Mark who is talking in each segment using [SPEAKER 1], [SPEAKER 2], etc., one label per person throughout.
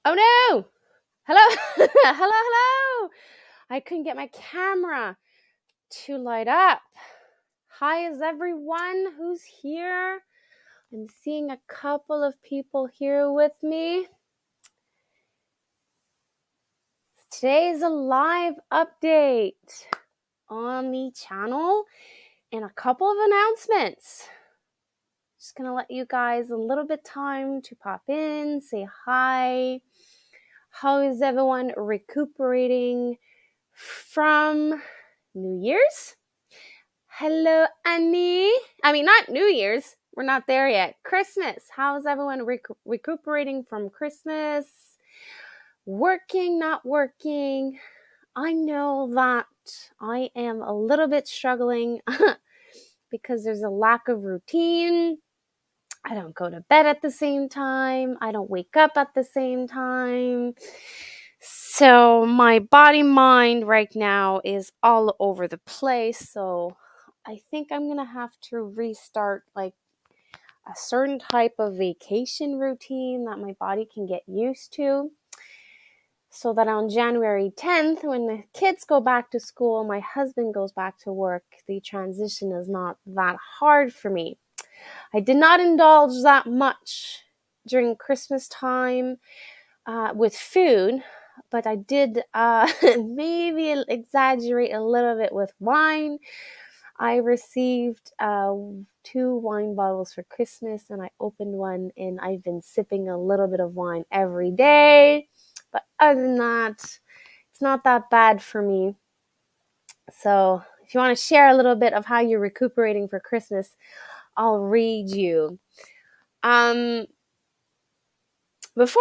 [SPEAKER 1] Oh no! Hello? Hello. I couldn't get my camera to light up. Hi, is everyone who's here? I'm seeing a couple of people here with me. Today is a live update on the channel and a couple of announcements. Just gonna let you guys a little bit time to pop in, say hi. How is everyone recuperating from New Year's? Hello, Annie. I mean, not New Year's. We're not there yet. Christmas. How's everyone recuperating from Christmas? Working, not working. I know that I am a little bit struggling because there's a lack of routine. I don't go to bed at the same time. I don't wake up at the same time. So my body mind right now is all over the place. So I think I'm going to have to restart like a certain type of vacation routine that my body can get used to. So that on January 10th, when the kids go back to school, my husband goes back to work, the transition is not that hard for me. I did not indulge that much during Christmas time with food, but I did maybe exaggerate a little bit with wine. I received 2 wine bottles for Christmas, and I opened one, and I've been sipping a little bit of wine every day. But other than that, it's not that bad for me. So if you want to share a little bit of how you're recuperating for Christmas, I'll read you. Before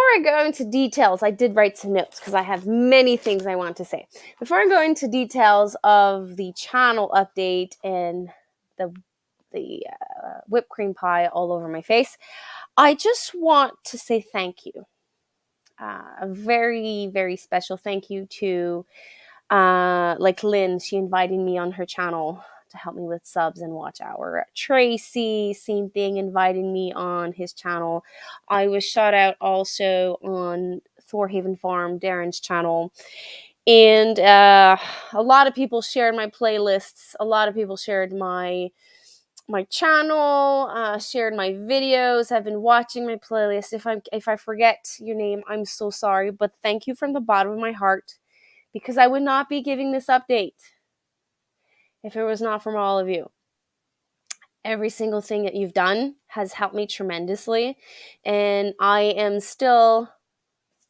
[SPEAKER 1] I go into details, I did write some notes because I have many things I want to say. Before I go into details of the channel update and the whipped cream pie all over my face, I just want to say thank you. A very, very special thank you to like Lynn. She invited me on her channel to help me with subs and watch hour. Tracy, same thing, invited me on his channel. I was shout out also on Thorhaven Farm, Darren's channel. And a lot of people shared my playlists. A lot of people shared my channel, shared my videos, have been watching my playlist. If I forget your name, I'm so sorry, but thank you from the bottom of my heart, because I would not be giving this update if it was not from all of you. Every single thing that you've done has helped me tremendously, and I am still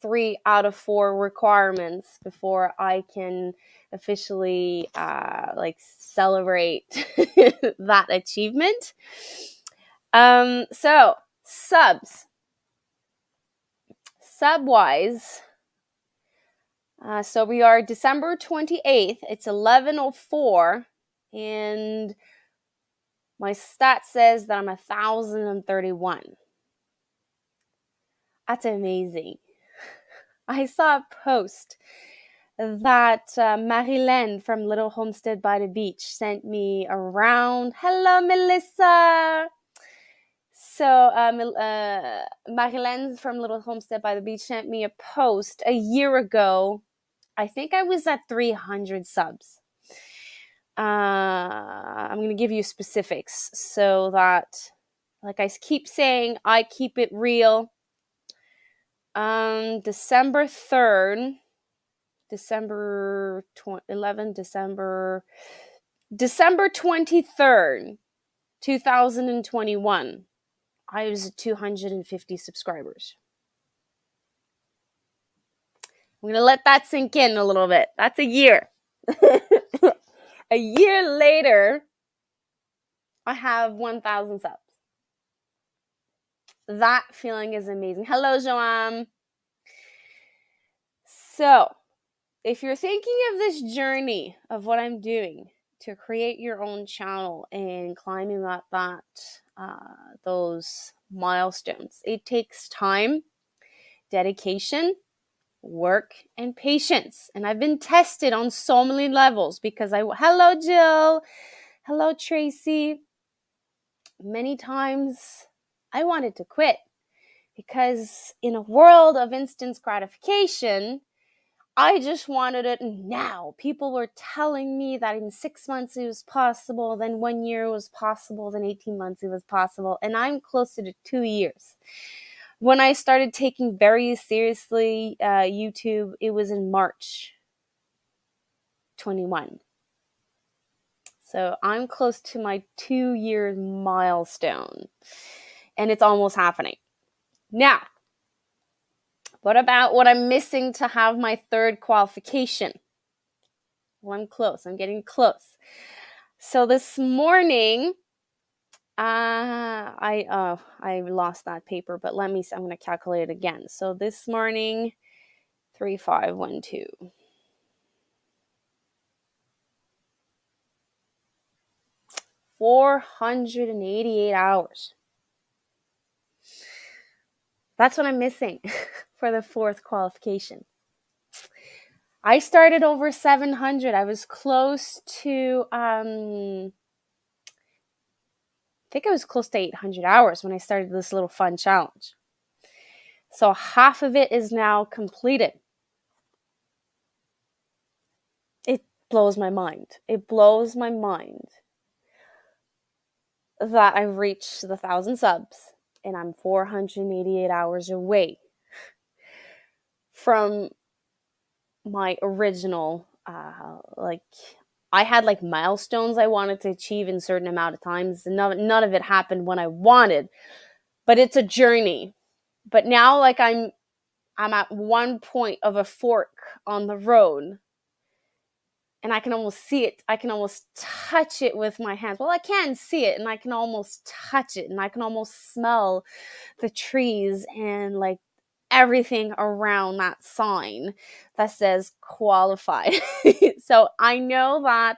[SPEAKER 1] 3 out of 4 requirements before I can officially celebrate that achievement. So sub-wise, so we are December 28th. It's 11:04, and my stat says that I'm 1,031. That's amazing. I saw a post that Marilyn from Little Homestead by the Beach sent me around. Hello, Melissa. So Marilyn from Little Homestead by the Beach sent me a post a year ago. I think I was at 300 subs. I'm going to give you specifics so that, like I keep saying, I keep it real. December 3rd, December 23rd, 2021, I was at 250 subscribers. I'm going to let that sink in a little bit. That's a year. A year later, I have 1,000 subs. That feeling is amazing. Hello, Joanne. So, if you're thinking of this journey of what I'm doing to create your own channel and climbing up those milestones, it takes time, dedication, work, and patience. And I've been tested on so many levels because hello, Jill. Hello, Tracy. Many times I wanted to quit because in a world of instant gratification, I just wanted it now. People were telling me that in 6 months it was possible, then 1 year it was possible, then 18 months it was possible, and I'm closer to 2 years. When I started taking very seriously YouTube, it was in March 21. So I'm close to my 2-year milestone, and it's almost happening. Now, what about what I'm missing to have my third qualification? Well, I'm close. I'm getting close. So this morning, I lost that paper, but let me. I'm going to calculate it again. So this morning, 3, 5, 1, 2. 488 hours. That's what I'm missing for the fourth qualification. I started over 700. I was close to, I think I was close to 800 hours when I started this little fun challenge. So half of it is now completed. It blows my mind. It blows my mind that I've reached the 1,000 subs and I'm 488 hours away from my original, I had like milestones I wanted to achieve in a certain amount of times. None of it happened when I wanted, but it's a journey. But now, like I'm at one point of a fork on the road, and I can almost see it. I can almost touch it with my hands. Well, I can't see it, and I can almost touch it, and I can almost smell the trees and like everything around that sign that says qualified. So I know that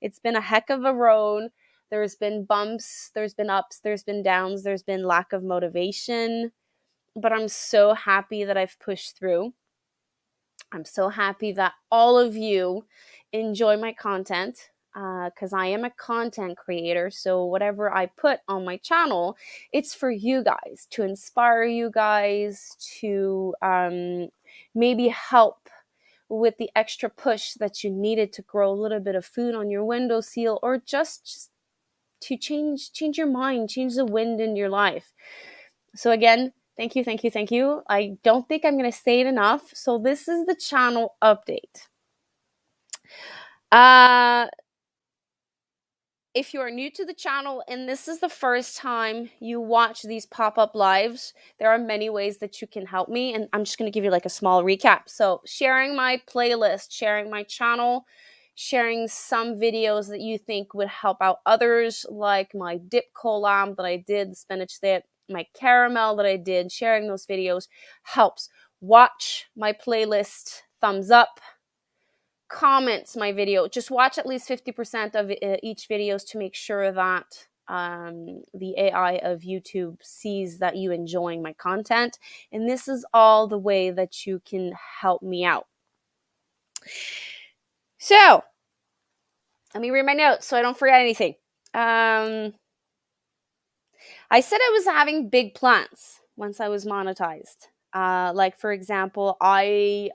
[SPEAKER 1] it's been a heck of a road. There's been bumps, there's been ups, there's been downs, there's been lack of motivation, but I'm so happy that I've pushed through. I'm so happy that all of you enjoy my content, because I am a content creator. So whatever I put on my channel, it's for you guys, to inspire you guys, to maybe help with the extra push that you needed to grow a little bit of food on your windowsill, or just to change your mind, change the wind in your life. So again, thank you, thank you, thank you. I don't think I'm going to say it enough. So this is the channel update. If you are new to the channel and this is the first time you watch these pop-up lives, there are many ways that you can help me, and I'm just going to give you like a small recap. So sharing my playlist, sharing my channel, sharing some videos that you think would help out others, like my dip collab that I did, the spinach dip, my caramel that I did, sharing those videos helps. Watch my playlist, thumbs up, comments my video. Just watch at least 50% of each videos to make sure that the AI of YouTube sees that you enjoying my content. And this is all the way that you can help me out. So let me read my notes so I don't forget anything. I said I was having big plans once I was monetized. Like, for example, I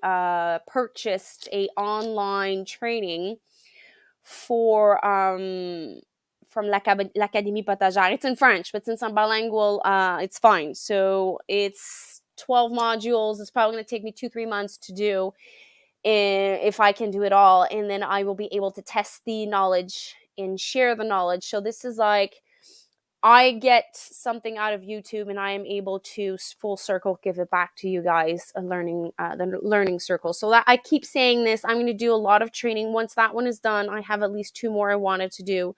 [SPEAKER 1] purchased a online training for from l'Académie Potagère. It's in French, but since I'm bilingual, it's fine. So it's 12 modules. It's probably going to take me 2-3 months to do, if I can do it all. And then I will be able to test the knowledge and share the knowledge. So this is like, I get something out of YouTube and I am able to full circle give it back to you guys, the learning circle. So that I keep saying this, I'm going to do a lot of training. Once that one is done, I have at least 2 more I wanted to do.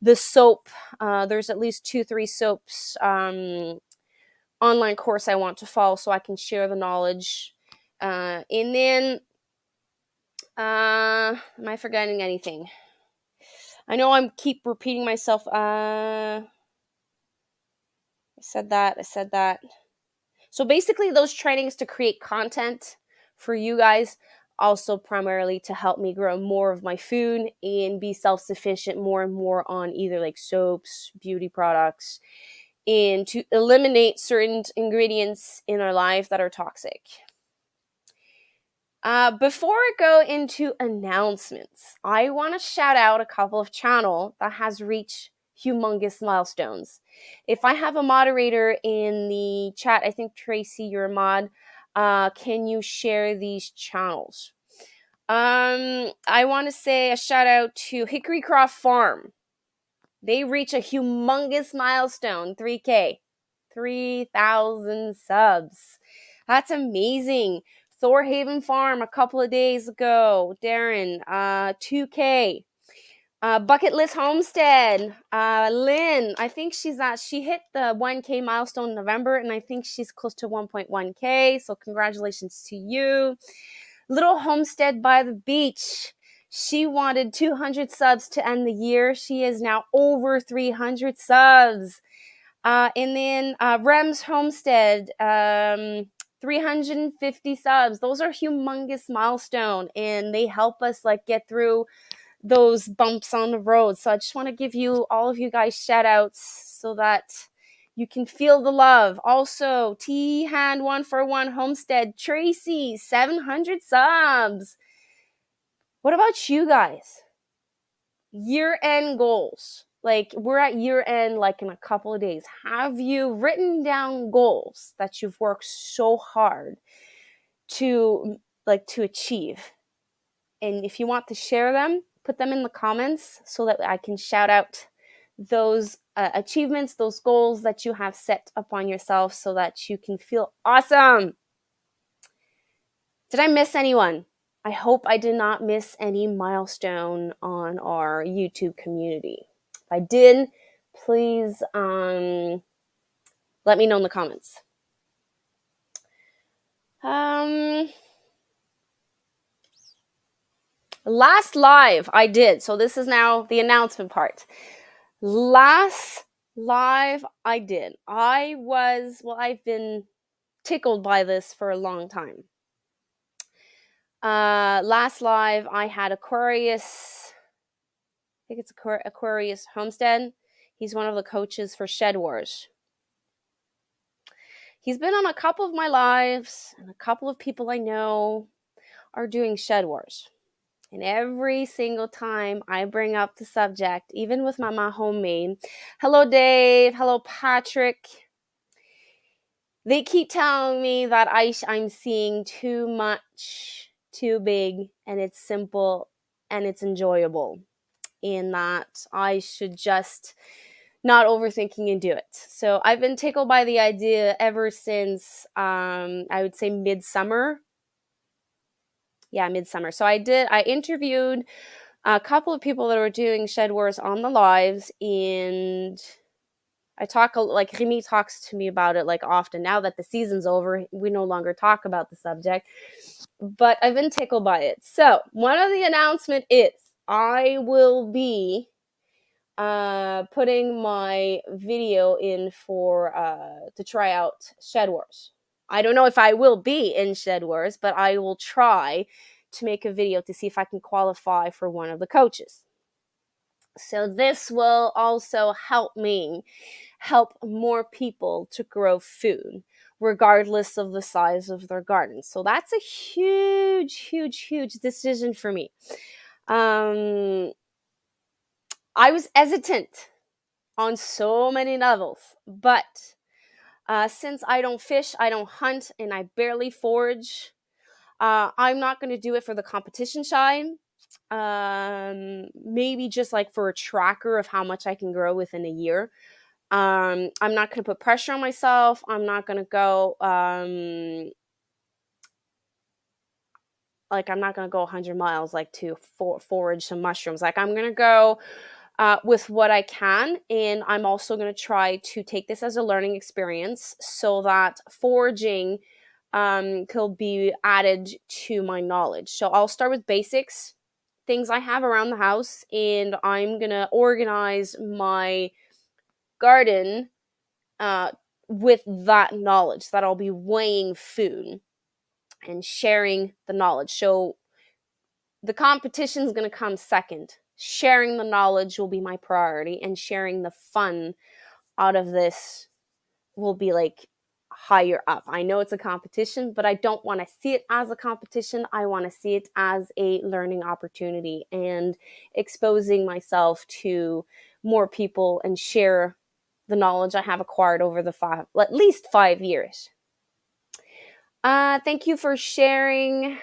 [SPEAKER 1] The soap, there's at least 2-3 soaps online course I want to follow so I can share the knowledge. And then, am I forgetting anything? I know I keep repeating myself. I said that. So basically those trainings to create content for you guys, also primarily to help me grow more of my food and be self-sufficient more and more on either like soaps, beauty products, and to eliminate certain ingredients in our life that are toxic. Before I go into announcements, I want to shout out a couple of channels that has reached humongous milestones. If I have a moderator in the chat, I think Tracy, you're a mod. Can you share these channels? I want to say a shout out to Hickory Croft Farm. They reach a humongous milestone, 3K, 3,000 subs. That's amazing. Thorhaven Farm a couple of days ago, Darren, 2K. Bucket List Homestead, Lynn, I think she hit the 1K milestone in November, and I think she's close to 1.1K, so congratulations to you. Little Homestead by the Beach, she wanted 200 subs to end the year. She is now over 300 subs. And then Rem's Homestead, 350 subs. Those are humongous milestone, and they help us like get through those bumps on the road. So I just want to give you, all of you guys, shout outs so that you can feel the love. Also, T-Hand 141 Homestead, Tracy, 700 subs. What about you guys? Year-end goals. Like, we're at year-end, like, in a couple of days. Have you written down goals that you've worked so hard to achieve? And if you want to share them, put them in the comments so that I can shout out those achievements, those goals that you have set upon yourself so that you can feel awesome. Did I miss anyone? I hope I did not miss any milestone on our YouTube community. If I did, please let me know in the comments. Last live I did, so this is now the announcement part. Last live I did, I've been tickled by this for a long time. Last live I had Aquarius, I think it's Aquarius Homestead. He's one of the coaches for Shed Wars. He's been on a couple of my lives, and a couple of people I know are doing Shed Wars. And every single time I bring up the subject, even with my homemade, hello Dave, hello Patrick, they keep telling me that I'm seeing too much, too big, and it's simple and it's enjoyable, and that I should just not overthinking and do it. So I've been tickled by the idea ever since I would say midsummer. Yeah, midsummer. So I interviewed a couple of people that were doing Shed Wars on the lives, and I talk, like Remy talks to me about it like often. Now that the season's over, we no longer talk about the subject, but I've been tickled by it. So one of the announcement is I will be putting my video in for to try out Shed Wars. I don't know if I will be in Shed Wars, but I will try to make a video to see if I can qualify for one of the coaches. So this will also help me help more people to grow food, regardless of the size of their garden. So that's a huge, huge, huge decision for me. I was hesitant on so many levels, but since I don't fish, I don't hunt, and I barely forage, I'm not going to do it for the competition side. Maybe just like for a tracker of how much I can grow within a year. I'm not going to put pressure on myself. I'm not going to go I'm not going to go 100 miles like to forage some mushrooms. Like, I'm going to go with what I can, and I'm also going to try to take this as a learning experience so that foraging could be added to my knowledge. So I'll start with basics, things I have around the house, and I'm going to organize my garden with that knowledge, that I'll be weighing food and sharing the knowledge. So the competition is going to come second. Sharing the knowledge will be my priority, and sharing the fun out of this will be like higher up. I know it's a competition, but I don't want to see it as a competition. I want to see it as a learning opportunity and exposing myself to more people and share the knowledge I have acquired over the at least 5 years. Thank you for sharing.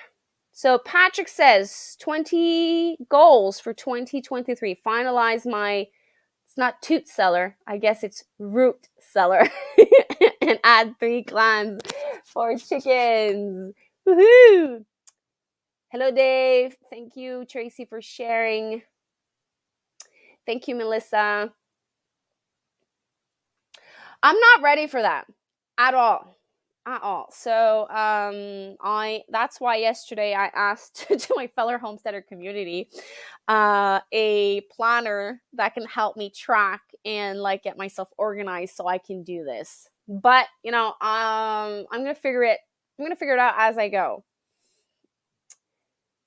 [SPEAKER 1] So Patrick says 20 goals for 2023. Finalize my, it's not toot cellar, I guess it's root cellar, and add 3 clans for chickens. Woohoo! Hello, Dave. Thank you, Tracy, for sharing. Thank you, Melissa. I'm not ready for that at all. At all. So that's why yesterday I asked to my fellow homesteader community a planner that can help me track and like get myself organized so I can do this. But you know, I'm gonna figure it out as I go.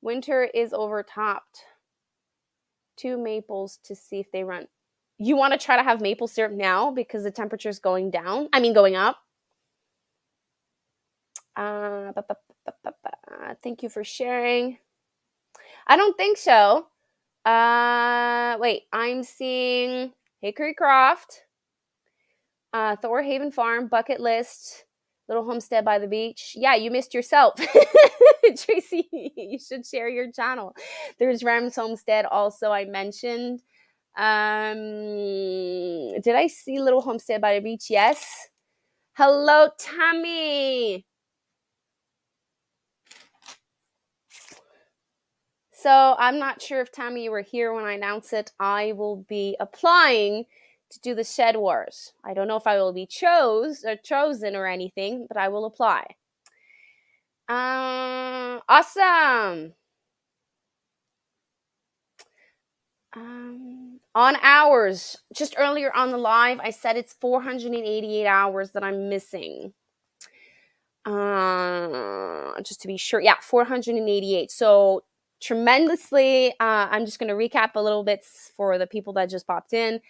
[SPEAKER 1] Winter is overtopped. 2 maples to see if they run. You want to try to have maple syrup now because the temperature is going down? I mean, going up. Thank you for sharing. I don't think so. Wait, I'm seeing Hickory Croft, Thor Haven Farm, Bucket List, Little Homestead by the Beach. Yeah, you missed yourself. Tracy, you should share your channel. There's Rams Homestead also I mentioned. Did I see Little Homestead by the Beach? Yes. Hello, Tammy. So I'm not sure if Tammy, you were here when I announced it. I will be applying to do the Shed Wars. I don't know if I will be chosen or anything, but I will apply. Awesome. On hours, just earlier on the live, I said it's 488 hours that I'm missing. Just to be sure, yeah, 488. So tremendously, I'm just going to recap a little bit for the people that just popped in.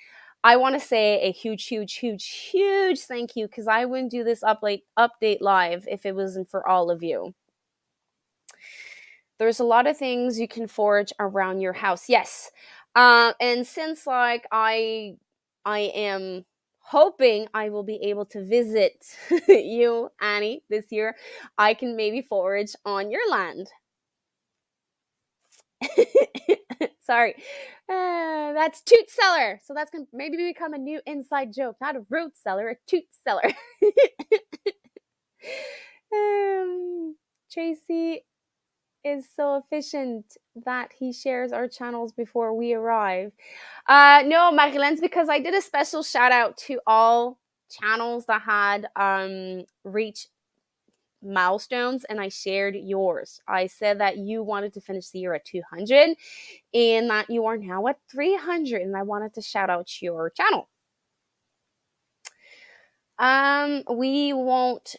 [SPEAKER 1] I want to say a huge thank you, because I wouldn't do this update live if it wasn't for all of you. There's a lot of things you can forage around your house. Yes. And since like I am hoping I will be able to visit you, Annie, this year, I can maybe forage on your land. Sorry. That's toot cellar. So that's going to maybe become a new inside joke. Not a root cellar, a toot cellar. Tracy is so efficient that he shares our channels before we arrive. No, Marilen's because I did a special shout out to all channels that had reached milestones, and I shared yours. I said that you wanted to finish the year at 200 and that you are now at 300, and I wanted to shout out your channel. We won't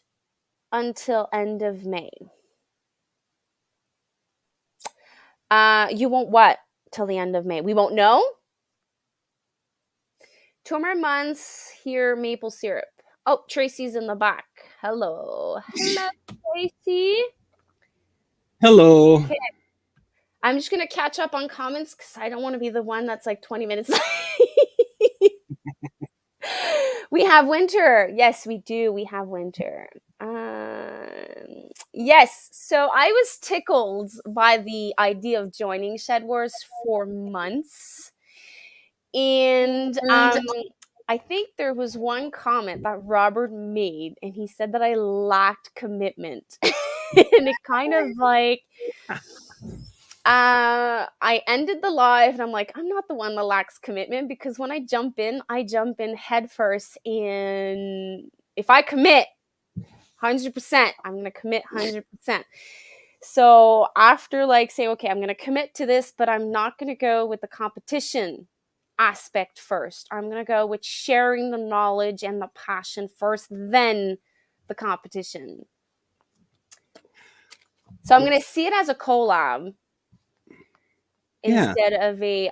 [SPEAKER 1] until end of May. You won't what till the end of May? We won't know. 2 more months here. Maple syrup. Oh, Tracy's in the back. Hello, Tracy.
[SPEAKER 2] Hello.
[SPEAKER 1] Okay. I'm just gonna catch up on comments because I don't want to be the one that's like 20 minutes late. We have winter. Yes, we do. We have winter. Yes. So I was tickled by the idea of joining Shed Wars for months. And I think there was one comment that Robert made, and he said that I lacked commitment. And it kind of like, I ended the live and I'm like, I'm not the one that lacks commitment, because when I jump in head first. And if I commit 100%, I'm going to commit 100%. So after like say, okay, I'm going to commit to this, but I'm not going to go with the competition aspect first. I'm going to go with sharing the knowledge and the passion first, then the competition. So I'm going to see it as a collab instead of a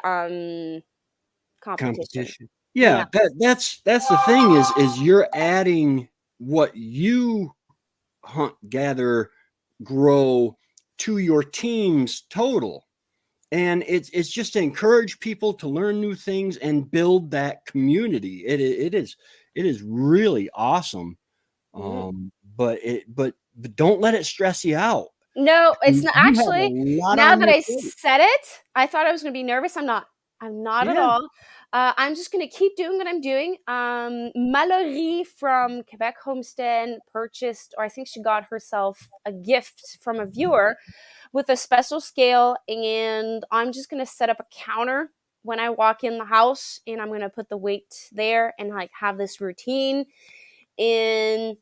[SPEAKER 1] competition.
[SPEAKER 2] Yeah,
[SPEAKER 1] Yeah.
[SPEAKER 2] that's the thing is you're adding what you hunt, gather, grow to your team's total. And it's just to encourage people to learn new things and build that community. It is really awesome.
[SPEAKER 1] Mm.
[SPEAKER 2] But don't let it stress you out.
[SPEAKER 1] No, it's not
[SPEAKER 2] You have a
[SPEAKER 1] actually,
[SPEAKER 2] lot
[SPEAKER 1] now
[SPEAKER 2] on
[SPEAKER 1] that
[SPEAKER 2] your
[SPEAKER 1] I
[SPEAKER 2] plate.
[SPEAKER 1] said it, I thought I was gonna be nervous. I'm not. I'm not at
[SPEAKER 2] Yeah,
[SPEAKER 1] all. I'm just gonna keep doing what I'm doing. Mallory from Quebec Homestead purchased, or I think she got herself a gift from a viewer with a special scale, and I'm just gonna set up a counter when I walk in the house, and I'm gonna put the weight there and like have this routine. And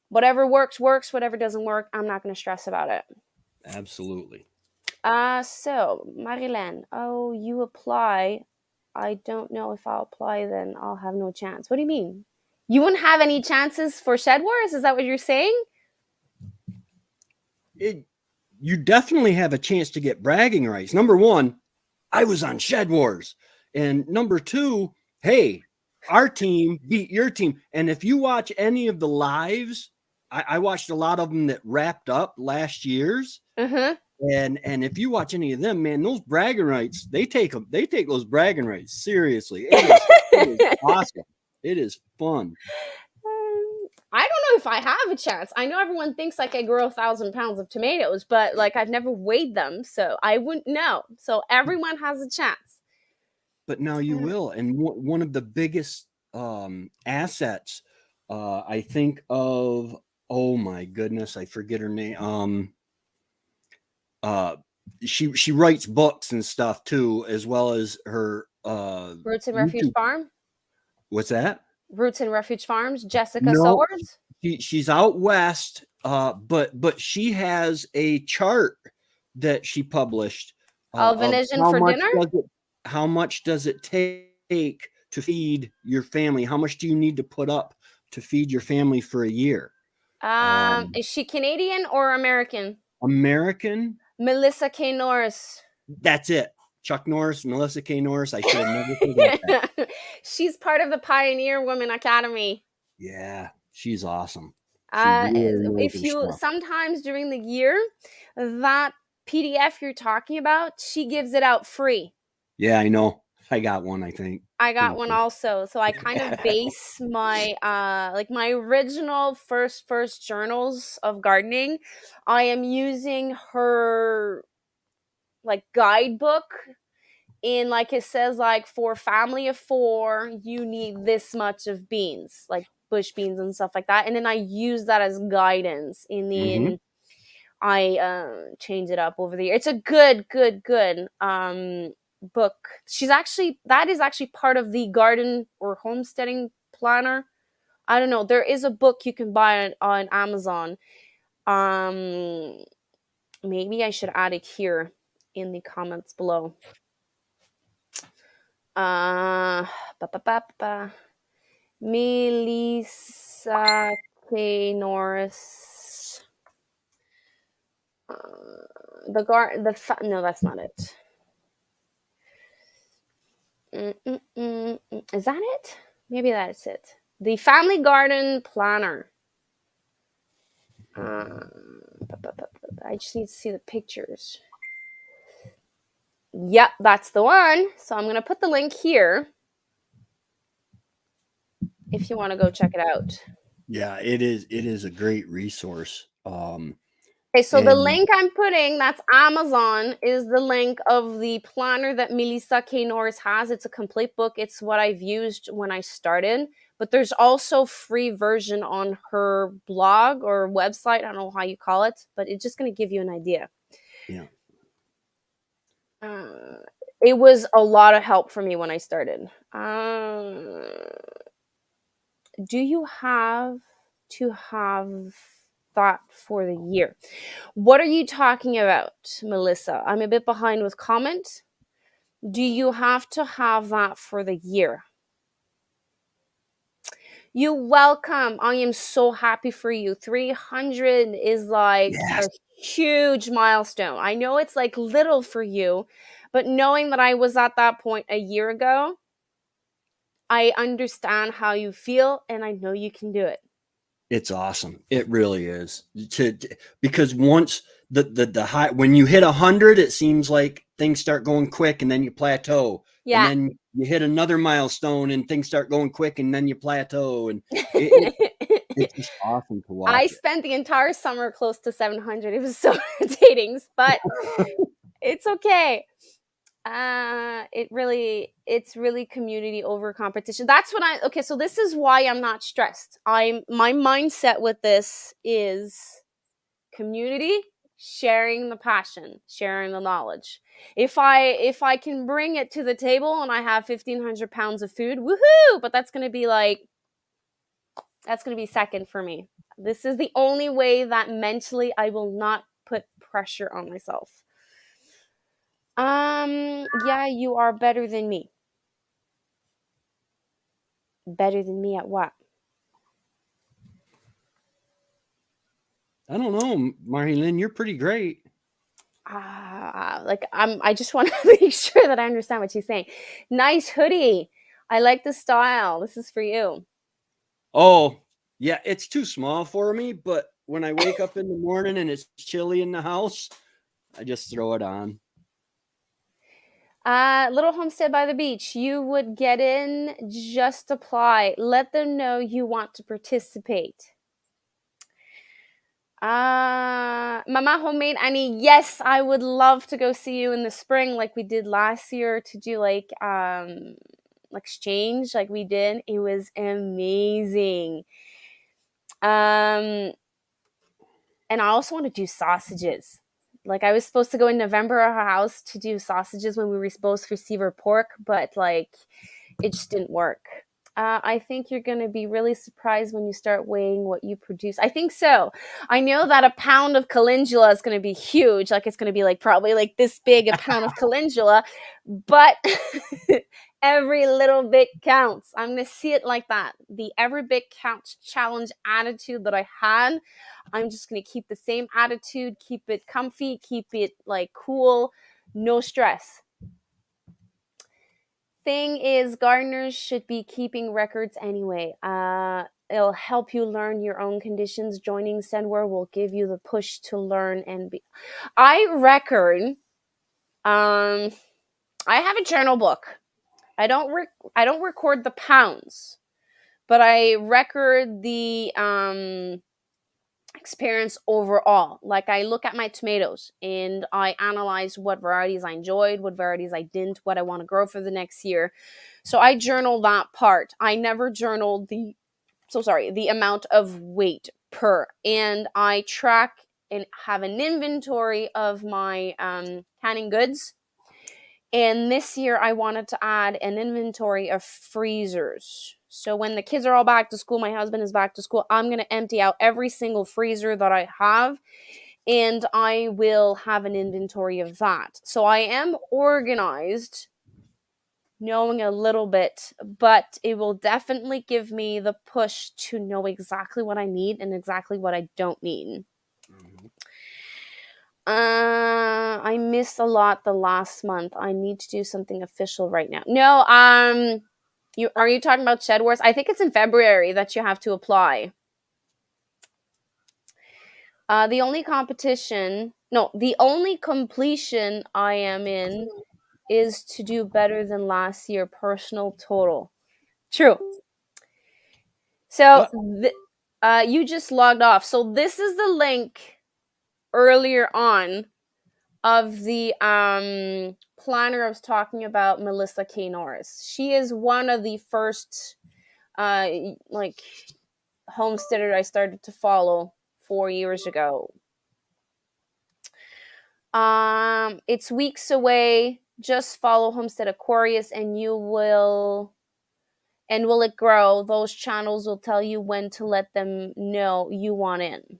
[SPEAKER 1] whatever works, works. Whatever doesn't work, I'm not gonna stress about it.
[SPEAKER 2] absolutely.
[SPEAKER 1] So Marilyn, oh, you apply. I don't know if I'll apply then. I'll have no chance. What do you mean? You wouldn't have any chances for Shed Wars? Is that what you're saying?
[SPEAKER 2] It You definitely have a chance to get bragging rights. Number one, I was on Shed Wars. And number two, hey, our team beat your team. And if you watch any of the lives, I watched a lot of them that wrapped up last year's.
[SPEAKER 1] Uh-huh.
[SPEAKER 2] And if you watch any of them, man, those bragging rights, they take those bragging rights seriously. It is awesome. It is fun.
[SPEAKER 1] I don't know if I have a chance. I know everyone thinks like I grow 1,000 pounds of tomatoes, but like I've never weighed them, so I wouldn't know. So everyone has a chance.
[SPEAKER 2] But now you will. And one of the biggest assets, I think of, oh my goodness, I forget her name. Uh, she writes books and stuff too, as well as her
[SPEAKER 1] Roots and Refuge
[SPEAKER 2] YouTube.
[SPEAKER 1] Farm,
[SPEAKER 2] What's that?
[SPEAKER 1] Roots and Refuge Farms, Jessica
[SPEAKER 2] No,
[SPEAKER 1] Swords,
[SPEAKER 2] she's out west, but she has a chart that she published of
[SPEAKER 1] Venison for dinner.
[SPEAKER 2] how much does it take to feed your family? How much do you need to put up to feed your family for a year? Um,
[SPEAKER 1] Is she Canadian or American?
[SPEAKER 2] American.
[SPEAKER 1] Melissa K. Norris.
[SPEAKER 2] That's it. Chuck Norris, Melissa K. Norris. I should have never forgot that.
[SPEAKER 1] She's part of the Pioneer Women Academy.
[SPEAKER 2] Yeah, she's awesome. She
[SPEAKER 1] Uh,
[SPEAKER 2] really knows
[SPEAKER 1] if
[SPEAKER 2] her
[SPEAKER 1] you
[SPEAKER 2] stuff.
[SPEAKER 1] sometimes during the year, that PDF you're talking about, she gives it out free.
[SPEAKER 2] Yeah, I know. I got one, I think.
[SPEAKER 1] I got one also. So I kind of base my like my original first journals of gardening. I am using her like guidebook, in like it says like for family of 4 you need this much of beans, like bush beans and stuff like that, and then I use that as guidance in the
[SPEAKER 2] Hmm.
[SPEAKER 1] I change it up over the year. It's a good book. That is actually part of the garden or homesteading planner. I don't know, there is a book you can buy on Amazon. um Maybe I should add it here in the comments below. uh ba, ba, ba, ba. Melissa K. Norris. No, that's not it. Is that it? Maybe that's it. The Family Garden Planner. Uh, I just need to see the pictures. Yep, that's the one. So I'm going to put the link here if you want to go check it out.
[SPEAKER 2] Yeah, it is. It is a great resource.
[SPEAKER 1] Okay, so the
[SPEAKER 2] And
[SPEAKER 1] link I'm putting, that's Amazon, is the link of the planner that Melissa K. Norris has. It's a complete book. It's what I've used when I started. But there's also free version on her blog or website. I don't know how you call it, but it's just going to give you an idea.
[SPEAKER 2] yeah,
[SPEAKER 1] Uh, it was a lot of help for me when I started. Do you have to have that for the year? What are you talking about, Melissa? I'm a bit behind with comment. Do you have to have that for the year? You're welcome. I am so happy for you. 300 is like a
[SPEAKER 2] yes,
[SPEAKER 1] huge milestone. I know it's like little for you, but knowing that I was at that point a year ago, I understand how you feel, and I know you can do it.
[SPEAKER 2] It's awesome. It really is. Because once the high, when you hit 100, it seems like things start going quick, and then you plateau, and
[SPEAKER 1] Yeah.
[SPEAKER 2] then you hit another milestone, and things start going quick, and then you plateau, and it it's just awesome to
[SPEAKER 1] I
[SPEAKER 2] watch it.
[SPEAKER 1] spent the entire summer close to 700. It was so irritating, but it's okay. It's really community over competition. That's when I okay, so this is why I'm not stressed. My mindset with this is community, sharing the passion, sharing the knowledge. If I can bring it to the table and I have 1,500 pounds of food, woohoo! But that's gonna be second for me. This is the only way that mentally I will not put pressure on myself. Yeah, you are better than me. Better than me at what?
[SPEAKER 2] I don't know, Marilyn, you're pretty great.
[SPEAKER 1] Like I just want to make sure that I understand what she's saying. Nice hoodie. I like the style. This is for you.
[SPEAKER 2] Oh, yeah, it's too small for me, but when I wake up in the morning and it's chilly in the house, I just throw it on.
[SPEAKER 1] Little homestead by the beach. You would get in, just apply. Let them know you want to participate. Mama Homemade Annie, yes, I would love to go see you in the spring like we did last year to do like exchange like we did. It was amazing. Um and I also want to do sausages. Like I was supposed to go in November at her house to do sausages when we were supposed to receive her pork, but like it just didn't work. I think you're going to be really surprised when you start weighing what you produce. I think so. I know that a pound of calendula is going to be huge. Like it's going to be like probably like this big, a pound of calendula, but every little bit counts. I'm going to see it like that. The every bit counts challenge attitude that I had. I'm just going to keep the same attitude, keep it comfy, keep it like cool, no stress. Thing is, gardeners should be keeping records anyway. It'll help you learn your own conditions. Joining Senware will give you the push to learn and be. I record. I have a journal book. I don't record the pounds, but I record the experience overall. Like I look at my tomatoes and I analyze what varieties I enjoyed, what varieties I didn't, what I want to grow for the next year. So I journal that part. I never journal the amount of weight per, and I track and have an inventory of my canning goods. And this year I wanted to add an inventory of freezers. So when the kids are all back to school, my husband is back to school, I'm going to empty out every single freezer that I have, and I will have an inventory of that. So I am organized, knowing a little bit, but it will definitely give me the push to know exactly what I need and exactly what I don't need.
[SPEAKER 2] Mhm.
[SPEAKER 1] I missed a lot the last month. I need to do something official right now. No, you talking about Shed Wars? I think it's in February that you have to apply. The only the only completion I am in is to do better than last year personal total. True. So
[SPEAKER 2] Uh,
[SPEAKER 1] you just logged off. So this is the link earlier on of the planner I was talking about, Melissa K. Norris. She is one of the first uh, like homesteader I started to follow 4 years ago. It's weeks away. Just follow Homestead Aquarius and you will and will it grow? Those channels will tell you when to let them know you want in.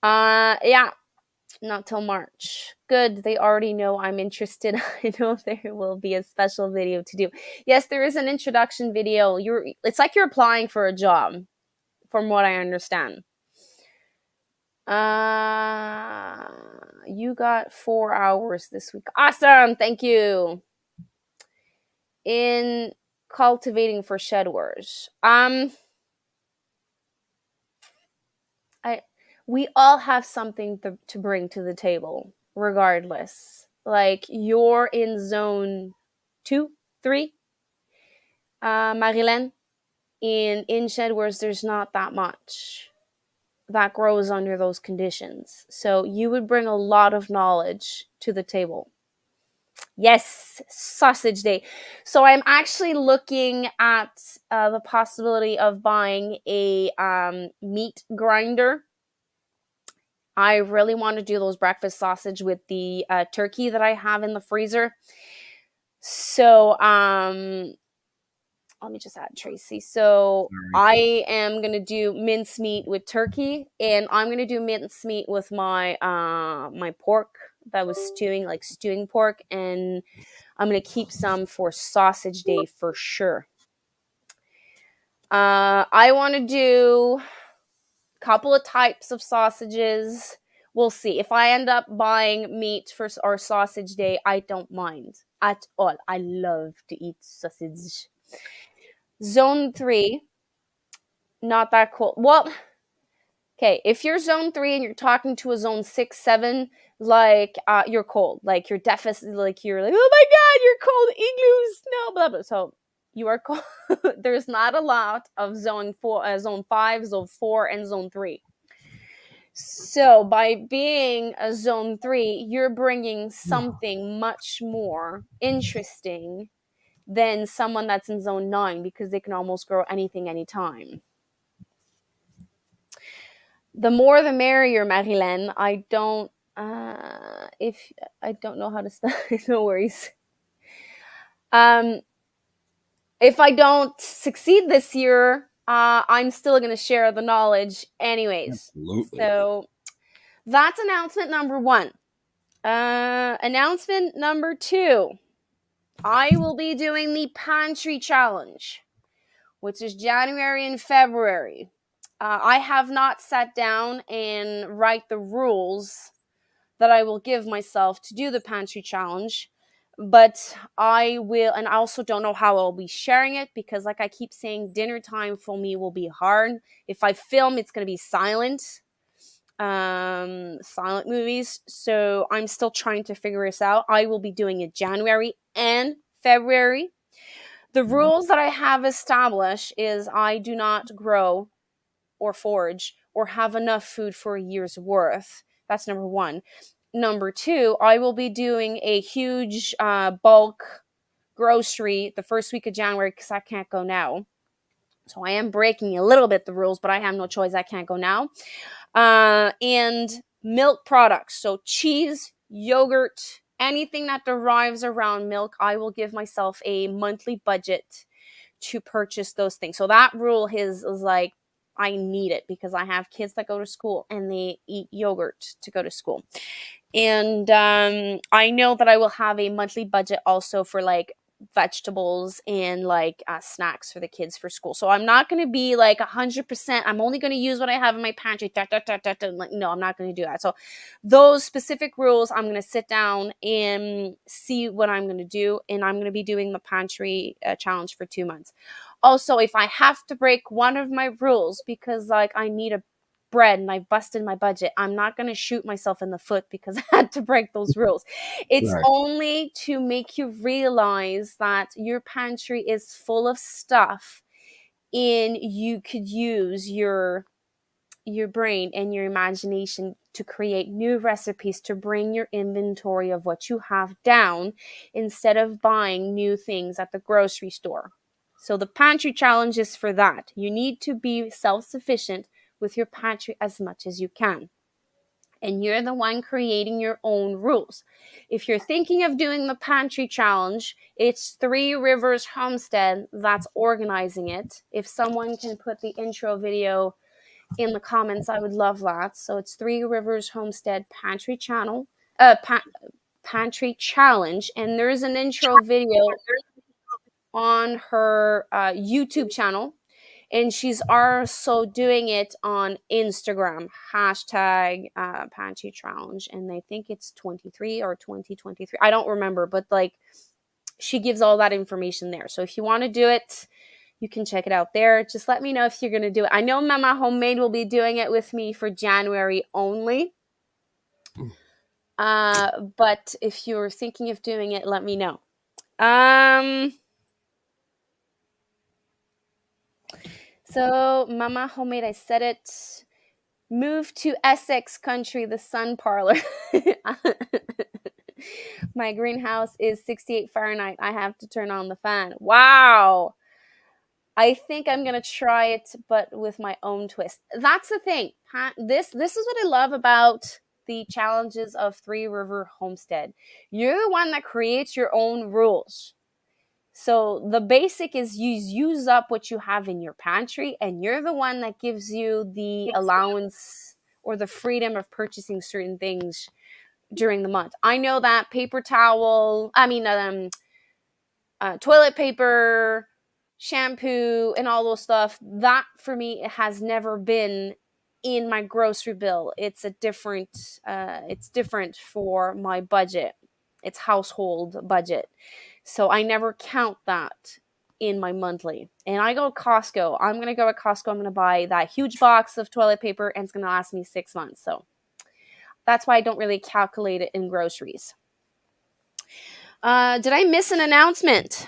[SPEAKER 1] Yeah, not till March. Good. They already know I'm interested. I know there will be a special video to do. Yes, there is an introduction video. It's like you're applying for a job, from what I understand. You got 4 hours this week. Awesome. Thank you. In cultivating for shed wars. I We all have something to bring to the table, regardless. Like you're in zone 2, 3, Marilyn, in shed wars, there's not that much that grows under those conditions. So you would bring a lot of knowledge to the table. Yes, sausage day. So I'm actually looking at the possibility of buying a meat grinder. I really want to do those breakfast sausage with the turkey that I have in the freezer. So let me just add Tracy. So
[SPEAKER 2] Sorry.
[SPEAKER 1] I am gonna do mincemeat with turkey, and I'm gonna do mincemeat with my my pork that was stewing, like stewing pork, and I'm gonna keep some for sausage day for sure. I want to do a couple of types of sausages. We'll see. If I end up buying meat for our sausage day, I don't mind at all. I love to eat sausage. Zone 3, not that cool. Well, okay, if you're zone 3 and you're talking to a zone 6, 7, like you're cold, like you're deficit, like you're like, oh my god, you're cold, igloos, no, blah blah. So you are cold. There's not a lot of zone 4, zone 5, zone 4, and zone 3. So by being a zone 3, you're bringing something much more interesting than someone that's in zone 9, because they can almost grow anything anytime. The more the merrier, Marilyn. I don't if I don't know how to start. No worries. Um if I don't succeed this year, I'm still going to share the knowledge anyways.
[SPEAKER 2] Absolutely.
[SPEAKER 1] So that's announcement number 1. Announcement number 2. I will be doing the pantry challenge, which is January and February. I have not sat down and write the rules that I will give myself to do the pantry challenge, but I will, and I also don't know how I'll be sharing it, because like I keep saying, dinner time for me will be hard. If I film, it's going to be silent movies, so I'm still trying to figure this out. I will be doing it January and February. The rules that I have established is I do not grow or forage or have enough food for a year's worth. That's number 1. Number 2, I will be doing a huge bulk grocery the first week of January, because I can't go now. So I am breaking a little bit the rules, but I have no choice. I can't go now. And milk products. So cheese, yogurt, anything that derives around milk, I will give myself a monthly budget to purchase those things. So that rule is like, I need it because I have kids that go to school and they eat yogurt to go to school. And I know that I will have a monthly budget also for like vegetables and like snacks for the kids for school. So I'm not going to be like 100%. I'm only going to use what I have in my pantry. Like, no, I'm not going to do that. So those specific rules, I'm going to sit down and see what I'm going to do. And I'm going to be doing the pantry challenge for 2 months. Also, if I have to break one of my rules because like I need a bread and I busted my budget, I'm not going to shoot myself in the foot because I had to break those rules. It's
[SPEAKER 2] Right.
[SPEAKER 1] only to make you realize that your pantry is full of stuff and you could use your brain and your imagination to create new recipes to bring your inventory of what you have down instead of buying new things at the grocery store. So the pantry challenge is for that. You need to be self-sufficient with your pantry as much as you can. And you're the one creating your own rules. If you're thinking of doing the pantry challenge, it's Three Rivers Homestead that's organizing it. If someone can put the intro video in the comments, I would love that. So it's Three Rivers Homestead Pantry Channel, Pantry Challenge, and there's an intro video on her YouTube channel, and she's also doing it on Instagram, hashtag pantry challenge, and I think it's 23 or 2023. I don't remember, but like she gives all that information there. So if you want to do it, you can check it out there. Just let me know if you're going to do it. I know Mama Homemade will be doing it with me for January only. But if you're thinking of doing it, let me know. So Mama Homemade, I said it. Move to Essex country, the sun parlor. My greenhouse is 68 Fahrenheit. I have to turn on the fan. Wow. I think I'm gonna try it, but with my own twist. That's the thing. This is what I love about the challenges of Three River Homestead. You're the one that creates your own rules. So the basic is you use up what you have in your pantry, and you're the one that gives you the allowance or the freedom of purchasing certain things during the month. I know that toilet paper, shampoo, and all those stuff, that for me, it has never been in my grocery bill. It's different for my budget. It's household budget. So I never count that in my monthly. And I go to Costco. I'm going to go to Costco. I'm going to buy that huge box of toilet paper, and it's going to last me 6 months. So that's why I don't really calculate it in groceries. Did I miss an announcement?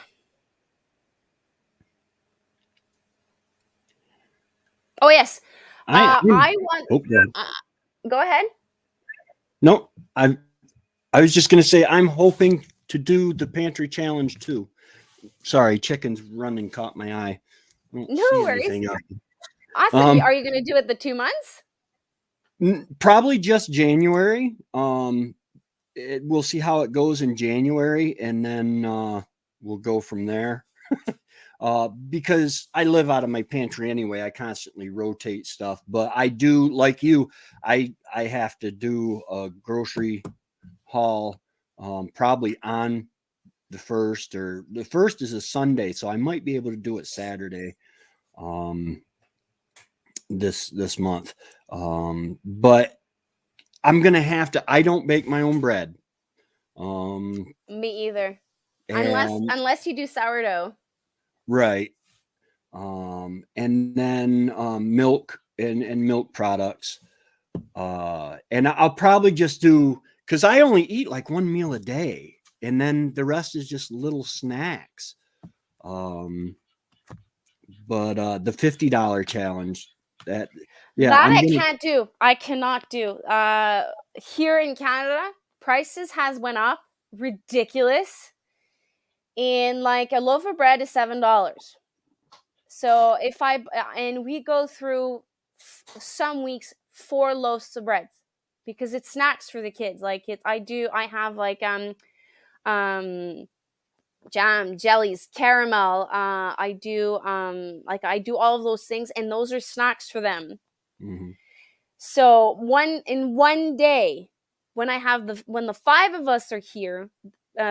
[SPEAKER 1] Oh, yes. I want. Go ahead.
[SPEAKER 2] No, I was just going to say I'm hoping to do the pantry challenge too. Sorry, chickens running caught my eye.
[SPEAKER 1] No worries. Awesome. Are you going to do it the 2 months?
[SPEAKER 2] Probably just January. We'll see how it goes in January, and then we'll go from there. Because I live out of my pantry anyway, I constantly rotate stuff. But I do, like you, I have to do a grocery haul probably on the 1st, or the 1st is a Sunday, so I might be able to do it Saturday this month. But I'm gonna have to. I don't bake my own bread.
[SPEAKER 1] Me either. Unless you do sourdough.
[SPEAKER 2] Right. And then milk and milk products. And I'll probably just do, because I only eat like one meal a day, and then the rest is just little snacks. But the $50 challenge, I
[SPEAKER 1] can't do. I cannot do. Here in Canada, prices has went up ridiculous. And like a loaf of bread is $7. So we go through some weeks 4 loaves of bread because it's snacks for the kids. Like I have like jam, jellies, caramel. I do all of those things, and those are snacks for them.
[SPEAKER 2] Mm-hmm.
[SPEAKER 1] So one day, when the 5 of us are here,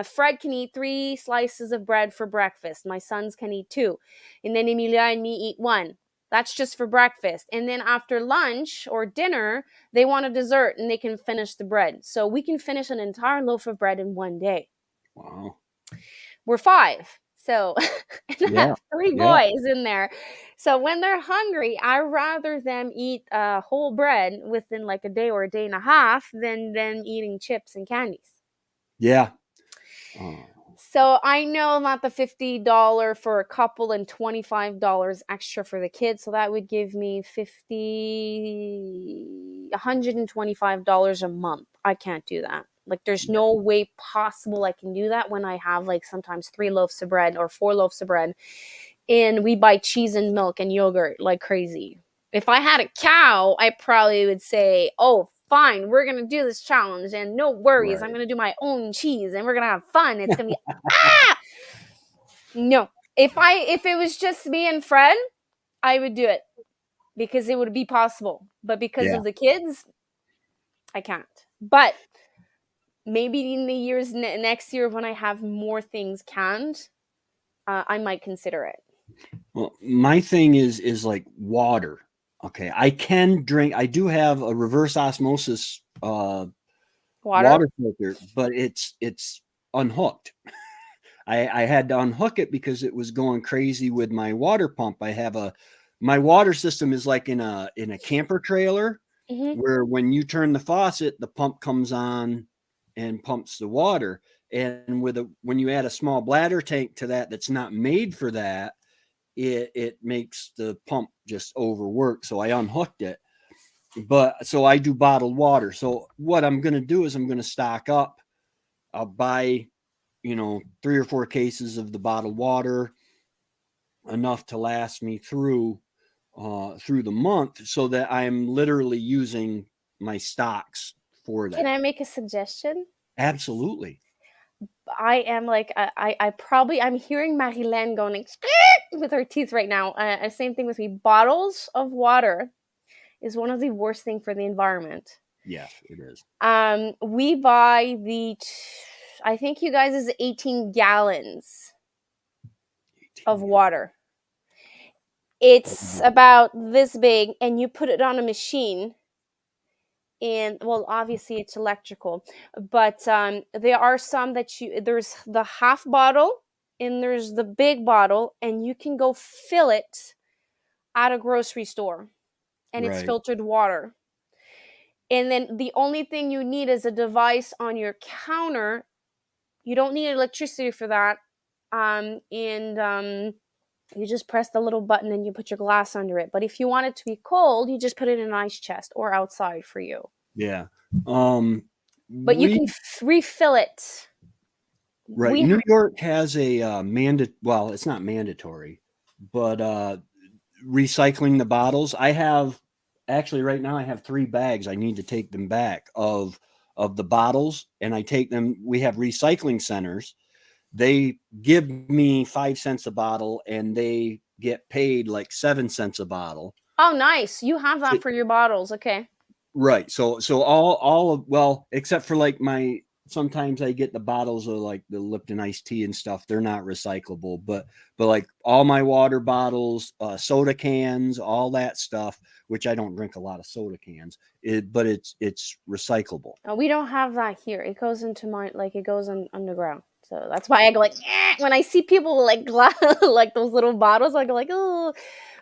[SPEAKER 1] Fred can eat 3 slices of bread for breakfast. My sons can eat 2, and then Emilia and me eat 1. That's just for breakfast. And then after lunch or dinner, they want a dessert, and they can finish the bread. So we can finish an entire loaf of bread in one day.
[SPEAKER 2] Wow.
[SPEAKER 1] We're 5. So and I have 3 boys in there. So when they're hungry, I'd rather them eat whole bread within like a day or a day and a half than them eating chips and candies.
[SPEAKER 2] Yeah.
[SPEAKER 1] So I know not the $50 for a couple and $25 extra for the kids. So that would give me $125 a month. I can't do that. Like there's no way possible I can do that when I have like sometimes 3 loaves of bread or 4 loaves of bread, and we buy cheese and milk and yogurt like crazy. If I had a cow, I probably would say, oh, fine, we're going to do this challenge, and no worries, I'm going to do my own cheese, and we're going to have fun. It's going to be, No. If it was just me and Fred, I would do it because it would be possible. But because of the kids, I can't. But maybe in the next year when I have more things canned, I might consider it.
[SPEAKER 2] Well, my thing is like water. Okay, I can drink. I do have a reverse osmosis water filter, but it's unhooked. I had to unhook it because it was going crazy with my water pump. My water system is like in a camper trailer
[SPEAKER 1] Hmm.
[SPEAKER 2] where when you turn the faucet, the pump comes on and pumps the water. And when you add a small bladder tank to that that's not made for that, it makes the pump just overwork. So I unhooked it. But so I do bottled water. So what I'm going to do is I'm going to stock up. I'll buy, 3 or 4 cases of the bottled water, enough to last me through the month, so that I'm literally using my stocks for
[SPEAKER 1] Can
[SPEAKER 2] that.
[SPEAKER 1] I make a suggestion?
[SPEAKER 2] Absolutely.
[SPEAKER 1] I am like I probably I'm hearing Marilyn going like, with her teeth right now. Same thing with me. Bottles of water is one of the worst thing for the environment.
[SPEAKER 2] Yes, it is.
[SPEAKER 1] We buy I think you guys is 18 gallons
[SPEAKER 2] 18
[SPEAKER 1] of
[SPEAKER 2] years.
[SPEAKER 1] water.
[SPEAKER 2] Oh,
[SPEAKER 1] It's about this big, and you put it on a machine. And well, obviously it's electrical, but there are some that there's the half bottle and there's the big bottle, and you can go fill it at a grocery store, and it's
[SPEAKER 2] right.
[SPEAKER 1] filtered water. And then the only thing you need is a device on your counter. You don't need electricity for that. And You just press the little button and you put your glass under it. But if you want it to be cold, you just put it in an ice chest or outside for you.
[SPEAKER 2] Yeah. Um,
[SPEAKER 1] But you
[SPEAKER 2] we
[SPEAKER 1] can refill it.
[SPEAKER 2] Right.
[SPEAKER 1] We
[SPEAKER 2] New York has a well, it's not mandatory, but recycling the bottles. I have actually right now I have 3 bags. I need to take them back of the bottles, and I take them. We have recycling centers. They give me 5 cents a bottle, and they get paid like 7 cents a bottle.
[SPEAKER 1] Oh, nice. You have
[SPEAKER 2] So,
[SPEAKER 1] that for your bottles. Okay.
[SPEAKER 2] right. So all of, well, except for like my, sometimes I get the bottles of like the Lipton iced tea and stuff. They're not recyclable, but like all my water bottles, soda cans, all that stuff, which I don't drink a lot of soda cans, but it's recyclable.
[SPEAKER 1] We don't have that here. It goes into my like it goes underground. So that's why I go like when I see people with like like those little bottles. I go like, oh.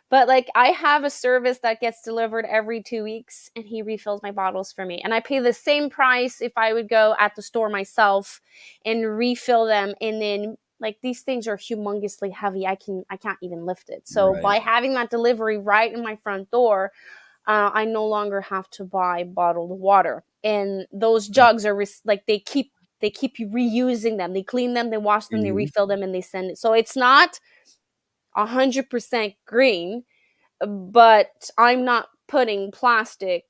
[SPEAKER 1] But like I have a service that gets delivered every 2 weeks, and he refills my bottles for me. And I pay the same price if I would go at the store myself and refill them. And then like these things are humongously heavy. I can't even lift it. So
[SPEAKER 2] Right.
[SPEAKER 1] by having that delivery right in my front door, I no longer have to buy bottled water. And those jugs are like they keep you reusing them. They clean them, they wash them, they
[SPEAKER 2] Mhm.
[SPEAKER 1] refill them, and they send it. So it's not 100% green, but I'm not putting plastic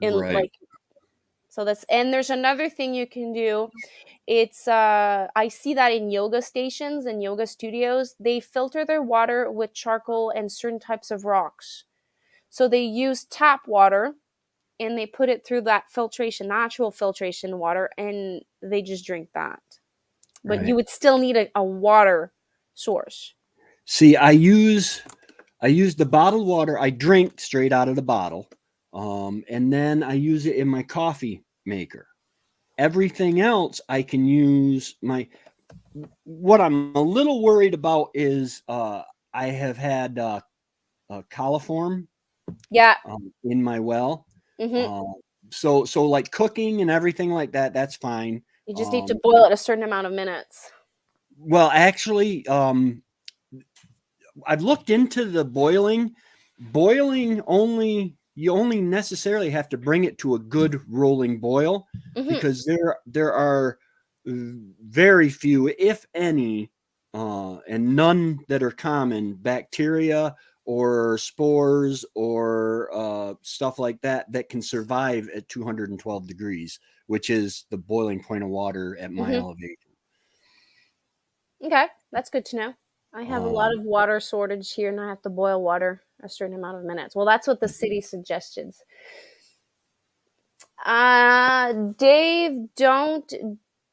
[SPEAKER 1] in
[SPEAKER 2] Right.
[SPEAKER 1] like so that's and there's another thing you can do. It's I see that in yoga stations and yoga studios, they filter their water with charcoal and certain types of rocks. So they use tap water and they put it through that filtration, natural filtration water, and they just drink that. But you
[SPEAKER 2] Right.
[SPEAKER 1] would still need a water source.
[SPEAKER 2] See, I use the bottled water. I drink straight out of the bottle, and then I use it in my coffee maker. Everything else I can use my. What I'm a little worried about is I have had coliform
[SPEAKER 1] Yeah.
[SPEAKER 2] in my well.
[SPEAKER 1] Hmm.
[SPEAKER 2] Uh, so like cooking and everything like that, that's fine.
[SPEAKER 1] You just need to
[SPEAKER 2] Um,
[SPEAKER 1] boil it a certain amount of minutes.
[SPEAKER 2] well, actually, I've looked into the boiling. Boiling only, you only necessarily have to bring it to a good rolling boil,
[SPEAKER 1] Hmm.
[SPEAKER 2] because there are very few, if any, and none that are common, bacteria or spores or stuff like that that can survive at 212 degrees, which is the boiling point of water at my
[SPEAKER 1] Hmm.
[SPEAKER 2] elevation.
[SPEAKER 1] Okay, that's good to know. I have a lot
[SPEAKER 2] Um,
[SPEAKER 1] of water shortage here, and I have to boil water a certain amount of minutes. Well, that's what the city suggestions. Dave, don't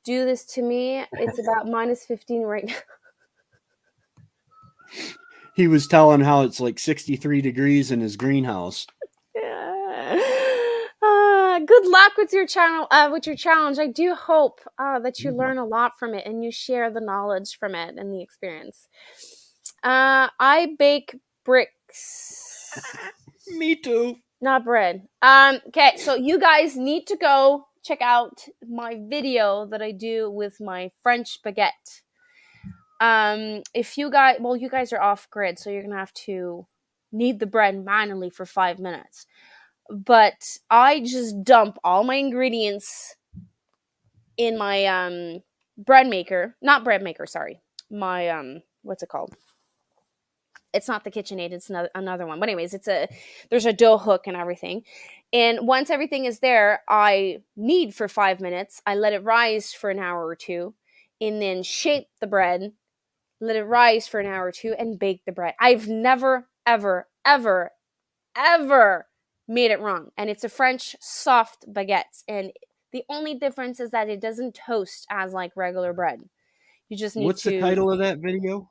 [SPEAKER 1] do this to me. It's about minus 15 right now.
[SPEAKER 2] he was telling how it's like 63 degrees in his greenhouse.
[SPEAKER 1] Good luck with your channel, with your challenge. I do hope that you learn a lot from it and you share the knowledge from it and the experience. I bake bricks.
[SPEAKER 2] Me too.
[SPEAKER 1] Not bread. Okay, so you guys need to go check out my video that I do with my French baguette. If you guys, well, you guys are off grid, so you're gonna have to knead the bread manually for 5 minutes. But I just dump all my ingredients in my bread maker, not bread maker, sorry, my what's it called? It's not the KitchenAid, it's another one. But anyways, there's a dough hook and everything. And once everything is there, I knead for 5 minutes. I let it rise for an hour or two, and then shape the bread, let it rise for an hour or two, and bake the bread. I've never, ever, ever, ever made it wrong. And it's a French soft baguette. And the only difference is that it doesn't toast as like regular bread. You just need
[SPEAKER 2] What's the title of that video?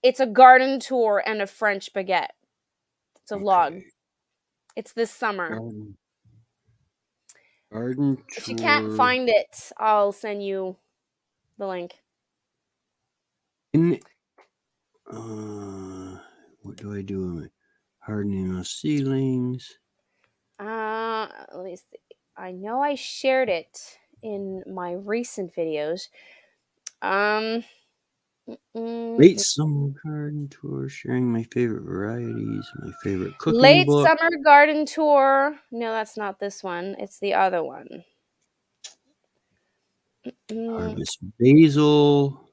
[SPEAKER 1] It's a garden tour and a French baguette. It's a vlog. It's this summer.
[SPEAKER 2] Garden tour.
[SPEAKER 1] If you can't find it, I'll send you the link.
[SPEAKER 2] What do I do? Hardening those ceilings.
[SPEAKER 1] Let me see. I know I shared it in my recent videos.
[SPEAKER 2] Late summer garden tour, sharing my favorite varieties, my favorite cooking
[SPEAKER 1] Late
[SPEAKER 2] book.
[SPEAKER 1] summer garden tour. No, that's not this one. It's the other one.
[SPEAKER 2] Harvest basil.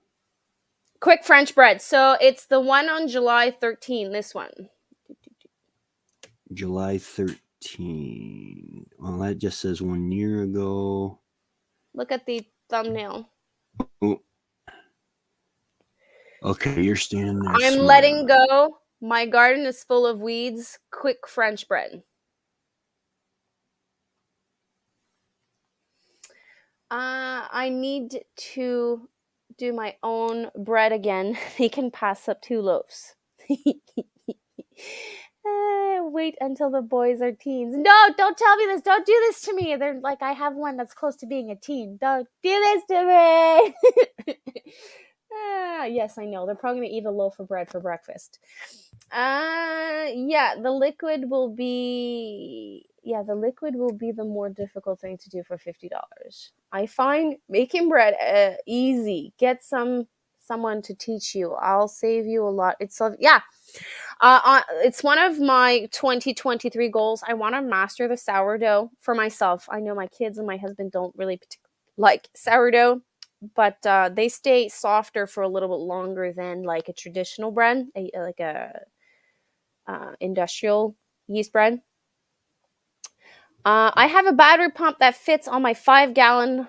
[SPEAKER 1] Quick French bread. So it's the one on July 13. This one.
[SPEAKER 2] July 13. Well, that just says 1 year ago.
[SPEAKER 1] Look at the thumbnail.
[SPEAKER 2] Oh. Okay, you're standing there.
[SPEAKER 1] I'm letting go. My garden is full of weeds. Quick French bread. I need to do my own bread again. They can pass up 2 loaves. Wait until the boys are teens. No, don't tell me this. Don't do this to me. They're like, I have one that's close to being a teen. Don't do this to me. Yes, I know. They're probably going to eat a loaf of bread for breakfast. Yeah, the liquid will be the more difficult thing to do for $50. I find making bread easy. Get someone to teach you. I'll save you a lot. It's one of my 2023 goals. I want to master the sourdough for myself. I know my kids and my husband don't really like sourdough, but they stay softer for a little bit longer than like a traditional bread, like a industrial yeast bread. I have a battery pump that fits on my 5-gallon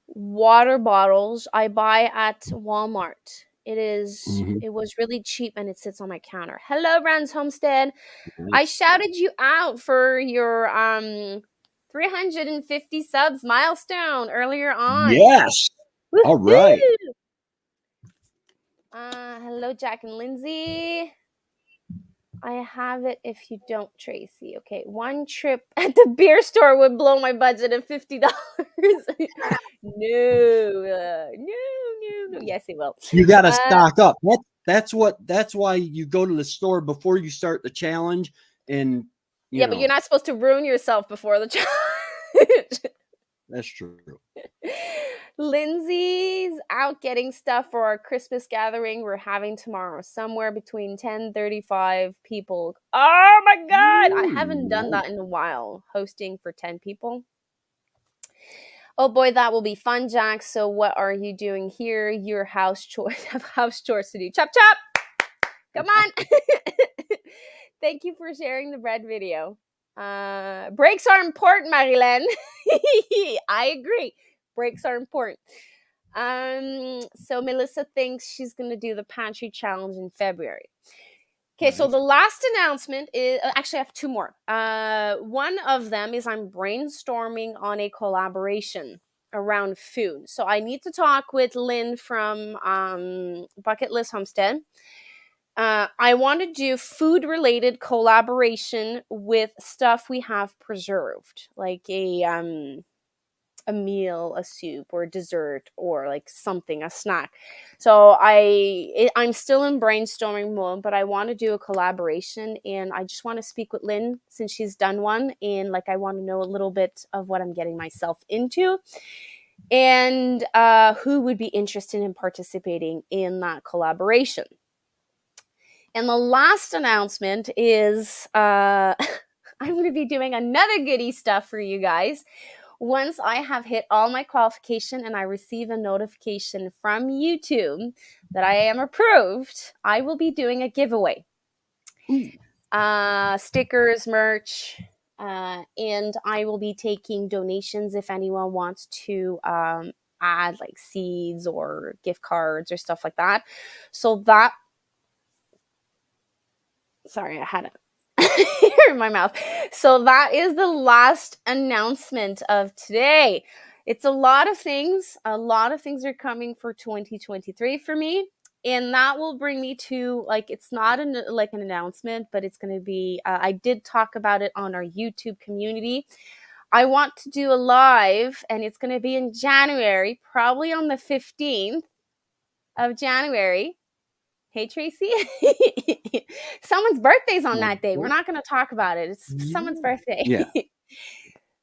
[SPEAKER 1] water bottles I buy at Walmart. It was really cheap and it sits on my counter. Hello, Brands Homestead. Nice. I shouted you out for your 350 subs milestone earlier on.
[SPEAKER 2] Yes. Woo-hoo! All right.
[SPEAKER 1] Hello, Jack and Lindsay. I have it if you don't, Tracy. Okay, one trip at the beer store would blow my budget of $50. No. Yes, it will.
[SPEAKER 2] You got to stock up. That's why you go to the store before you start the challenge. And
[SPEAKER 1] but you're not supposed to ruin yourself before the challenge.
[SPEAKER 2] That's true.
[SPEAKER 1] Lindsay's out getting stuff for our Christmas gathering we're having tomorrow. Somewhere between 10-35 people. Oh my God! I haven't done that in a while. Hosting for 10 people. Oh boy, that will be fun, Jack. So what are you doing here? Your house chores. Have house chores to do. Chop, chop! Come on! Thank you for sharing the bread video. Breaks are important, Marilyn. I agree. Breaks are important. So Melissa thinks she's going to do the pantry challenge in February. Okay, nice. So the last announcement is, actually I have 2 more. One of them is I'm brainstorming on a collaboration around food. So I need to talk with Lynn from Bucket List Homestead. I want to do food related collaboration with stuff we have preserved, like a meal, a soup, or a dessert, or like something, a snack. So I'm still in brainstorming mode, but I want to do a collaboration, and I just want to speak with Lynn since she's done one, and like I want to know a little bit of what I'm getting myself into, and who would be interested in participating in that collaboration. And the last announcement is I'm going to be doing another goodie stuff for you guys. Once I have hit all my qualification and I receive a notification from YouTube that I am approved, I will be doing a giveaway.
[SPEAKER 2] Ooh.
[SPEAKER 1] Stickers, merch, and I will be taking donations if anyone wants to add like seeds or gift cards or stuff like that. So that, sorry, I had it in my mouth. So that is the last announcement of today. It's a lot of things. A lot of things are coming for 2023 for me. And that will bring me to, like, it's not like an announcement, but it's going to be, I did talk about it on our YouTube community. I want to do a live, and it's going to be in January, probably on the 15th of January. Hey, Tracy. Someone's birthday's on that day. We're not going to talk about it. It's someone's birthday.
[SPEAKER 2] Yeah.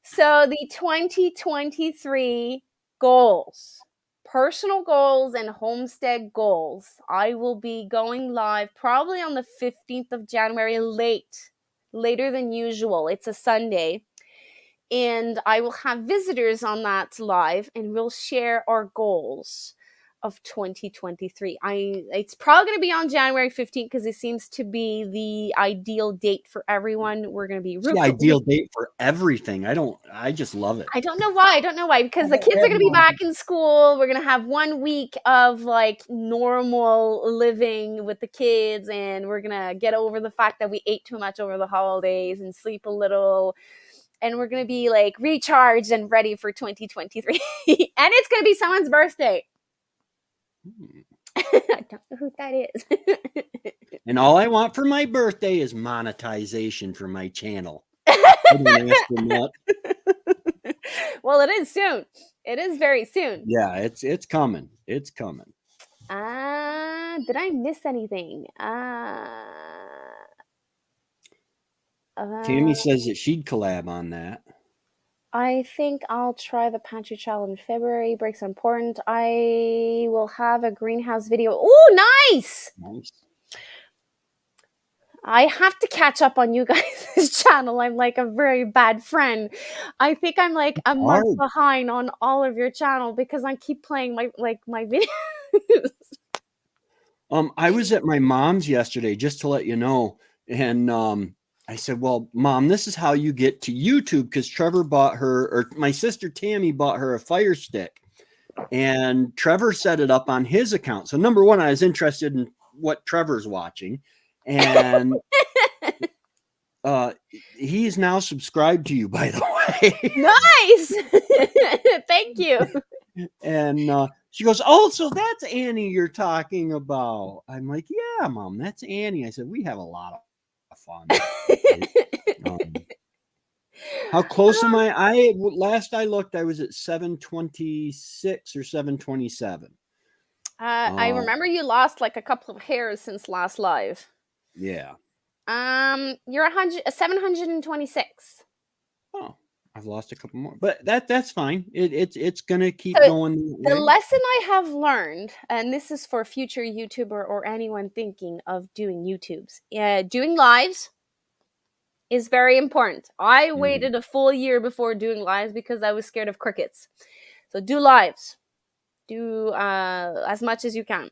[SPEAKER 1] So the 2023 goals, personal goals and homestead goals. I will be going live probably on the 15th of January, later than usual. It's a Sunday. And I will have visitors on that live, and we'll share our goals of 2023. It's probably going to be on January 15th because it seems to be the ideal date for everyone. We're going to be
[SPEAKER 2] It's the ideal date for everything. I just love it.
[SPEAKER 1] I don't know why, because the kids are going to be back in school. We're going to have 1 week of like normal living with the kids, and we're going to get over the fact that we ate too much over the holidays and sleep a little. And we're going to be like recharged and ready for 2023. And it's going to be someone's birthday. I don't know who that is.
[SPEAKER 2] And all I want for my birthday is monetization for my channel. I don't ask for much.
[SPEAKER 1] Well, it is soon. It is very soon.
[SPEAKER 2] Yeah, it's coming. It's coming.
[SPEAKER 1] Did I miss anything?
[SPEAKER 2] Tammy says that she'd collab on that.
[SPEAKER 1] I think I'll try the pantry challenge in February. Breaks are important. I will have a greenhouse video. Oh, nice! I have to catch up on you guys' channel. I'm like a very bad friend. I think I'm like a month behind on all of your channel because I keep playing my videos.
[SPEAKER 2] I was at my mom's yesterday, just to let you know, and I said, well, Mom, this is how you get to YouTube, because Trevor bought her, or my sister Tammy bought her a Fire Stick, and Trevor set it up on his account. So number one, I was interested in what Trevor's watching, and he's now subscribed to you, by the way.
[SPEAKER 1] Nice. Thank you.
[SPEAKER 2] And she goes, oh, so that's Annie you're talking about. I'm like, yeah, Mom, that's Annie. I said, we have a lot of fun. How close am I? Last I looked, I was at 726 or 727.
[SPEAKER 1] I remember you lost like a couple of hairs since last live.
[SPEAKER 2] Yeah.
[SPEAKER 1] You're 726.
[SPEAKER 2] Oh, I've lost a couple more, but that's fine. It's gonna keep
[SPEAKER 1] So
[SPEAKER 2] going.
[SPEAKER 1] The lesson I have learned, and this is for future YouTuber or anyone thinking of doing YouTubes, doing lives is very important. I waited a full year before doing lives because I was scared of crickets. So do lives. Do as much as you can.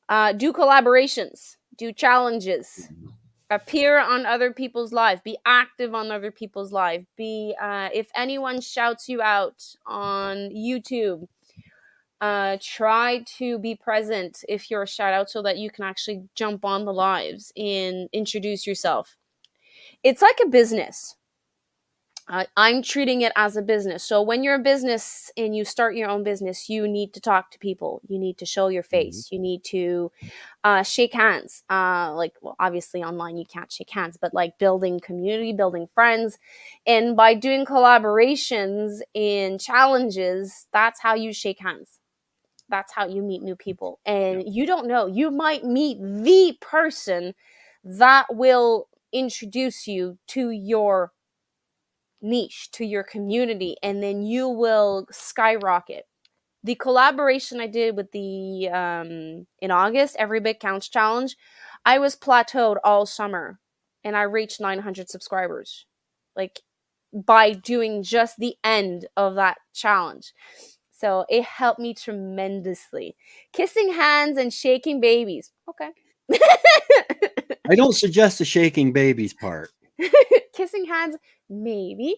[SPEAKER 1] Do collaborations. Do challenges. Appear on other people's live. Be active on other people's live. If anyone shouts you out on YouTube, try to be present if you're a shout out so that you can actually jump on the lives and introduce yourself. It's like a business. I'm treating it as a business. So when you're a business and you start your own business, you need to talk to people. You need to show your
[SPEAKER 2] Mhm.
[SPEAKER 1] face. You need to shake hands. Like, well, obviously online you can't shake hands, but like building community, building friends, and by doing collaborations and challenges, that's how you shake hands. That's how you meet new people.
[SPEAKER 2] Yeah.
[SPEAKER 1] And you don't know, you might meet the person that will introduce you to your niche, to your community, and then you will skyrocket. The collaboration I did with the in August, Every Bit Counts challenge, I was plateaued all summer and I reached 900 subscribers. Like by doing just the end of that challenge. So it helped me tremendously. Kissing hands and shaking babies. Okay.
[SPEAKER 2] I don't suggest the shaking babies part.
[SPEAKER 1] Kissing hands, maybe.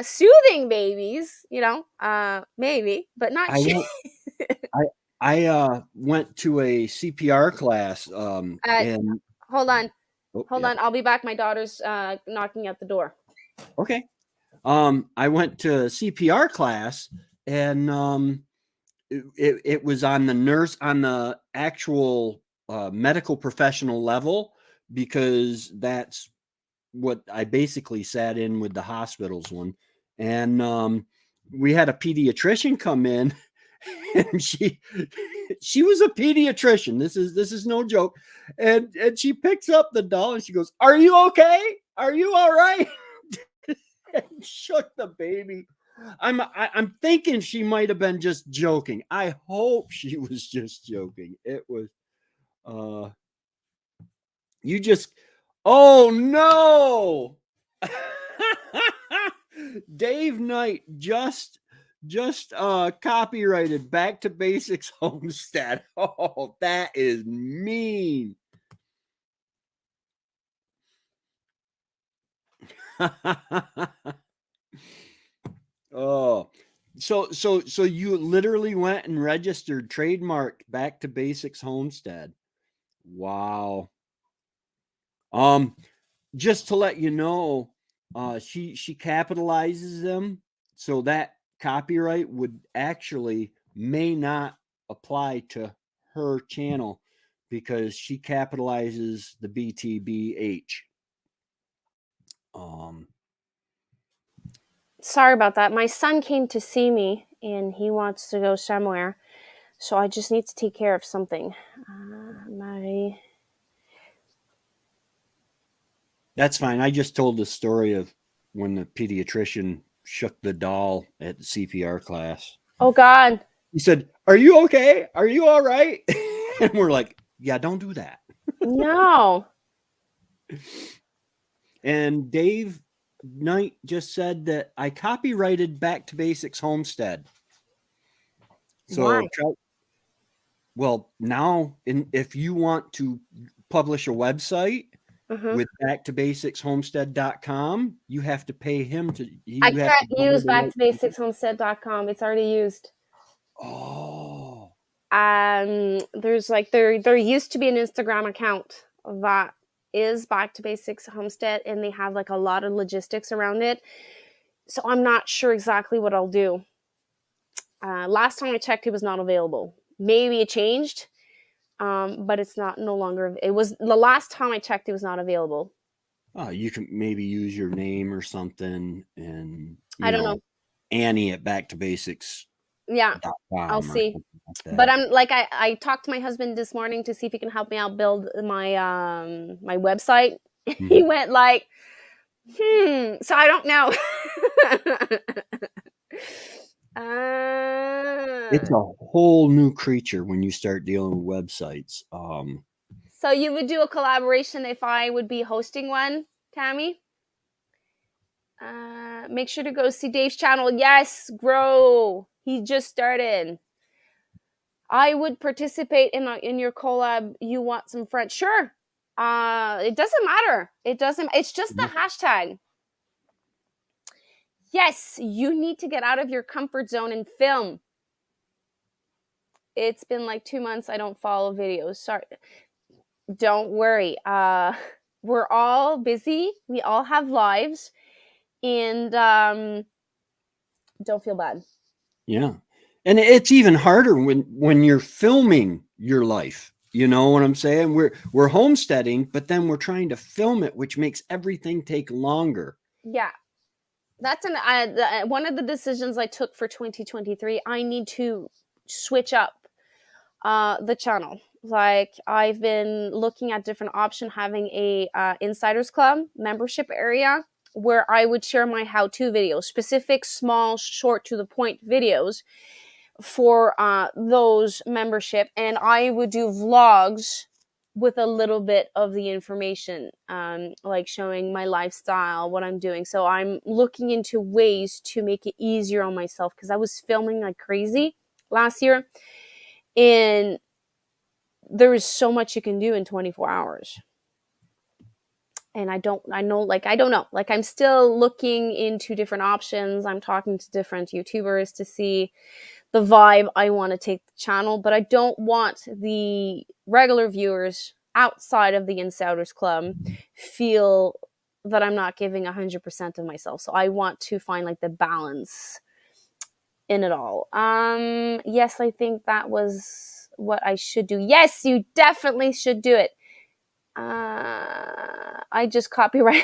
[SPEAKER 1] Soothing babies, maybe, but not
[SPEAKER 2] I went I I went to a CPR class
[SPEAKER 1] uh,
[SPEAKER 2] and
[SPEAKER 1] hold on.
[SPEAKER 2] oh
[SPEAKER 1] Hold
[SPEAKER 2] yeah.
[SPEAKER 1] on. I'll be back. My daughter's knocking at the door.
[SPEAKER 2] Okay. I went to CPR class and it was on the nurse on the actual medical professional level because that's what I basically sat in with the hospitals one. And we had a pediatrician come in and she was a pediatrician. This is no joke. And she picks up the doll and she goes, "Are you okay? Are you all right?" And shook the baby. I'm thinking she might have been just joking. I hope she was just joking. It was uh you just oh no. Dave Knight just copyrighted Back to Basics Homestead. Oh, that is mean. Oh, so you literally went and registered trademark Back to Basics Homestead. Wow. Um, just to let you know, she capitalizes them, so that copyright would actually may not apply to her channel because she capitalizes the BTBH. Um,
[SPEAKER 1] Sorry about that. My son came to see me and he wants to go somewhere. So I just need to take care of something. Marie.
[SPEAKER 2] that's fine. I just told the story of when the pediatrician shook the doll at the CPR class.
[SPEAKER 1] Oh, God.
[SPEAKER 2] He said, "Are you okay? Are you all right?" And we're like, "Yeah, don't do that."
[SPEAKER 1] No.
[SPEAKER 2] And Dave Knight just said that I copyrighted Back to Basics Homestead. So
[SPEAKER 1] Why?
[SPEAKER 2] well, now if you want to publish a website
[SPEAKER 1] Uh-huh.
[SPEAKER 2] with backtobasicshomestead.com, you have to pay him to
[SPEAKER 1] I
[SPEAKER 2] you have to
[SPEAKER 1] can't
[SPEAKER 2] buy
[SPEAKER 1] use
[SPEAKER 2] the right.
[SPEAKER 1] backtobasicshomestead.com. It's already used.
[SPEAKER 2] Oh.
[SPEAKER 1] There's like there used to be an Instagram account that is Back to Basics Homestead, and they have like a lot of logistics around it. So I'm not sure exactly what I'll do. Last time I checked, it was not available. Maybe it changed, but it's not no longer. It was the last time I checked, it was not available.
[SPEAKER 2] You can maybe use your name or something and
[SPEAKER 1] I don't know.
[SPEAKER 2] Annie at backtobasics.com
[SPEAKER 1] Yeah, I'll
[SPEAKER 2] or
[SPEAKER 1] see.
[SPEAKER 2] something like
[SPEAKER 1] But
[SPEAKER 2] that.
[SPEAKER 1] I talked to my husband this morning to see if he can help me out build my website. He
[SPEAKER 2] Mhm.
[SPEAKER 1] went like, so I don't know.
[SPEAKER 2] It's
[SPEAKER 1] uh,
[SPEAKER 2] a whole new creature when you start dealing with websites.
[SPEAKER 1] so you would do a collaboration if I would be hosting one, Tammy? Make sure to go see Dave's channel. Yes, grow. He just started. I would participate in your collab. You want some friends? Sure. It doesn't matter. It doesn't. It's just the hashtag. Yes, you need to get out of your comfort zone and film. It's been like 2 months. I don't follow videos. Sorry. Don't worry. We're all busy. We all have lives. And don't feel bad.
[SPEAKER 2] Yeah. And it's even harder when you're filming your life. You know what I'm saying? We're homesteading, but then we're trying to film it, which makes everything take longer.
[SPEAKER 1] Yeah, that's one of the decisions I took for 2023. I need to switch up the channel. Like, I've been looking at different option, having a insiders club membership area where I would share my how-to videos, specific, small, short, to the point videos for those membership, and I would do vlogs with a little bit of the information, like showing my lifestyle, what I'm doing. So I'm looking into ways to make it easier on myself, because I was filming like crazy last year, and there is so much you can do in 24 hours. And I don't know, like I'm still looking into different options. I'm talking to different YouTubers to see the vibe I want to take the channel, but I don't want the regular viewers outside of the Insiders Club feel that I'm not giving 100% of myself. So I want to find like the balance in it all. Yes, I think that was what I should do. Yes, you definitely should do it. I just copyright.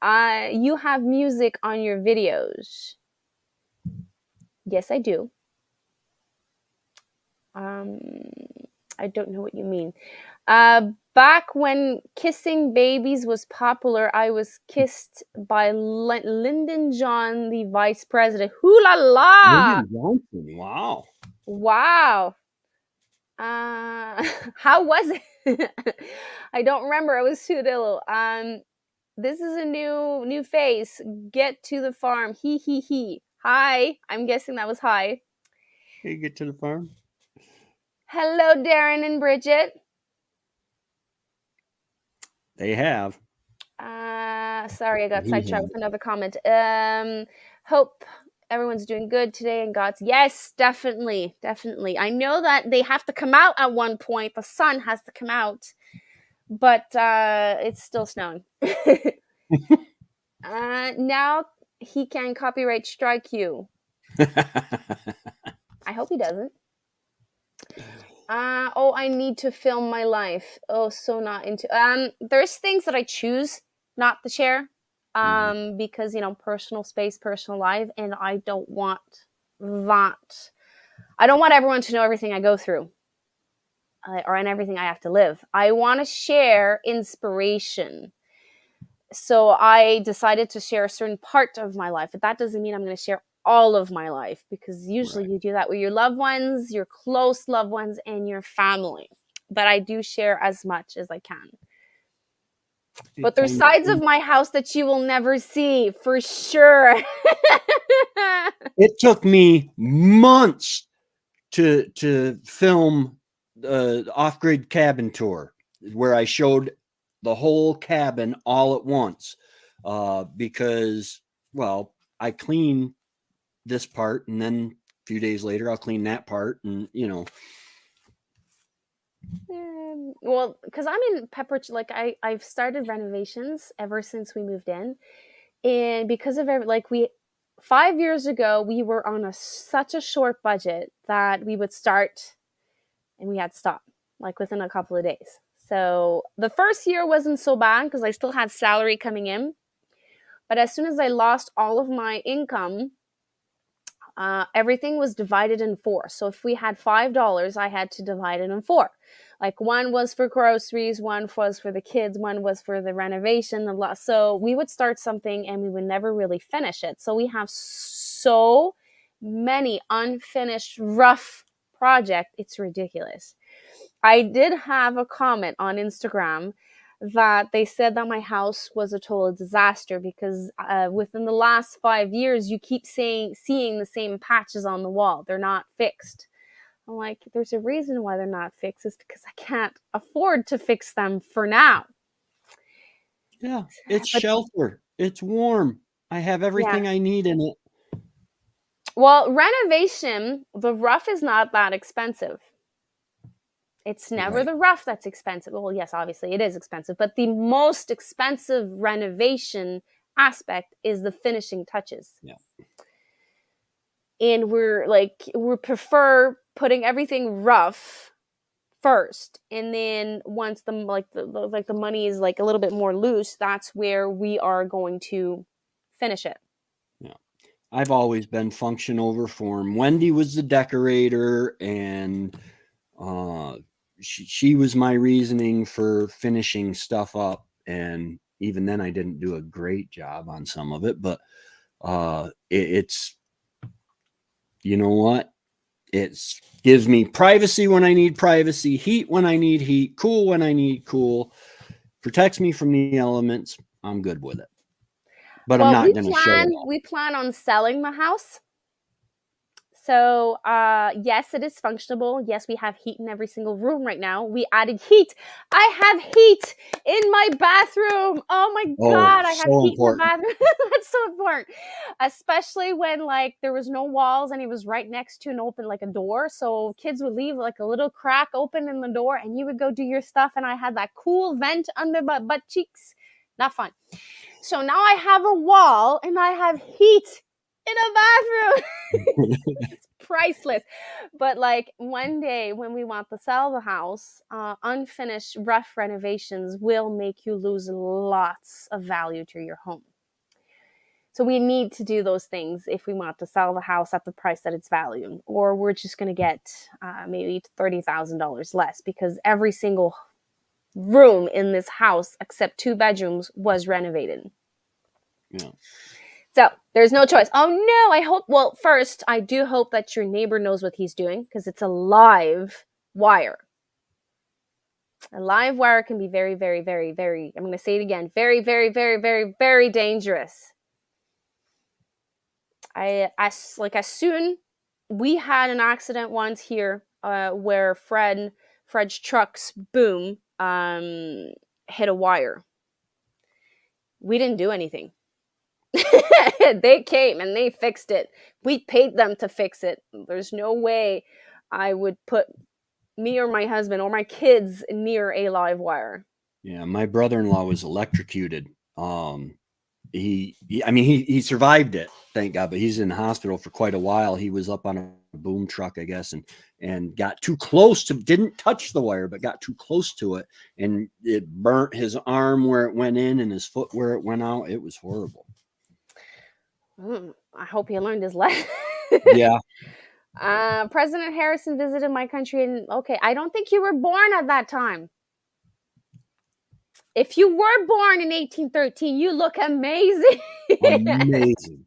[SPEAKER 1] You have music on your videos. Yes, I do. Um, I don't know what you mean. Back when kissing babies was popular, I was kissed by Lyndon John, the vice president. Hoo la la!
[SPEAKER 2] Lyndon Johnson. Wow.
[SPEAKER 1] Wow. How was it? I don't remember. I was too little. This is a new face. Get to the farm. He he he. Hi. I'm guessing that was hi.
[SPEAKER 2] Can you get to the farm?
[SPEAKER 1] Hello, Darren and Bridget.
[SPEAKER 2] They have.
[SPEAKER 1] Sorry, I got
[SPEAKER 2] He
[SPEAKER 1] sidetracked
[SPEAKER 2] has.
[SPEAKER 1] with another comment. Hope everyone's doing good today and God's. Yes, definitely, definitely. I know that they have to come out at one point. The sun has to come out, but it's still snowing. Now he can copyright strike you. I hope he doesn't. Oh, I need to film my life. Oh, so not into. There's things that I choose not to share, because personal space, personal life, and I don't want that. I don't want everyone to know everything I go through, or in everything I have to live. I want to share inspiration. So I decided to share a certain part of my life, but that doesn't mean I'm going to share all of my life, because usually
[SPEAKER 2] Right.
[SPEAKER 1] you do that with your loved ones, your close loved ones, and your family. But I do share as much as I can.
[SPEAKER 2] It
[SPEAKER 1] But there's
[SPEAKER 2] kind of,
[SPEAKER 1] sides of my house that you will never see for sure.
[SPEAKER 2] it took me months to film the off-grid cabin tour where I showed the whole cabin all at once, because, well, I clean this part and then a few days later I'll clean that part, and
[SPEAKER 1] Well, because I'm in Pepperidge, like I've started renovations ever since we moved in, and because of like we 5 years ago we were on such a short budget that we would start and we had to stop like within a couple of days. So the first year wasn't so bad because I still had salary coming in, but as soon as I lost all of my income, everything was divided in four. So if we had $5, I had to divide it in four. Like, one was for groceries, one was for the kids, one was for the renovation. So we would start something and we would never really finish it. So we have so many unfinished, rough projects. It's ridiculous. I did have a comment on Instagram that they said that my house was a total disaster because within the last 5 years, you keep seeing the same patches on the wall. They're not fixed. I'm like, there's a reason why they're not fixed. It's because I can't afford to fix them for now.
[SPEAKER 2] yeah, it's
[SPEAKER 1] But
[SPEAKER 2] shelter, it's warm, I have
[SPEAKER 1] yeah,
[SPEAKER 2] everything I need in it.
[SPEAKER 1] well, renovation, the rough is not that expensive. It's never
[SPEAKER 2] Right.
[SPEAKER 1] the rough that's expensive. Well, yes, obviously it is expensive, but the most expensive renovation aspect is the finishing touches.
[SPEAKER 2] Yeah.
[SPEAKER 1] And we prefer putting everything rough first, and then once the money is like a little bit more loose, that's where we are going to finish it.
[SPEAKER 2] Yeah. I've always been function over form. Wendy was the decorator, and she was my reasoning for finishing stuff up. And even then, I didn't do a great job on some of it, but it's, you know what? It gives me privacy when I need privacy, heat when I need heat, cool when I need cool, protects me from the elements. I'm good with it, but I'm
[SPEAKER 1] Well,
[SPEAKER 2] not going to show it off.
[SPEAKER 1] we plan on selling the house. So, yes, it is functional. Yes, we have heat in every single room right now. We added heat. I have heat in my bathroom. Oh my
[SPEAKER 2] Oh,
[SPEAKER 1] God, I have
[SPEAKER 2] so
[SPEAKER 1] heat in the
[SPEAKER 2] important.
[SPEAKER 1] bathroom. That's so important. Especially when like there was no walls and it was right next to an open like a door. So kids would leave like a little crack open in the door and you would go do your stuff. And I had that cool vent under my butt cheeks. Not fun. So now I have a wall and I have heat in a bathroom. It's priceless. But like one day when we want to sell the house, unfinished rough renovations will make you lose lots of value to your home. So we need to do those things if we want to sell the house at the price that it's valued, or we're just going to get maybe $30,000 less because every single room in this house, except 2 bedrooms, was renovated.
[SPEAKER 2] Yeah.
[SPEAKER 1] So there's no choice. Oh no, I hope, well, first, I do hope that your neighbor knows what he's doing because it's a live wire. A live wire can be very, very, very, very, I'm going to say it again, very, very, very, very, very dangerous. As soon, we had an accident once here where Fred's truck's boom hit a wire. We didn't do anything. They came and they fixed it. We paid them to fix it. There's no way I would put me or my husband or my kids near a live wire.
[SPEAKER 2] Yeah, my brother-in-law was electrocuted. I mean, he survived it, thank God, but he's in the hospital for quite a while. He was up on a boom truck, I guess, and got too close to, didn't touch the wire, but got too close to it, and it burnt his arm where it went in and his foot where it went out. It was horrible.
[SPEAKER 1] I hope he learned his lesson.
[SPEAKER 2] Yeah.
[SPEAKER 1] President Harrison visited my country, and okay, I don't think you were born at that time. If you were born in 1813, you look amazing.
[SPEAKER 2] Amazing.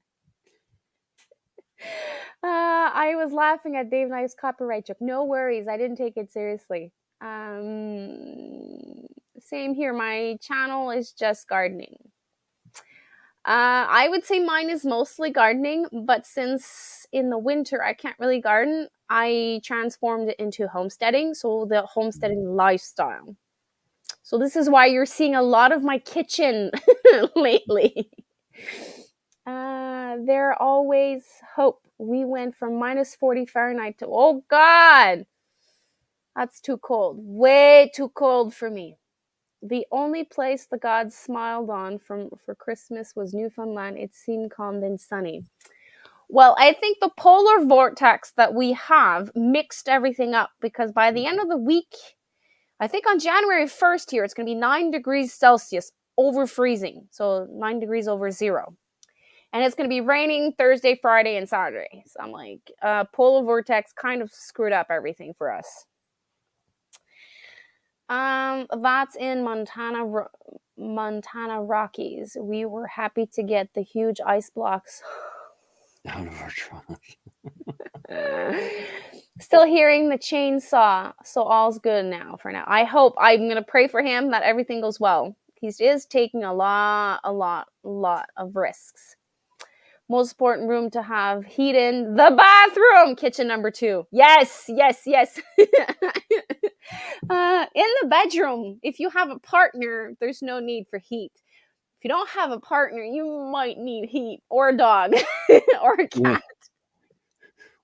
[SPEAKER 1] I was laughing at Dave and I's copyright joke. No worries, I didn't take it seriously. Same here. My channel is just gardening. I would say mine is mostly gardening, but since in the winter I can't really garden, I transformed it into homesteading. So the homesteading lifestyle. So this is why you're seeing a lot of my kitchen lately. There always hope. We went from minus 40 Fahrenheit to, oh God, that's too cold. Way too cold for me. The only place the gods smiled on for Christmas was Newfoundland. It seemed calm and sunny. Well, I think the polar vortex that we have mixed everything up because by the end of the week, I think on January 1st here, it's going to be 9 degrees Celsius over freezing. So 9 degrees over zero. And it's going to be raining Thursday, Friday, and Saturday. So I'm like, polar vortex kind of screwed up everything for us. That's in Montana Rockies. We were happy to get the huge ice blocks
[SPEAKER 2] Out of our truck.
[SPEAKER 1] Still hearing the chainsaw, so all's good now for now. I hope, I'm going to pray for him that everything goes well. He is taking a lot of risks. Most important room to have heat in, the bathroom, kitchen number 2. Yes. In the bedroom, if you have a partner, there's no need for heat. If you don't have a partner, you might need heat, or a dog, or a cat.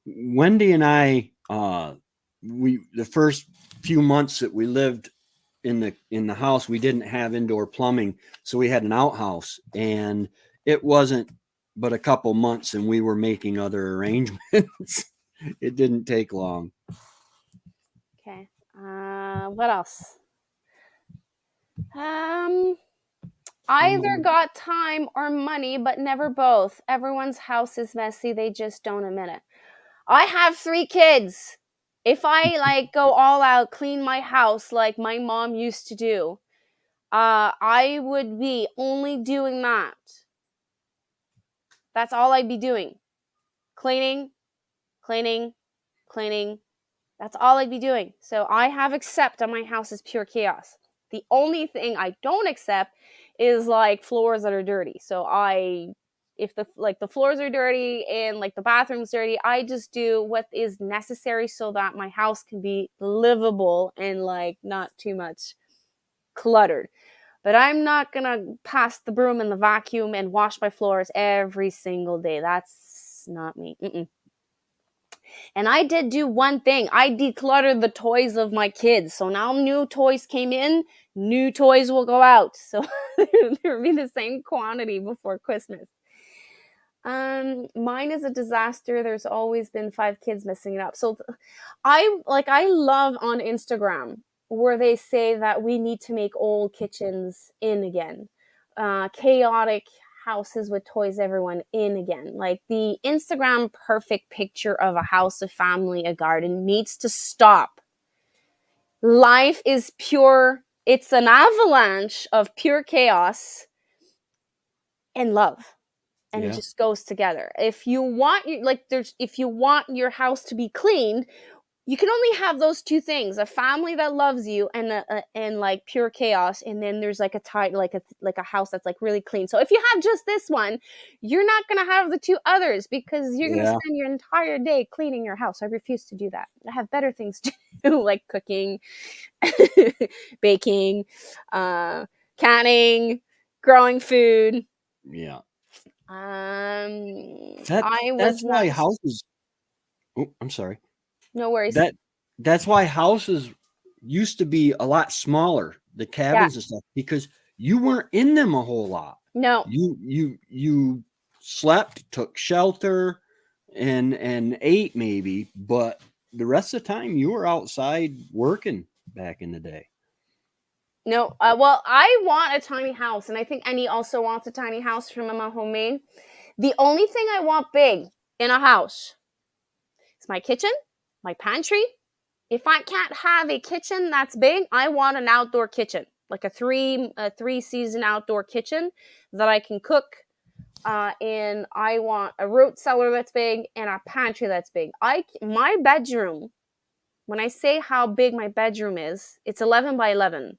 [SPEAKER 2] Yeah. Wendy and I, the first few months that we lived in the house, we didn't have indoor plumbing, so we had an outhouse, and it wasn't but a couple months, and we were making other arrangements. It didn't take long.
[SPEAKER 1] Okay. What else? Either got time or money, but never both. Everyone's house is messy. They just don't admit it. I have 3 kids. If I like go all out, clean my house like my mom used to do, I would be only doing that. That's all I'd be doing. Cleaning, cleaning, cleaning. That's all I'd be doing. So I have accept that my house is pure chaos. The only thing I don't accept is like floors that are dirty. So if the floors are dirty and like the bathroom's dirty, I just do what is necessary so that my house can be livable and like not too much cluttered. But I'm not gonna pass the broom and the vacuum and wash my floors every single day. That's not me. Mm-mm. And I did do one thing. I decluttered the toys of my kids. So now new toys came in, new toys will go out. So there will be the same quantity before Christmas. Mine is a disaster. There's always been 5 kids messing it up. So I love on Instagram where they say that we need to make old kitchens in again. Chaotic houses with toys everyone in again. Like the Instagram perfect picture of a house, a family, a garden needs to stop. Life is pure, it's an avalanche of pure chaos and love. And it just goes together. If you want if you want your house to be cleaned, you can only have those 2 things: a family that loves you and like pure chaos. And then there's like a house that's like really clean. So if you have just this one, you're not gonna have the 2 others because you're gonna spend your entire day cleaning your house. I refuse to do that. I have better things to do, like cooking, baking, canning, growing food.
[SPEAKER 2] Yeah.
[SPEAKER 1] I
[SPEAKER 2] That's
[SPEAKER 1] was not.
[SPEAKER 2] why houses. Oh, I'm sorry.
[SPEAKER 1] No worries.
[SPEAKER 2] That's why houses used to be a lot smaller, the
[SPEAKER 1] Yeah.
[SPEAKER 2] cabins and stuff, because you weren't in them a whole lot.
[SPEAKER 1] No.
[SPEAKER 2] You slept, took shelter, and ate maybe, but the rest of the time you were outside working back in the day.
[SPEAKER 1] No. Well, I want a tiny house, and I think Annie also wants a tiny house from Mama Homemade. The only thing I want big in a house is my kitchen, my pantry. If I can't have a kitchen that's big, I want an outdoor kitchen, like a 3-season outdoor kitchen that I can cook. And I want a root cellar that's big and a pantry that's big. My bedroom, when I say how big my bedroom is, it's 11 by 11.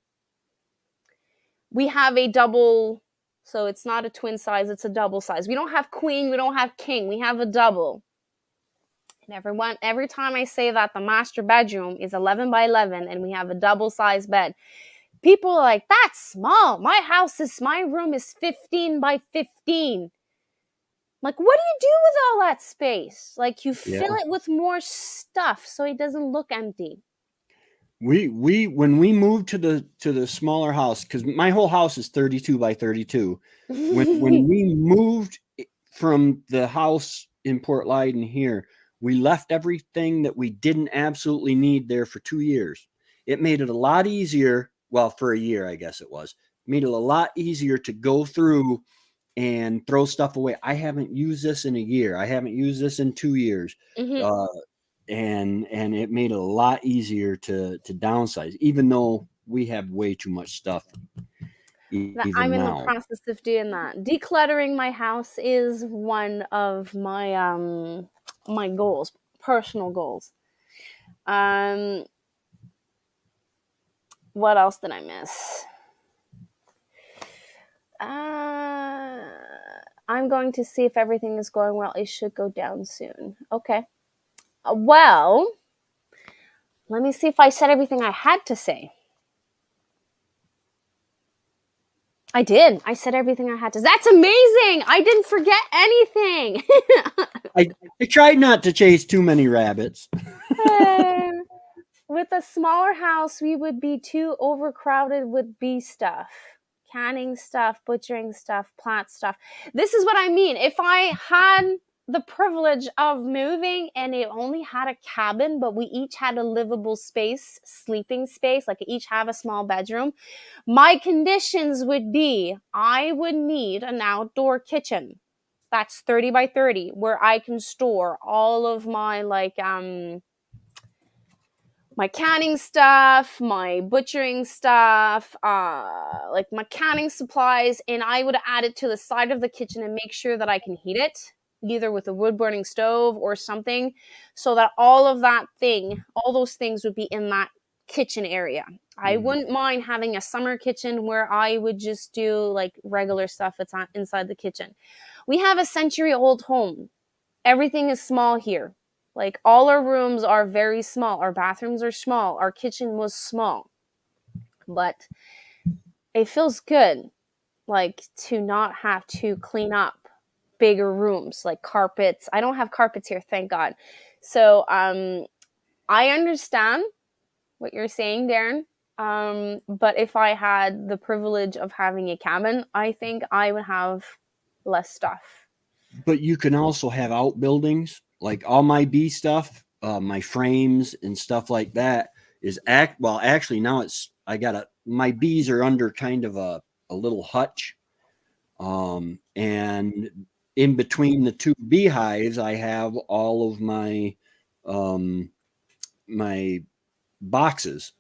[SPEAKER 1] We have a double, so it's not a twin size, it's a double size. We don't have queen, we don't have king, we have a double. And every time I say that the master bedroom is 11 by 11 and we have a double size bed, people are like, that's small. My room is 15 by 15. Like, what do you do with all that space? Like, you fill it with more stuff so it doesn't look empty.
[SPEAKER 2] We when we moved to the smaller house, because my whole house is 32 by 32. When we moved from the house in Port Leyden here, we left everything that we didn't absolutely need there for 2 years. It made it a lot easier. Well, for a year, I guess it was. Made it a lot easier to go through and throw stuff away. I haven't used this in a year. I haven't used this in 2 years. And it made it a lot easier to downsize, even though we have way too much stuff.
[SPEAKER 1] I'm in the process of doing that. Decluttering my house is one of my my goals, personal goals. What else did I miss? I'm going to see if everything is going well. It should go down soon. Okay. Well, let me see if I said everything I had to say. I did. I said everything I had to. That's amazing. I didn't forget anything.
[SPEAKER 2] I tried not to chase too many rabbits.
[SPEAKER 1] with a smaller house, we would be too overcrowded with bee stuff, canning stuff, butchering stuff, plant stuff. This is what I mean. If I had the privilege of moving and it only had a cabin, but we each had a livable space, sleeping space, like each have a small bedroom, my conditions would be I would need an outdoor kitchen that's 30 by 30 where I can store all of my my canning stuff, my butchering stuff, like my canning supplies, and I would add it to the side of the kitchen and make sure that I can heat it, either with a wood burning stove or something, so that all of that thing, all those things would be in that kitchen area. I
[SPEAKER 2] Mhm.
[SPEAKER 1] wouldn't mind having a summer kitchen where I would just do like regular stuff that's inside the kitchen. We have a century old home. Everything is small here. Like all our rooms are very small. Our bathrooms are small. Our kitchen was small. But it feels good like to not have to clean up bigger rooms like carpets. I don't have carpets here, thank God. So I understand what you're saying, Darren. But if I had the privilege of having a cabin, I think I would have less stuff.
[SPEAKER 2] But you can also have outbuildings, like all my bee stuff, my frames and stuff like that is well, actually now it's I got my bees are under kind of a little hutch. And in between the two beehives, I have all of um my boxes.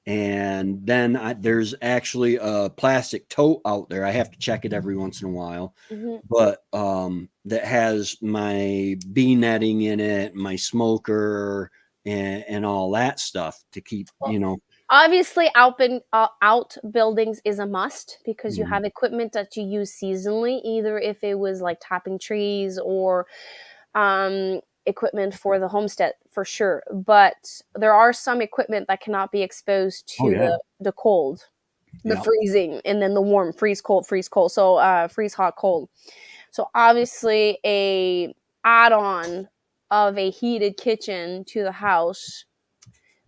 [SPEAKER 2] And then there's actually a plastic tote out there. I have to check it every once in a while,
[SPEAKER 1] Mm-hmm.
[SPEAKER 2] but that has my bee netting in it, my smoker, and all that stuff to keep,
[SPEAKER 1] Well, obviously, outbuildings is a must because you
[SPEAKER 2] Mhm.
[SPEAKER 1] have equipment that you use seasonally, either if it was like tapping trees or equipment for the homestead for sure. But there are some equipment that cannot be exposed
[SPEAKER 2] Oh
[SPEAKER 1] to
[SPEAKER 2] yeah,
[SPEAKER 1] the cold, the
[SPEAKER 2] yeah.
[SPEAKER 1] freezing, and then the warm, freeze cold, freeze cold. So freeze hot, cold. So obviously, a add-on of a heated kitchen to the house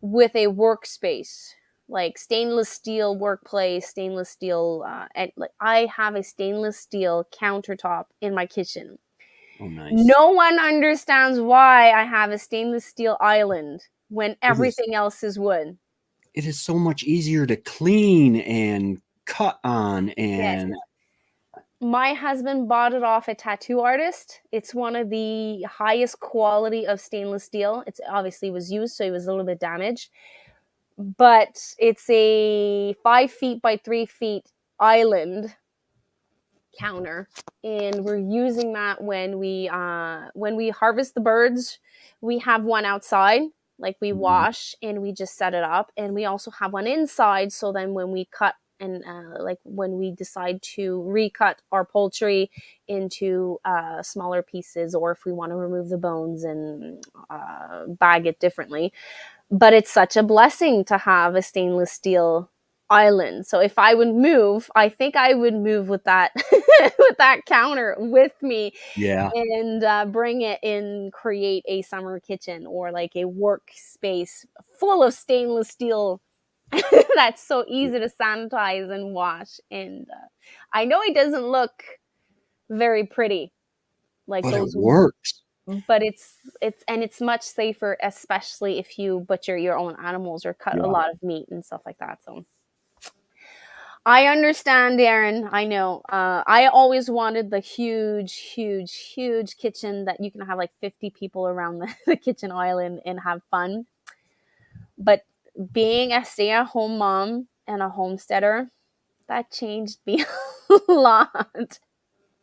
[SPEAKER 1] with a workspace like stainless steel workplace, stainless steel and like I have a stainless steel countertop in my kitchen.
[SPEAKER 2] Oh nice.
[SPEAKER 1] No one understands why I have a stainless steel island when
[SPEAKER 2] It is
[SPEAKER 1] everything else is wood.
[SPEAKER 2] it is so much easier to clean and cut on
[SPEAKER 1] Yes.
[SPEAKER 2] and
[SPEAKER 1] My husband bought it off a tattoo artist. It's one of the highest quality of stainless steel. It's obviously was used, so it was a little bit damaged. But it's a 5 feet by 3 feet island counter, and we're using that when we harvest the birds. We have one outside, like we wash and we just set it up, and we also have one inside, so then when we cut and like when we decide to recut our poultry into smaller pieces, or if we want to remove the bones and bag it differently. But it's such a blessing to have a stainless steel island. So if I would move, I think I would move with that with that counter with me
[SPEAKER 2] yeah.
[SPEAKER 1] and bring it in, create a summer kitchen or like a workspace full of stainless steel that's so easy to sanitize and wash. And I know it doesn't look very pretty like
[SPEAKER 2] But it
[SPEAKER 1] those,
[SPEAKER 2] works.
[SPEAKER 1] but it's much safer, especially if you butcher your own animals or cut a
[SPEAKER 2] Yeah.
[SPEAKER 1] lot of meat and stuff like that. So I understand, Aaron. I know. I always wanted the huge, huge, huge kitchen that you can have like 50 people around the kitchen island and have fun. But being a stay-at-home mom and a homesteader, that changed me a lot.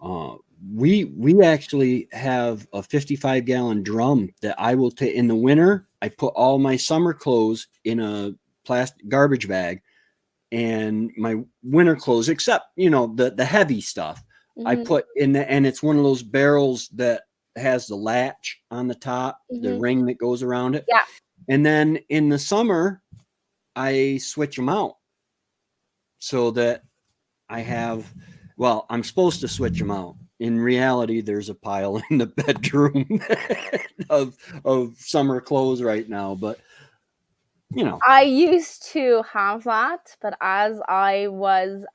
[SPEAKER 2] Uh, we actually have a 55-gallon drum that I will take in the winter. I put all my summer clothes in a plastic garbage bag, and my winter clothes, except the heavy stuff, I
[SPEAKER 1] Hmm.
[SPEAKER 2] put in the and it's one of those barrels that has the latch on the top, the
[SPEAKER 1] Hmm.
[SPEAKER 2] ring that goes around it.
[SPEAKER 1] Yeah.
[SPEAKER 2] And then in the summer, I switch them out so that I have, well, I'm supposed to switch them out. In reality, there's a pile in the bedroom of summer clothes right now. But you know.
[SPEAKER 1] I used to have that, but as I was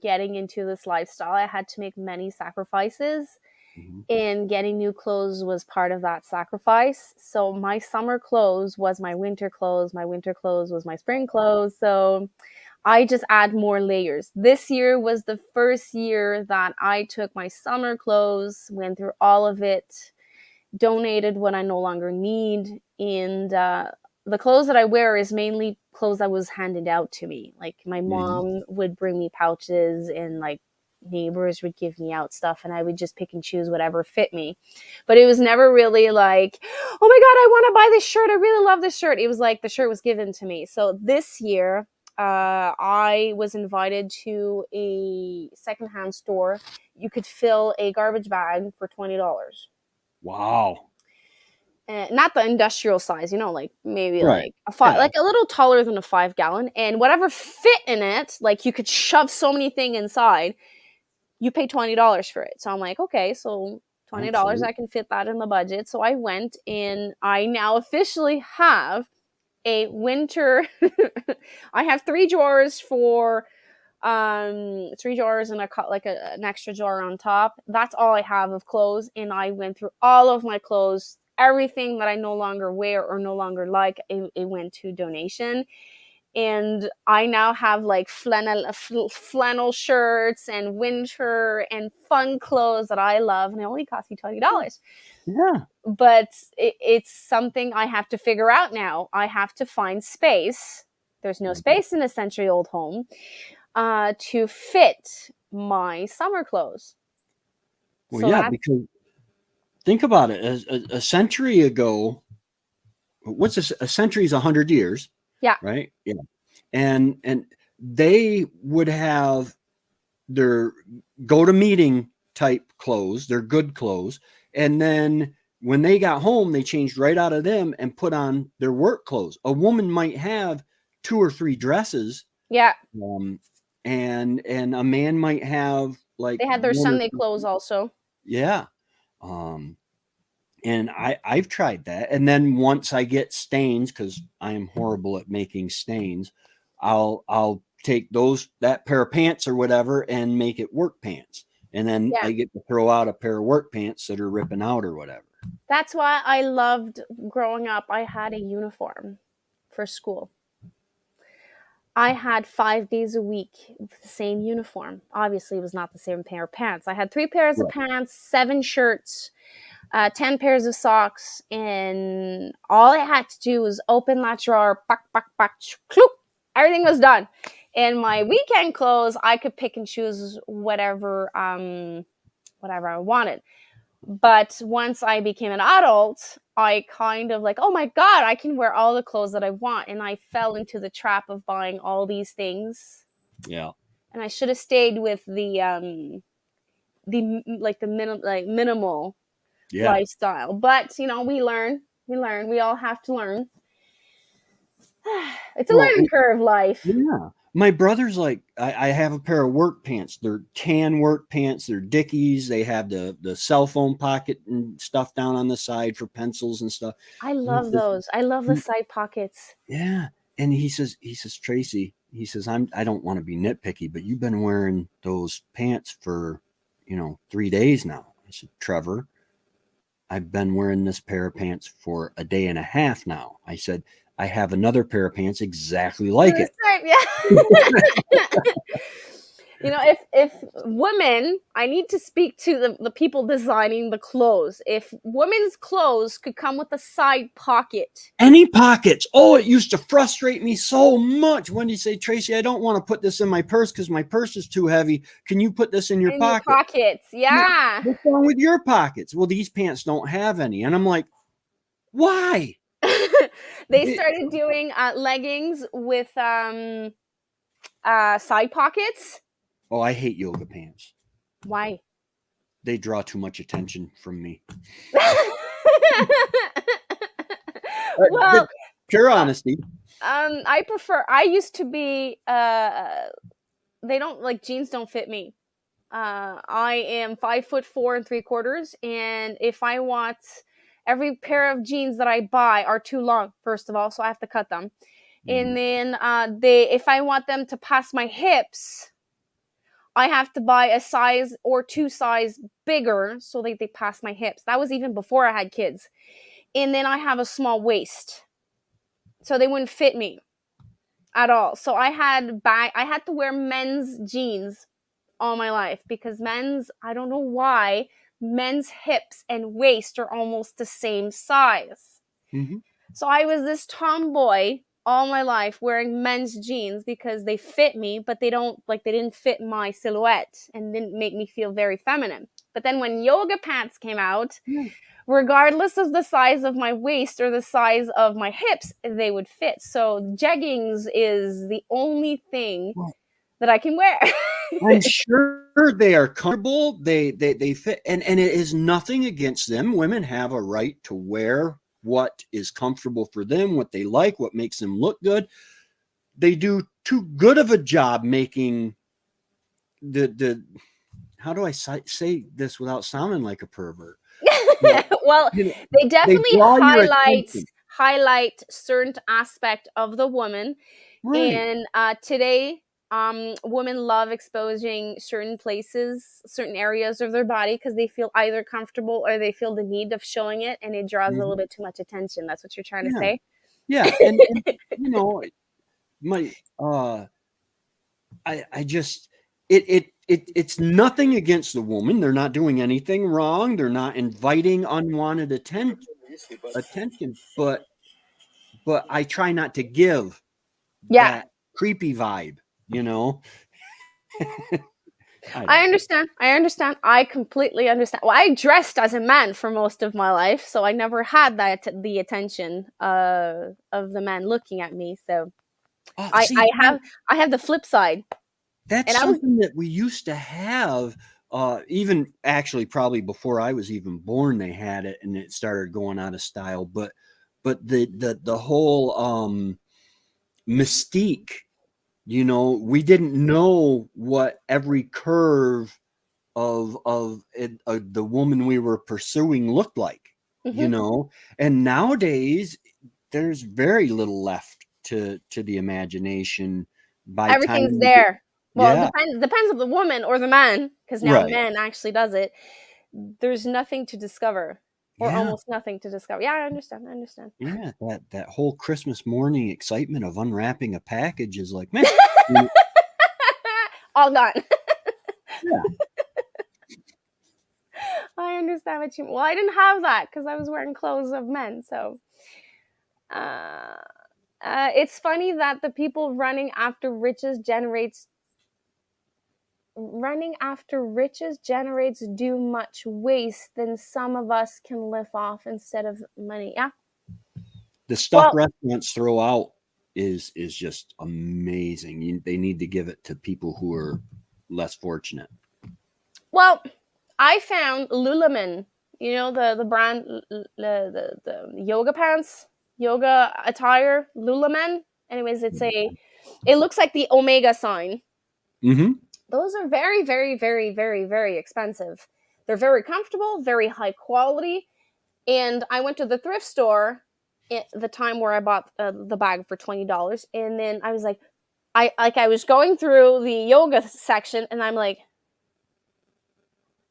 [SPEAKER 1] getting into this lifestyle, I had to make many sacrifices,
[SPEAKER 2] Mhm.
[SPEAKER 1] and getting new clothes was part of that sacrifice. So my summer clothes was my winter clothes, my winter clothes was my spring clothes. So I just add more layers. This year was the first year that I took my summer clothes, went through all of it, donated what I no longer need, and the clothes that I wear is mainly clothes that was handed out to me. Like my
[SPEAKER 2] Mhm.
[SPEAKER 1] mom would bring me pouches, and like neighbors would give me out stuff, and I would just pick and choose whatever fit me. But it was never really like, oh my god, I want to buy this shirt. I really love this shirt. It was like the shirt was given to me. So this year, I was invited to a secondhand store. You could fill a garbage bag for $20.
[SPEAKER 2] Wow.
[SPEAKER 1] Not the industrial size, like maybe
[SPEAKER 2] Right.
[SPEAKER 1] like a five,
[SPEAKER 2] Yeah.
[SPEAKER 1] like a little taller than a 5 gallon, and whatever fit in it, like you could shove so many things inside. You pay $20 for it. So I'm like, okay, so $20,
[SPEAKER 2] Absolutely.
[SPEAKER 1] I can fit that in the budget. So I went, and I now officially have a winter. I have three drawers and an extra drawer on top. That's all I have of clothes, and I went through all of my clothes. Everything that I no longer wear or no longer like, it went to donation. And I now have like flannel shirts and winter and fun clothes that I love, and it only cost me $20.
[SPEAKER 2] Yeah.
[SPEAKER 1] But it's something I have to figure out now. I have to find space. There's no
[SPEAKER 2] Mhm.
[SPEAKER 1] space in a century old home to fit my summer clothes.
[SPEAKER 2] Well,
[SPEAKER 1] So
[SPEAKER 2] yeah,
[SPEAKER 1] that's,
[SPEAKER 2] because think about it. A century ago, a century is 100 years,
[SPEAKER 1] yeah,
[SPEAKER 2] right? Yeah. And they would have their go to meeting type clothes, their good clothes, and then when they got home, they changed right out of them and put on their work clothes. A woman might have two or three dresses,
[SPEAKER 1] yeah.
[SPEAKER 2] um, and a man might have like
[SPEAKER 1] They had their
[SPEAKER 2] one or
[SPEAKER 1] Sunday clothes also.
[SPEAKER 2] yeah. Um, and I've tried that, and then once I get stains, because I am horrible at making stains, I'll take that pair of pants or whatever and make it work pants, and then
[SPEAKER 1] Yeah.
[SPEAKER 2] I get to throw out a pair of work pants that are ripping out or whatever.
[SPEAKER 1] That's why I loved growing up. I had a uniform for school. I had 5 days a week with the same uniform. Obviously, it was not the same pair of pants. I had three pairs of
[SPEAKER 2] Right.
[SPEAKER 1] pants, seven shirts, 10 pairs of socks, and all I had to do was open that drawer, back, back, back, cloop, everything was done. And my weekend clothes, I could pick and choose whatever I wanted. But once I became an adult, I kind of like, oh my God, I can wear all the clothes that I want. And I fell into the trap of buying all these things.
[SPEAKER 2] Yeah.
[SPEAKER 1] And I should have stayed with the minimal
[SPEAKER 2] Yeah.
[SPEAKER 1] lifestyle. But we all have to learn. It's a
[SPEAKER 2] Well,
[SPEAKER 1] learning curve, life.
[SPEAKER 2] yeah. My brother's like, I have a pair of work pants. They're tan work pants. They're Dickies. They have the cell phone pocket and stuff down on the side for pencils and stuff.
[SPEAKER 1] I
[SPEAKER 2] And he
[SPEAKER 1] love
[SPEAKER 2] says,
[SPEAKER 1] those. I love the side pockets.
[SPEAKER 2] yeah. And he says, Tracy, he says, I don't want to be nitpicky, but you've been wearing those pants for, 3 days now. I said, Trevor, I've been wearing this pair of pants for a day and a half now. I said, I have another pair of pants exactly like
[SPEAKER 1] The
[SPEAKER 2] it.
[SPEAKER 1] same, yeah. If women, I need to speak to the people designing the clothes. If women's clothes could come with a side pocket
[SPEAKER 2] Any pockets. Oh, it used to frustrate me so much when you say, Tracy, I don't want to put this in my purse because my purse is too heavy. Can you put this in your
[SPEAKER 1] in your
[SPEAKER 2] pocket?
[SPEAKER 1] pockets, yeah.
[SPEAKER 2] What's wrong with your pockets? Well, these pants don't have any. And I'm like, why?
[SPEAKER 1] They
[SPEAKER 2] It,
[SPEAKER 1] started doing leggings with side pockets.
[SPEAKER 2] oh, I hate yoga pants.
[SPEAKER 1] Why?
[SPEAKER 2] They draw too much attention from me.
[SPEAKER 1] Well,
[SPEAKER 2] Pure
[SPEAKER 1] uh,
[SPEAKER 2] honesty.
[SPEAKER 1] I used to be they don't like jeans don't fit me. I am 5'4" and 3/4, and if I want every pair of jeans that I buy are too long, first of all, so I have to cut them. And then if I want them to pass my hips, I have to buy a size or 2 size bigger so that they pass my hips. That was even before I had kids. And then I have a small waist, so they wouldn't fit me at all. So I had to wear men's jeans all my life because I don't know why, men's hips and waist are almost the same size.
[SPEAKER 2] Mm-hmm.
[SPEAKER 1] So I was this tomboy all my life wearing men's jeans because they fit me, but they didn't fit my silhouette and didn't make me feel very feminine. But then when yoga pants came out, regardless of the size of my waist or the size of my hips, they would fit. So jeggings is the only thing that I can wear.
[SPEAKER 2] I'm sure they are comfortable. They fit, and it is nothing against them. Women have a right to wear what is comfortable for them, what they like, what makes them look good. They do too good of a job making the how do I say this without sounding like a pervert?
[SPEAKER 1] Well,
[SPEAKER 2] You know,
[SPEAKER 1] they
[SPEAKER 2] they
[SPEAKER 1] definitely
[SPEAKER 2] draw your attention.
[SPEAKER 1] highlight certain aspect of the woman.
[SPEAKER 2] Right.
[SPEAKER 1] And today, women love exposing certain places, certain areas of their body because they feel either comfortable or they feel the need of showing it, and it draws a little
[SPEAKER 2] Mhm.
[SPEAKER 1] bit too much attention. That's what you're trying to
[SPEAKER 2] Yeah.
[SPEAKER 1] say?
[SPEAKER 2] Yeah. And you know, my I just it's nothing against the woman. They're not doing anything wrong. They're not inviting unwanted attention, but I try not to give
[SPEAKER 1] Yeah,
[SPEAKER 2] that creepy vibe, you know? I
[SPEAKER 1] I
[SPEAKER 2] don't know.
[SPEAKER 1] understand. I understand. I completely understand. Well, I dressed as a man for most of my life, so I never had the attention of the man looking at me. So I
[SPEAKER 2] See,
[SPEAKER 1] I have I have the flip side,
[SPEAKER 2] that's
[SPEAKER 1] and I was
[SPEAKER 2] something that we used to have, even actually probably before I was even born, they had it and it started going out of style. But the whole mystique, you know, we didn't know what every curve of the woman we were pursuing looked like, you
[SPEAKER 1] mhm.
[SPEAKER 2] know. And nowadays there's very little left to the imagination by time
[SPEAKER 1] Everything's
[SPEAKER 2] you get.
[SPEAKER 1] there. Well, it
[SPEAKER 2] Yeah,
[SPEAKER 1] depends on the woman or the man, because now
[SPEAKER 2] right.
[SPEAKER 1] men actually does it. There's nothing to discover, or
[SPEAKER 2] Yeah,
[SPEAKER 1] almost nothing to discover. Yeah, I understand. I understand.
[SPEAKER 2] yeah. That whole Christmas morning excitement of unwrapping a package is like, man,
[SPEAKER 1] All gone.
[SPEAKER 2] yeah.
[SPEAKER 1] I understand what you mean. Well, I didn't have that because I was wearing clothes of men. So, uh, it's funny that the people running after riches generates too much waste than some of us can live off instead of money. Yeah.
[SPEAKER 2] The stuff
[SPEAKER 1] Well,
[SPEAKER 2] restaurants throw out is just amazing. They need to give it to people who are less fortunate.
[SPEAKER 1] well, I found Lululemon. You know the brand, the yoga pants, yoga attire, Lululemon. Anyways, it looks like the Omega sign.
[SPEAKER 2] Mm-hmm.
[SPEAKER 1] Those are very, very, very, very, very expensive. They're very comfortable, very high quality. And I went to the thrift store at the time where I bought the bag for $20, and then I was like, I was going through the yoga section, and I'm like,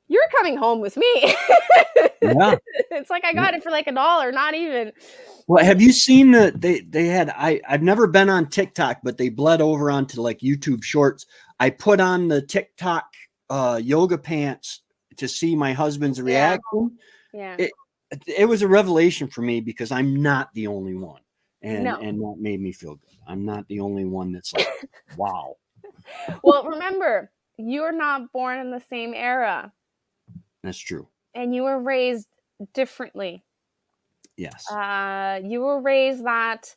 [SPEAKER 1] "You're coming home with me."
[SPEAKER 2] Yeah.
[SPEAKER 1] It's like I got it for like $1, not even.
[SPEAKER 2] Well, have you seen that they had I've never been on TikTok, but they bled over onto like YouTube Shorts. I put on the TikTok yoga pants to see my husband's
[SPEAKER 1] Yeah,
[SPEAKER 2] reaction.
[SPEAKER 1] yeah.
[SPEAKER 2] It it was a revelation for me because I'm not the only one.
[SPEAKER 1] No.
[SPEAKER 2] And that made me feel good. I'm not the only one that's like, wow.
[SPEAKER 1] Well, remember, you're not born in the same era,
[SPEAKER 2] That's true.
[SPEAKER 1] and you were raised differently.
[SPEAKER 2] Yes.
[SPEAKER 1] You were raised that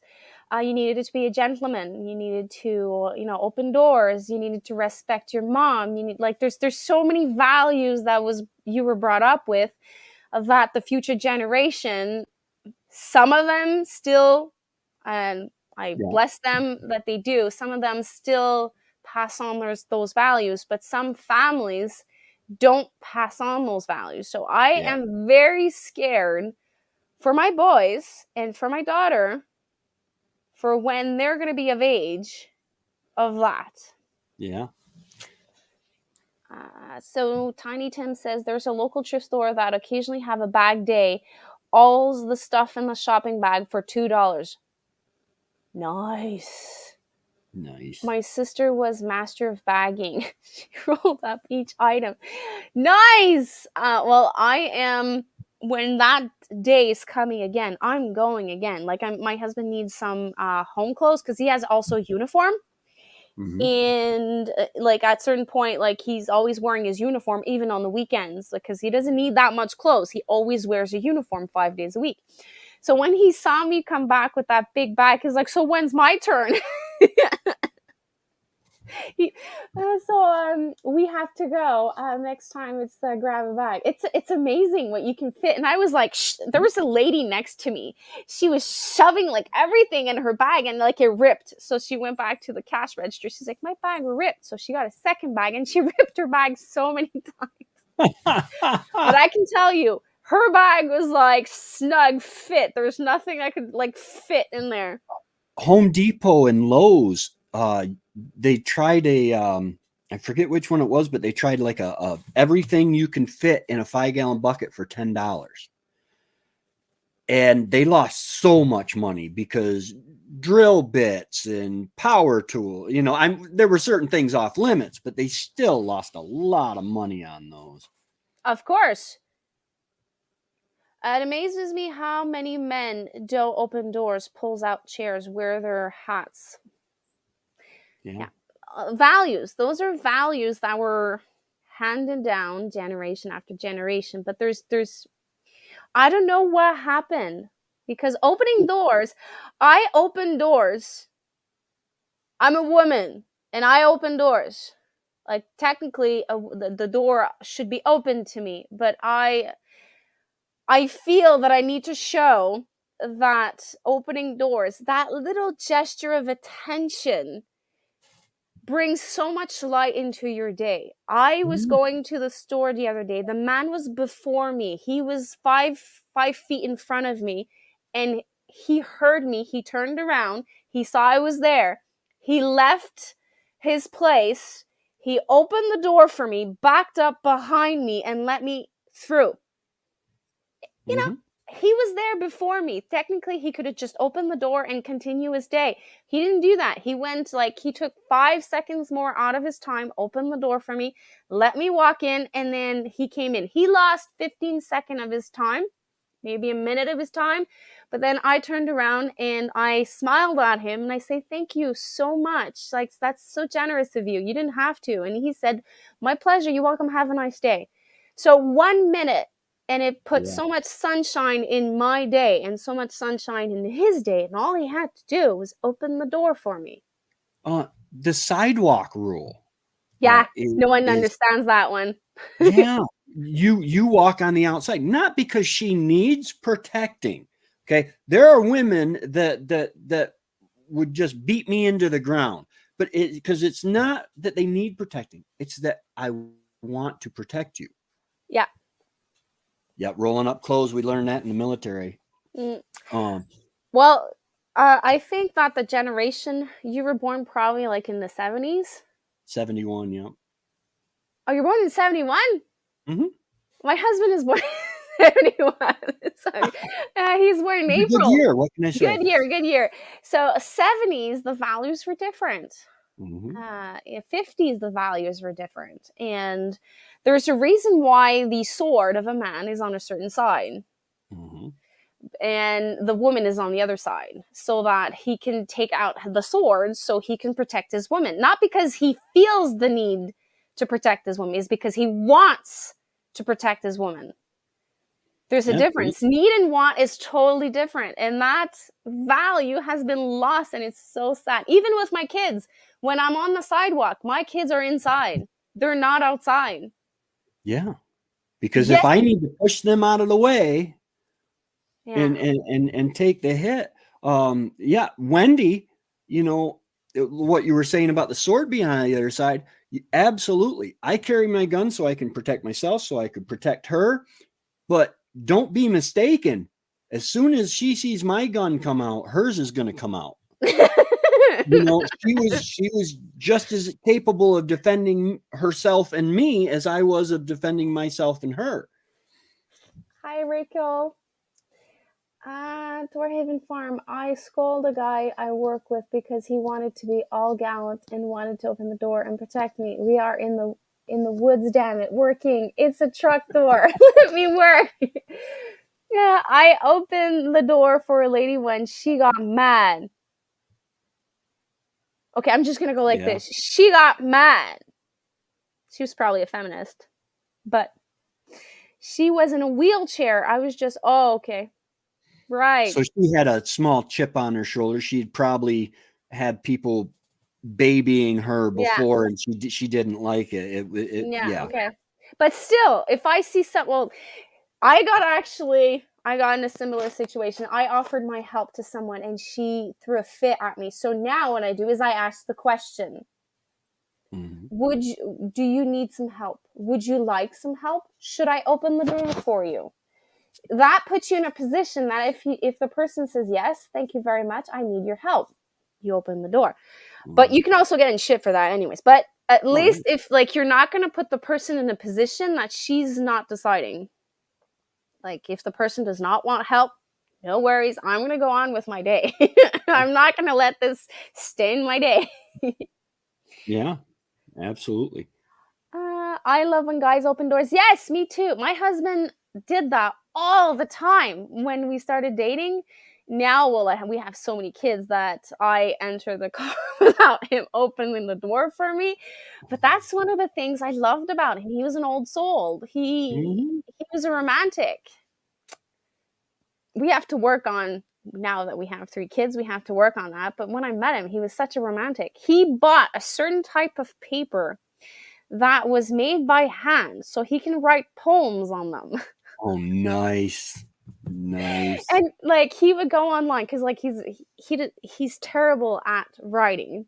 [SPEAKER 1] you needed to be a gentleman. You needed to, open doors. You needed to respect your mom. You need there's so many values that was you were brought up with that the future generation, some of them still, and I
[SPEAKER 2] Yeah.
[SPEAKER 1] bless them that they do. Some of them still pass on those values, but some families don't pass on those values. So I
[SPEAKER 2] Yeah.
[SPEAKER 1] am very scared for my boys and for my daughter, for when they're going to be of age of that.
[SPEAKER 2] Yeah.
[SPEAKER 1] So Tiny Tim says there's a local thrift store that occasionally have a bag day, all the stuff in the shopping bag for $2. Nice.
[SPEAKER 2] Nice.
[SPEAKER 1] My sister was master of bagging. She rolled up each item. Nice. Well, I am. When that day is coming again, I'm going again. Like, my husband needs some home clothes because he has also a uniform.
[SPEAKER 2] Mm-hmm.
[SPEAKER 1] And like at certain point, like he's always wearing his uniform even on the weekends because he doesn't need that much clothes. He always wears a uniform 5 days a week. So when he saw me come back with that big bag, he's like, so when's my turn? he, we have to go next time. It's grab a bag. It's amazing what you can fit. And I was like, there was a lady next to me. She was shoving like everything in her bag and like it ripped. So she went back to the cash register. She's like, my bag ripped. So she got a second bag and she ripped her bag so many times. But I can tell you, her bag was like snug fit. There's nothing that could like fit in there.
[SPEAKER 2] Home Depot and Lowe's, they tried I forget which one it was, but they tried like a everything you can fit in a 5-gallon bucket for $10. And they lost so much money because drill bits and power tool, there were certain things off limits, but they still lost a lot of money on those.
[SPEAKER 1] Of course. It amazes me how many men don't open doors, pulls out chairs, wear their hats. Yeah. Values. Those are values that were handed down generation after generation. But there's I don't know what happened because opening doors, I open doors. I'm a woman and I open doors. Like technically the door should be open to me, but I feel that I need to show that opening doors, that little gesture of attention brings so much light into your day. I was going to the store the other day. The man was before me. He was five feet in front of me and he heard me. He turned around. He saw I was there. He left his place. He opened the door for me, backed up behind me and let me through. You know, he was there before me. Technically, he could have just opened the door and continue his day. He didn't do that. He went he took 5 seconds more out of his time, opened the door for me, let me walk in, and then he came in. He lost 15 seconds of his time, maybe a minute of his time. But then I turned around and I smiled at him and I say, thank you so much. Like, that's so generous of you. You didn't have to. And he said, my pleasure. You're welcome. Have a nice day. So 1 minute. And it put so much sunshine in my day and so much sunshine in his day. And all he had to do was open the door for me.
[SPEAKER 2] The sidewalk rule.
[SPEAKER 1] Yeah, no one understands that one.
[SPEAKER 2] Yeah, you walk on the outside, not because she needs protecting. Okay, there are women that would just beat me into the ground, but because it's not that they need protecting, it's that I want to protect you.
[SPEAKER 1] Yeah.
[SPEAKER 2] Yeah, rolling up clothes. We learned that in the military.
[SPEAKER 1] Well, I think that the generation you were born probably like in the 70s.
[SPEAKER 2] 71, yeah.
[SPEAKER 1] Oh, you're born in 71?
[SPEAKER 2] Mm-hmm.
[SPEAKER 1] My husband is born in 71. Sorry. He's born in April.
[SPEAKER 2] Good year. What can I say?
[SPEAKER 1] Good year. So 70s, the values were different. 50s, the values were different. And there's a reason why the sword of a man is on a certain side. And the woman is on the other side, so that he can take out the sword so he can protect his woman. Not because he feels the need to protect his woman, it's because he wants to protect his woman. There's a difference. Need and want is totally different. And that value has been lost, and it's so sad. Even with my kids, when I'm on the sidewalk, my kids are inside. They're not outside.
[SPEAKER 2] Yeah. Because if I need to push them out of the way and take the hit, Wendy, what you were saying about the sword being on the other side, absolutely. I carry my gun so I can protect myself, so I could protect her. But don't be mistaken. As soon as she sees my gun come out, hers is going to come out. She was just as capable of defending herself and me as I was of defending myself and her.
[SPEAKER 1] Hi, Rachel. Thorhaven Farm. I scold a guy I work with because he wanted to be all gallant and wanted to open the door and protect me. We are in the woods, damn it, working. It's a truck door. Let me work. Yeah, I opened the door for a lady when she got mad. Okay, I'm just gonna go like this. She got mad. She was probably a feminist, but she was in a wheelchair. I was just, oh, okay. Right.
[SPEAKER 2] So she had a small chip on her shoulder. She'd probably had people babying her before, and she didn't like it. Yeah.
[SPEAKER 1] Okay. But still, if I see I got in a similar situation. I offered my help to someone and she threw a fit at me. So now what I do is I ask the question, do you need some help? Would you like some help? Should I open the door for you? That puts you in a position that if the person says yes, thank you very much, I need your help, you open the door. But you can also get in shit for that anyways. But at least if like you're not going to put the person in a position that she's not deciding. Like if the person does not want help, no worries, I'm going to go on with my day. I'm not going to let this stain my day.
[SPEAKER 2] Yeah, absolutely.
[SPEAKER 1] I love when guys open doors. Yes, me too. My husband did that all the time when we started dating. Now, we have so many kids that I enter the car without him opening the door for me. But that's one of the things I loved about him. He was an old soul. He was a romantic. We have to work on, now that we have 3 kids, we have to work on that. But when I met him, he was such a romantic. He bought a certain type of paper that was made by hand, so he can write poems on them.
[SPEAKER 2] Oh, nice.
[SPEAKER 1] And like he would go online because like he's terrible at writing.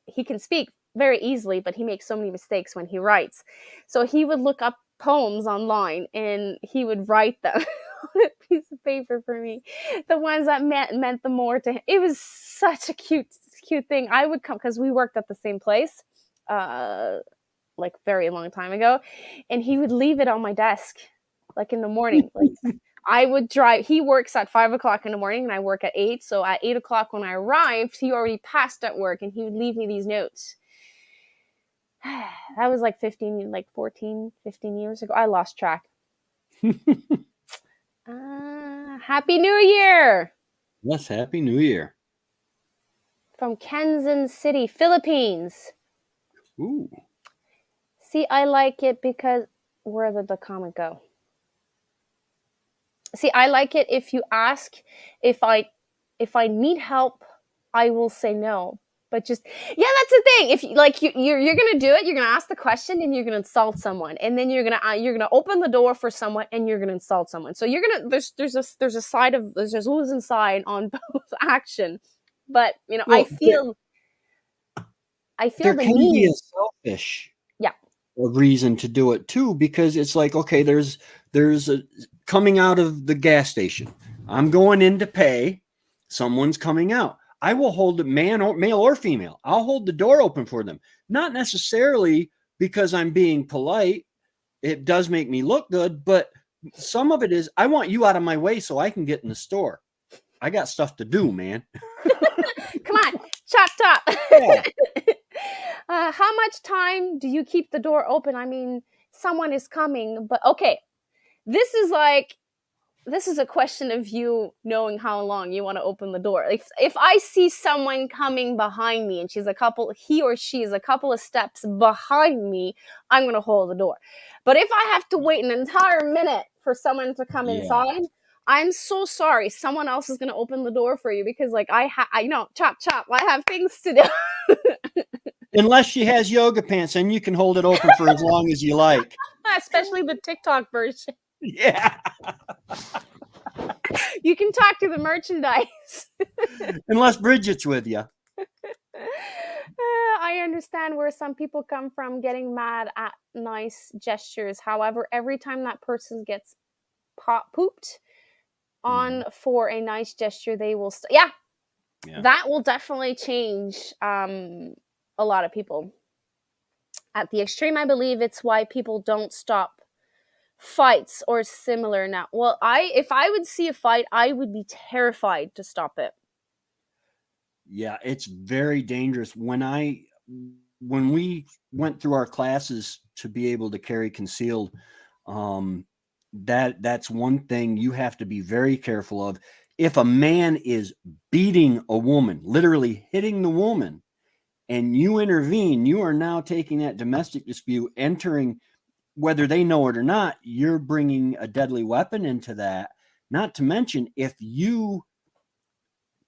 [SPEAKER 1] He can speak very easily, but he makes so many mistakes when he writes. So he would look up poems online and he would write them on a piece of paper for me. The ones that meant the more to him. It was such a cute thing. I would come because we worked at the same place. Like very long time ago, and he would leave it on my desk like in the morning. Like I would drive, he works at 5:00 in the morning and I work at 8, so at 8:00 when I arrived he already passed at work and he would leave me these notes. That was like 14, 15 years ago. I lost track. Happy New Year.
[SPEAKER 2] Yes, Happy New Year.
[SPEAKER 1] From Kansas City, Philippines.
[SPEAKER 2] Ooh.
[SPEAKER 1] See, I like it because where did the comment go? See, I like it if you ask if I need help, I will say no. But just that's the thing. If you're gonna do it, you're gonna ask the question and you're gonna insult someone, and then you're gonna open the door for someone and you're gonna insult someone. So you're gonna there's a side of there's a losing side on both action. But well, I feel
[SPEAKER 2] there
[SPEAKER 1] the
[SPEAKER 2] can
[SPEAKER 1] need.
[SPEAKER 2] Be a selfish reason to do it too, because it's like, okay, there's a coming out of the gas station, I'm going in to pay, someone's coming out, I will hold it, male or female, I'll hold the door open for them, not necessarily because I'm being polite, it does make me look good, but some of it is I want you out of my way so I can get in the store, I got stuff to do, man.
[SPEAKER 1] Come on, chop. Yeah. How much time do you keep the door open? I mean, someone is coming, but okay, this is a question of you knowing how long you want to open the door. If I see someone coming behind me and he or she is a couple of steps behind me, I'm going to hold the door. But if I have to wait an entire minute for someone to come inside, I'm so sorry. Someone else is going to open the door for you because I know, chop, I have things to do.
[SPEAKER 2] Unless she has yoga pants, and you can hold it open for as long as you like.
[SPEAKER 1] Especially the TikTok version.
[SPEAKER 2] Yeah.
[SPEAKER 1] You can talk to the merchandise.
[SPEAKER 2] Unless Bridget's with you.
[SPEAKER 1] I understand where some people come from getting mad at nice gestures. However, every time that person gets pooped, on for a nice gesture, they will. Yeah,
[SPEAKER 2] Yeah.
[SPEAKER 1] that will definitely change a lot of people. At the extreme, I believe it's why people don't stop fights or similar now. Well, if I would see a fight, I would be terrified to stop it.
[SPEAKER 2] Yeah, it's very dangerous. When we went through our classes to be able to carry concealed, um, that's one thing you have to be very careful of. If a man is beating a woman, literally hitting the woman, and you intervene, you are now taking that domestic dispute, entering, whether they know it or not, you're bringing a deadly weapon into that. Not to mention, if you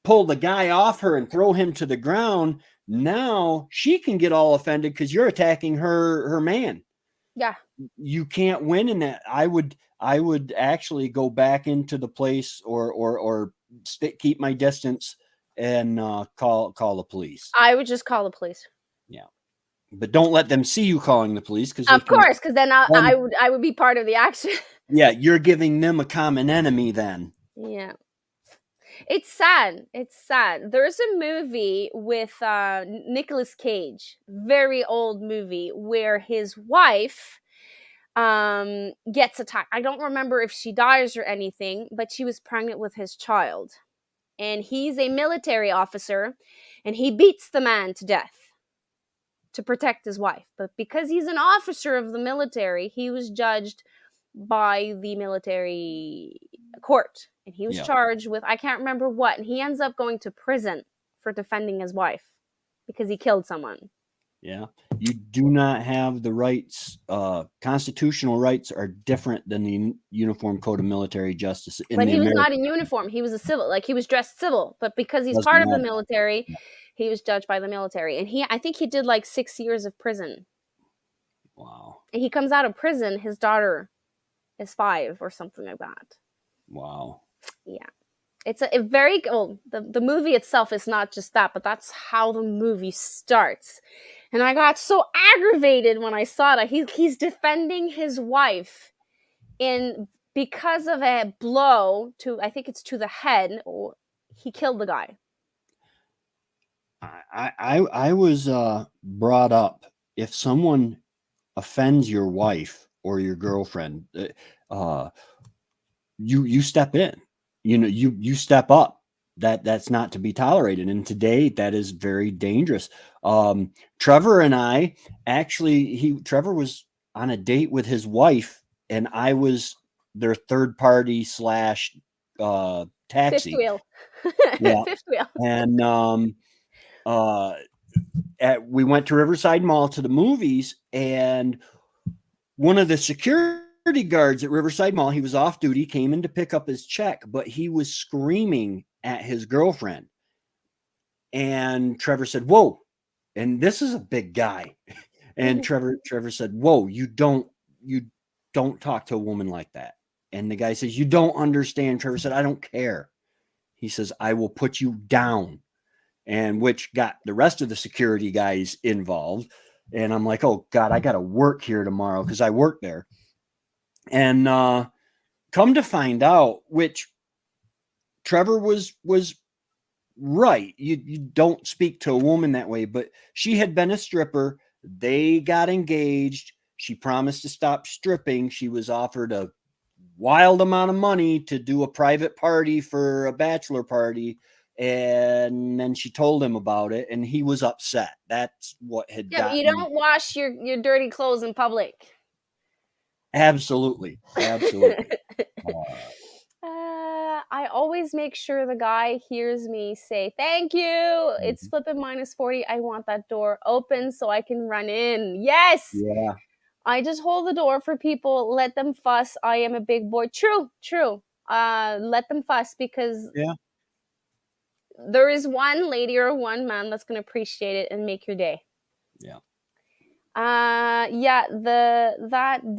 [SPEAKER 2] pull the guy off her and throw him to the ground, now she can get all offended because you're attacking her man.
[SPEAKER 1] Yeah.
[SPEAKER 2] You can't win in that. I would actually go back into the place, or keep my distance, and call the police.
[SPEAKER 1] I would just call the police.
[SPEAKER 2] Yeah, but don't let them see you calling the police, because they
[SPEAKER 1] Of
[SPEAKER 2] can.
[SPEAKER 1] course, because then I would be part of the action.
[SPEAKER 2] Yeah, you're giving them a common enemy then.
[SPEAKER 1] Yeah. It's sad. It's sad. There's a movie with Nicolas Cage, very old movie, where his wife gets attacked. I don't remember if she dies or anything, but she was pregnant with his child. And he's a military officer, and he beats the man to death to protect his wife. But because he's an officer of the military, he was judged by the military court, and he was
[SPEAKER 2] Yeah.
[SPEAKER 1] charged with, I can't remember what, and he ends up going to prison for defending his wife because he killed someone.
[SPEAKER 2] Yeah. You do not have the rights. Constitutional rights are different than the Uniform Code of Military Justice in
[SPEAKER 1] But
[SPEAKER 2] the
[SPEAKER 1] he was
[SPEAKER 2] American.
[SPEAKER 1] not in uniform. He was a civil, like he was dressed civil. But because he's
[SPEAKER 2] Doesn't
[SPEAKER 1] part of the
[SPEAKER 2] matter.
[SPEAKER 1] military,
[SPEAKER 2] Yeah.
[SPEAKER 1] he was judged by the military. And I think he did like 6 years of prison.
[SPEAKER 2] Wow.
[SPEAKER 1] And he comes out of prison, his daughter is 5 or something like that.
[SPEAKER 2] Wow.
[SPEAKER 1] Yeah. It's a very, well, the movie itself is not just that, but that's how the movie starts. And I got so aggravated when I saw that. He's defending his wife because of a blow to, I think it's to the head, or he killed the guy.
[SPEAKER 2] I was brought up, if someone offends your wife or your girlfriend, uh, you step in. You step up. That's not to be tolerated. And today, that is very dangerous. Trevor and I actually, Trevor was on a date with his wife, and I was their third party slash
[SPEAKER 1] Fifth
[SPEAKER 2] taxi.
[SPEAKER 1] wheel.
[SPEAKER 2] Yeah.
[SPEAKER 1] Fifth wheel.
[SPEAKER 2] And uh, we went to Riverside Mall to the movies, and one of the security guards at Riverside Mall, he was off duty, came in to pick up his check, but he was screaming at his girlfriend. And Trevor said, "Whoa." And this is a big guy. And Trevor said, "Whoa, you don't talk to a woman like that." And the guy says, "You don't understand." Trevor said, "I don't care." He says, "I will put you down." And which got the rest of the security guys involved. And I'm like, "Oh God, I got to work here tomorrow," because I work there. And come to find out, which Trevor was right. You don't speak to a woman that way, but she had been a stripper. They got engaged. She promised to stop stripping. She was offered a wild amount of money to do a private party for a bachelor party. And then she told him about it, and he was upset. That's what had
[SPEAKER 1] Yeah, but you
[SPEAKER 2] gotten.
[SPEAKER 1] don't wash your dirty clothes in public.
[SPEAKER 2] Absolutely. Absolutely.
[SPEAKER 1] I always make sure the guy hears me say, "Thank you. It's flipping -40. I want that door open so I can run in." Yes.
[SPEAKER 2] Yeah.
[SPEAKER 1] I just hold the door for people, let them fuss. I am a big boy. True, true. Let them fuss, because
[SPEAKER 2] Yeah.
[SPEAKER 1] there is one lady or one man that's going to appreciate it and make your day.
[SPEAKER 2] Yeah.
[SPEAKER 1] Yeah, that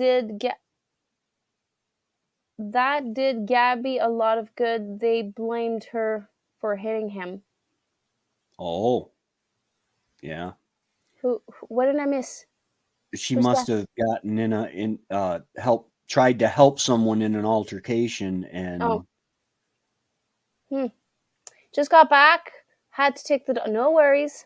[SPEAKER 1] did Gabby a lot of good. They blamed her for hitting him.
[SPEAKER 2] Oh. Yeah.
[SPEAKER 1] What did I miss?
[SPEAKER 2] She
[SPEAKER 1] Who's
[SPEAKER 2] must
[SPEAKER 1] that?
[SPEAKER 2] have gotten tried to help someone in an altercation,
[SPEAKER 1] Oh,
[SPEAKER 2] and
[SPEAKER 1] Just got back. Had to take the. No worries.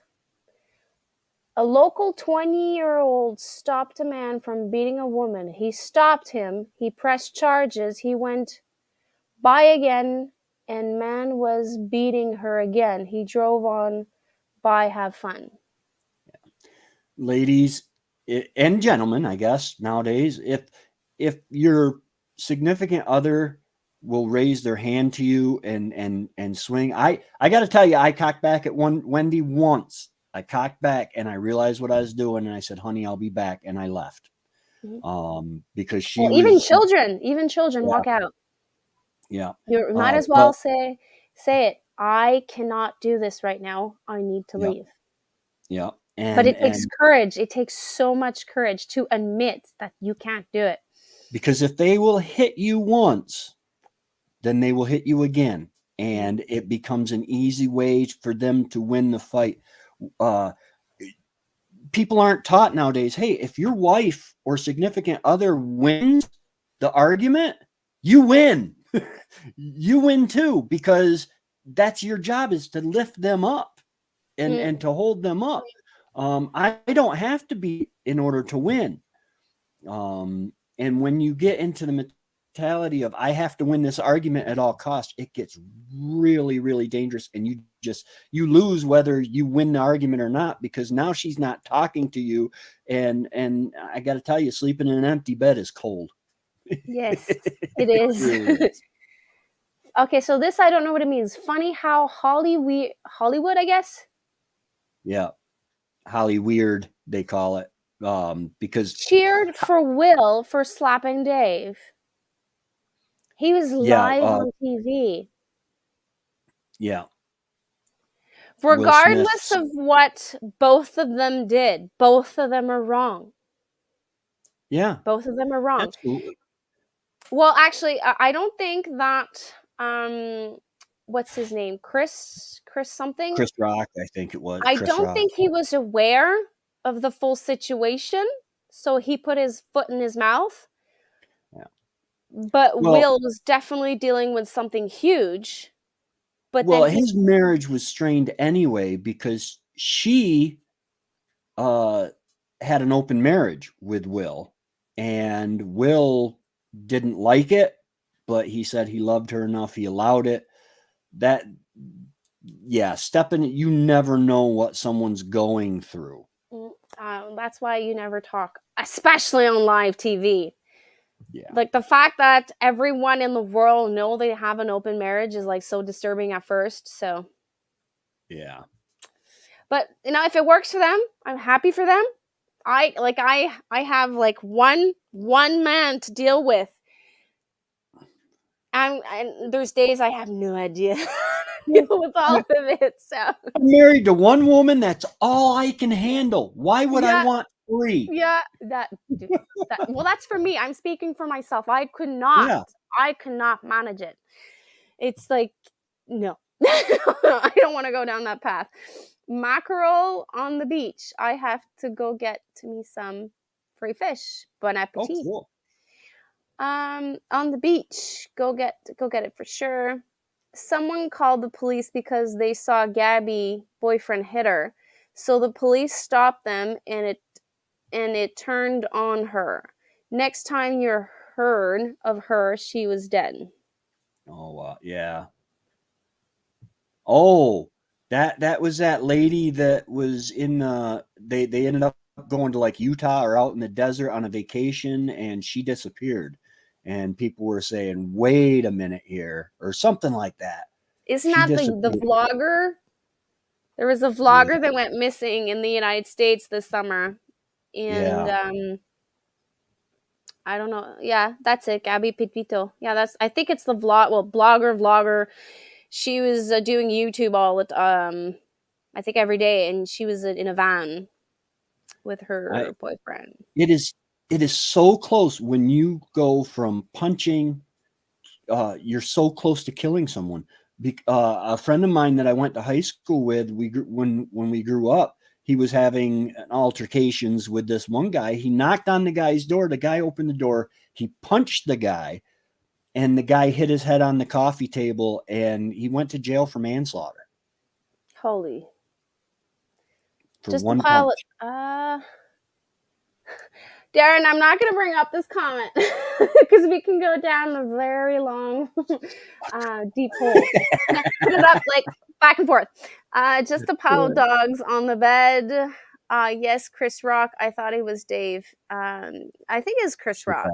[SPEAKER 1] A local 20-year-old stopped a man from beating a woman. He stopped him. He pressed charges. He went by again, and man was beating her again. He drove on by. Have fun.
[SPEAKER 2] Ladies and gentlemen, I guess nowadays, if your significant other will raise their hand to you and swing, I got to tell you, I cocked back at Wendy once. I cocked back and I realized what I was doing, and I said, "Honey, I'll be back," and I left. Because she
[SPEAKER 1] Well, even
[SPEAKER 2] was,
[SPEAKER 1] children
[SPEAKER 2] yeah,
[SPEAKER 1] walk out.
[SPEAKER 2] yeah.
[SPEAKER 1] You might as
[SPEAKER 2] But
[SPEAKER 1] well say it. I cannot do this right now. I need to
[SPEAKER 2] yeah,
[SPEAKER 1] leave.
[SPEAKER 2] yeah,
[SPEAKER 1] But it takes
[SPEAKER 2] and
[SPEAKER 1] courage. It takes so much courage to admit that you can't do it.
[SPEAKER 2] because if they will hit you once, then they will hit you again, and it becomes an easy way for them to win the fight. Uh, People aren't taught nowadays, hey, if your wife or significant other wins the argument, you win. You win too, because that's your job, is to lift them up and to hold them up. I don't have to be in order to win. And when you get into the mentality of I have to win this argument at all costs, it gets really, really dangerous, and you lose whether you win the argument or not, because now she's not talking to you, and I got to tell you, sleeping in an empty bed is cold.
[SPEAKER 1] Yes, it
[SPEAKER 2] It
[SPEAKER 1] is.
[SPEAKER 2] really is.
[SPEAKER 1] Okay, so this I don't know what it means. Funny how Hollywood, I guess,
[SPEAKER 2] Yeah, Holly weird they call it, because
[SPEAKER 1] cheered for Will for slapping Dave. He was
[SPEAKER 2] yeah,
[SPEAKER 1] live on TV.
[SPEAKER 2] yeah, Will
[SPEAKER 1] Regardless
[SPEAKER 2] Smith's,
[SPEAKER 1] of what both of them did, both of them are wrong.
[SPEAKER 2] yeah,
[SPEAKER 1] Both of them are wrong.
[SPEAKER 2] absolutely.
[SPEAKER 1] Well, actually, I don't think that what's his name? Chris something.
[SPEAKER 2] Chris Rock, I think it was
[SPEAKER 1] I
[SPEAKER 2] Chris
[SPEAKER 1] don't
[SPEAKER 2] Rock.
[SPEAKER 1] think he was aware of the full situation, so he put his foot in his mouth.
[SPEAKER 2] Yeah.
[SPEAKER 1] But
[SPEAKER 2] Well,
[SPEAKER 1] Will was definitely dealing with something huge. But
[SPEAKER 2] Well,
[SPEAKER 1] then he
[SPEAKER 2] his marriage was strained anyway because she uh, had an open marriage with Will, and Will didn't like it, but he said he loved her enough, he allowed it. That, yeah, stepping, you never know what someone's going through.
[SPEAKER 1] that's why you never talk, especially on live TV.
[SPEAKER 2] Yeah,
[SPEAKER 1] Like the fact that everyone in the world know they have an open marriage is like so disturbing at first. So,
[SPEAKER 2] yeah.
[SPEAKER 1] but if it works for them, I'm happy for them. I have like one man to deal with, and there's days I have no idea how to deal with all of it. So
[SPEAKER 2] I'm married to one woman. That's all I can handle. Why would I
[SPEAKER 1] yeah,
[SPEAKER 2] want three?
[SPEAKER 1] yeah, well, that's for me. I'm speaking for myself.
[SPEAKER 2] Yeah.
[SPEAKER 1] I cannot manage it. It's like, no, I don't want to go down that path. Mackerel on the beach. I have to go get to me some free fish. Bon
[SPEAKER 2] Oh,
[SPEAKER 1] appetit.
[SPEAKER 2] cool.
[SPEAKER 1] On the beach. Go get it for sure. Someone called the police because they saw Gabby boyfriend hit her. So the police stopped them, and it turned on her. Next time you heard of her, she was dead.
[SPEAKER 2] Oh, yeah. Oh, that was that lady that was in they ended up going to like Utah or out in the desert on a vacation, and she disappeared. And people were saying, "Wait a minute here," or something like that.
[SPEAKER 1] Isn't
[SPEAKER 2] She
[SPEAKER 1] that the
[SPEAKER 2] disappeared.
[SPEAKER 1] vlogger? There was a
[SPEAKER 2] Yeah.
[SPEAKER 1] vlogger that went missing in the United States this summer, and
[SPEAKER 2] Yeah.
[SPEAKER 1] I don't know. Yeah, that's it, Gabby Pipito. Yeah, I think it's the vlogger. She was doing YouTube I think every day, and she was in a van with
[SPEAKER 2] I
[SPEAKER 1] her boyfriend.
[SPEAKER 2] it is it is so close when you go from punching, you're so close to killing someone. A friend of mine that I went to high school with, when we grew up, he was having altercations with this one guy. He knocked on the guy's door. The guy opened the door. He punched the guy, and the guy hit his head on the coffee table, and he went to jail for manslaughter
[SPEAKER 1] Holy.
[SPEAKER 2] for
[SPEAKER 1] Just a
[SPEAKER 2] one
[SPEAKER 1] pile
[SPEAKER 2] punch.
[SPEAKER 1] of Darren, I'm not going to bring up this comment because we can go down a very long, deep hole. Put it up like back and forth. Just a pile of dogs on the bed. Yes, Chris Rock. I thought he was Dave. I think it's Chris Rock.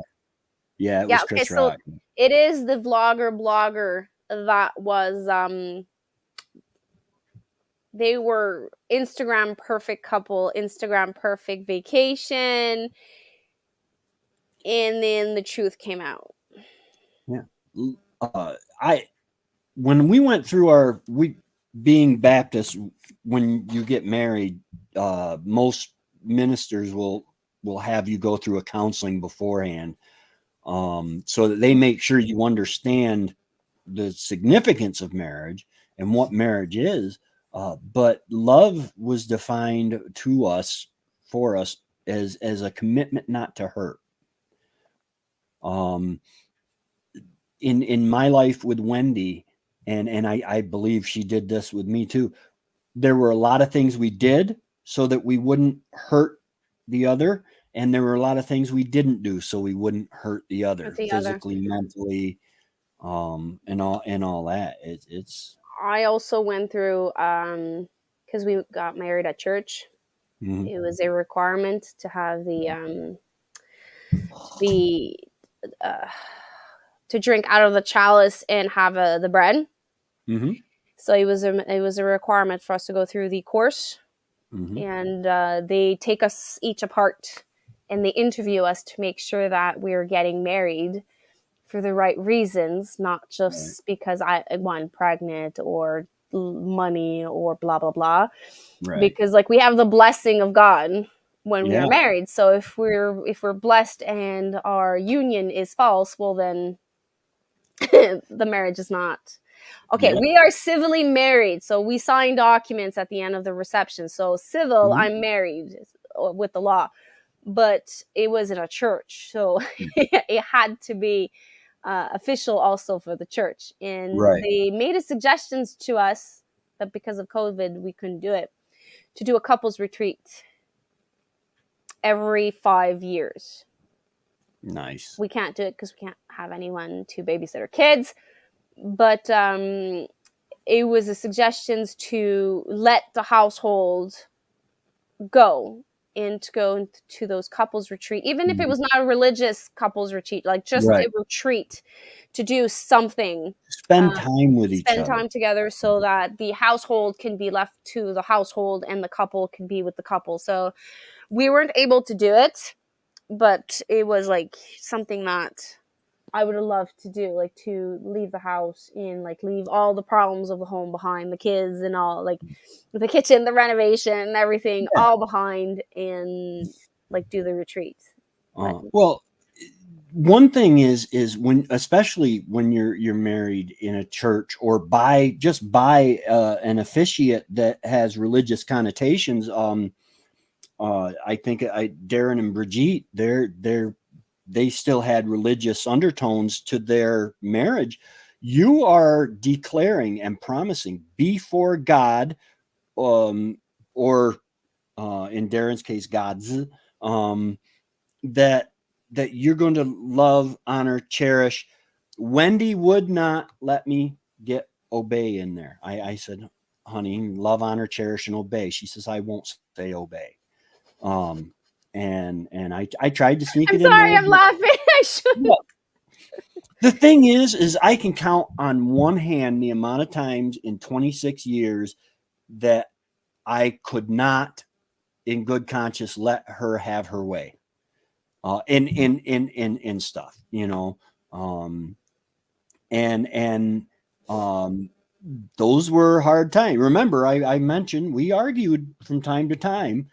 [SPEAKER 2] Yeah, it
[SPEAKER 1] Yeah.
[SPEAKER 2] was
[SPEAKER 1] Okay.
[SPEAKER 2] Chris
[SPEAKER 1] So
[SPEAKER 2] Rock.
[SPEAKER 1] it is the blogger that was. They were Instagram perfect couple, Instagram perfect vacation, and then the truth came out.
[SPEAKER 2] Yeah. When we went through we being Baptist, when you get married, most ministers will have you go through a counseling beforehand, so that they make sure you understand the significance of marriage and what marriage is. But love was defined to us, for us, as a commitment not to hurt. Um, in my life with Wendy, and I believe she did this with me too. There were a lot of things we did so that we wouldn't hurt the other, and there were a lot of things we didn't do so we wouldn't hurt the
[SPEAKER 1] With
[SPEAKER 2] other,
[SPEAKER 1] the other.
[SPEAKER 2] physically, mentally, and all that. It's
[SPEAKER 1] I also went through because we got married at church.
[SPEAKER 2] mhm.
[SPEAKER 1] It was a requirement to have the uh, to drink out of the chalice and have the bread.
[SPEAKER 2] Mm-hmm.
[SPEAKER 1] So it was a requirement for us to go through the course,
[SPEAKER 2] Mm-hmm.
[SPEAKER 1] and they take us each apart and they interview us to make sure that we're getting married for the right reasons, not
[SPEAKER 2] Right.
[SPEAKER 1] just because I one pregnant or money or blah blah blah.
[SPEAKER 2] Right.
[SPEAKER 1] Because like we have the blessing of God when we are
[SPEAKER 2] Yeah.
[SPEAKER 1] married. So if we're blessed and our union is false, well then the marriage is not. Okay,
[SPEAKER 2] Yeah.
[SPEAKER 1] we are civilly married. So we sign documents at the end of the reception. So civil,
[SPEAKER 2] Mhm.
[SPEAKER 1] I'm married with the law. But it was in a church. So it had to be official also for the church. And
[SPEAKER 2] Right.
[SPEAKER 1] they made a suggestions to us, but because of COVID, we couldn't do it, to do a couples retreat every 5 years.
[SPEAKER 2] Nice.
[SPEAKER 1] We can't do it because we can't have anyone to babysit our kids. But it was a suggestions to let the household go and to go to those couples retreat, even if it
[SPEAKER 2] Mhm.
[SPEAKER 1] was not a religious couples retreat, like just
[SPEAKER 2] Right.
[SPEAKER 1] a retreat to do something,
[SPEAKER 2] Spend time with each
[SPEAKER 1] spend
[SPEAKER 2] other.
[SPEAKER 1] time together so that the household can be left to the household and the couple can be with the couple. So we weren't able to do it, but it was like something that I would have loved to do, like to leave the house and like leave all the problems of the home behind, the kids and all, like the kitchen, the renovation, and everything
[SPEAKER 2] Yeah.
[SPEAKER 1] all behind, and like do the retreat. But
[SPEAKER 2] Well, one thing is when, especially when you're married in a church, or by an officiate that has religious connotations. I think Darren and Brigitte, they still had religious undertones to their marriage. You are declaring and promising before God, or in Darren's case, God's, um, that you're going to love, honor, cherish. Wendy would not let me get obey in there. I said, honey, love, honor, cherish, and obey. She says, I won't say obey. Um, and I tried to sneak
[SPEAKER 1] I'm
[SPEAKER 2] it in
[SPEAKER 1] sorry,
[SPEAKER 2] there,
[SPEAKER 1] I'm
[SPEAKER 2] but
[SPEAKER 1] laughing. I
[SPEAKER 2] yeah.
[SPEAKER 1] shouldn't.
[SPEAKER 2] The thing is I can count on one hand the amount of times in 26 years that I could not, in good conscience, let her have her way. In stuff, um, and those were hard times. Remember, I mentioned we argued from time to time,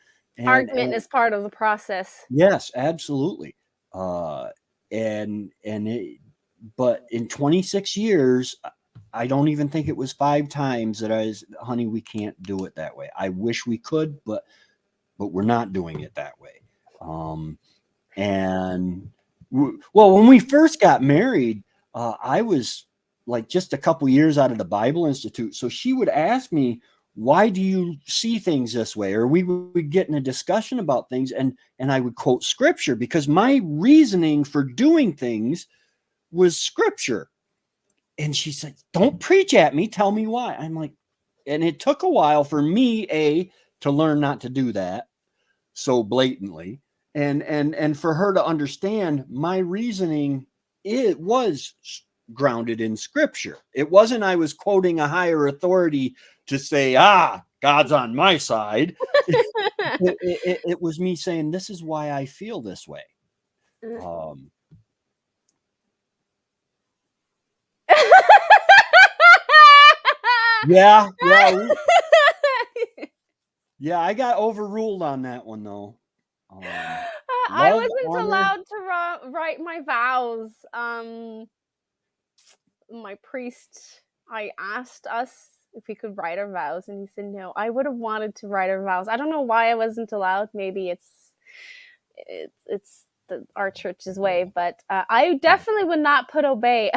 [SPEAKER 1] Argument
[SPEAKER 2] and
[SPEAKER 1] is part of the process.
[SPEAKER 2] yes, absolutely. Uh, but in 26 years, I don't even think it was 5 times that honey, we can't do it that way. I wish we could, but we're not doing it that way. And well, when we first got married, I was like just a couple years out of the Bible Institute. So she would ask me, why do you see things this way? Or we would get in a discussion about things, and I would quote scripture because my reasoning for doing things was scripture. And she said, don't preach at me. Tell me why. I'm like, and it took a while for me, to learn not to do that so blatantly. And for her to understand my reasoning, it was grounded in scripture. It wasn't I was quoting a higher authority to say, God's on my side. It was me saying, this is why I feel this way. Um, yeah, yeah, I got overruled on that one though.
[SPEAKER 1] I
[SPEAKER 2] Love,
[SPEAKER 1] wasn't
[SPEAKER 2] honor.
[SPEAKER 1] allowed to write my vows. My priest, I asked us if we could write our vows, and he said no. I would have wanted to write our vows. I don't know why I wasn't allowed. Maybe it's our church's way, but I definitely would not put obey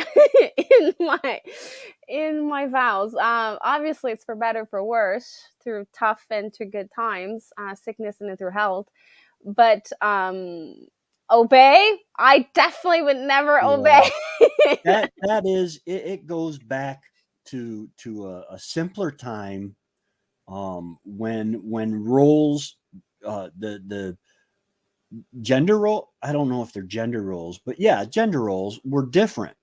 [SPEAKER 1] in my vows. Obviously, it's for better, for worse, through tough and to good times, sickness and through health. But obey, I definitely would never
[SPEAKER 2] Yeah,
[SPEAKER 1] obey.
[SPEAKER 2] that is it, it goes back to a simpler time, when roles, the gender role, I don't know if they're gender roles, but yeah, gender roles were different.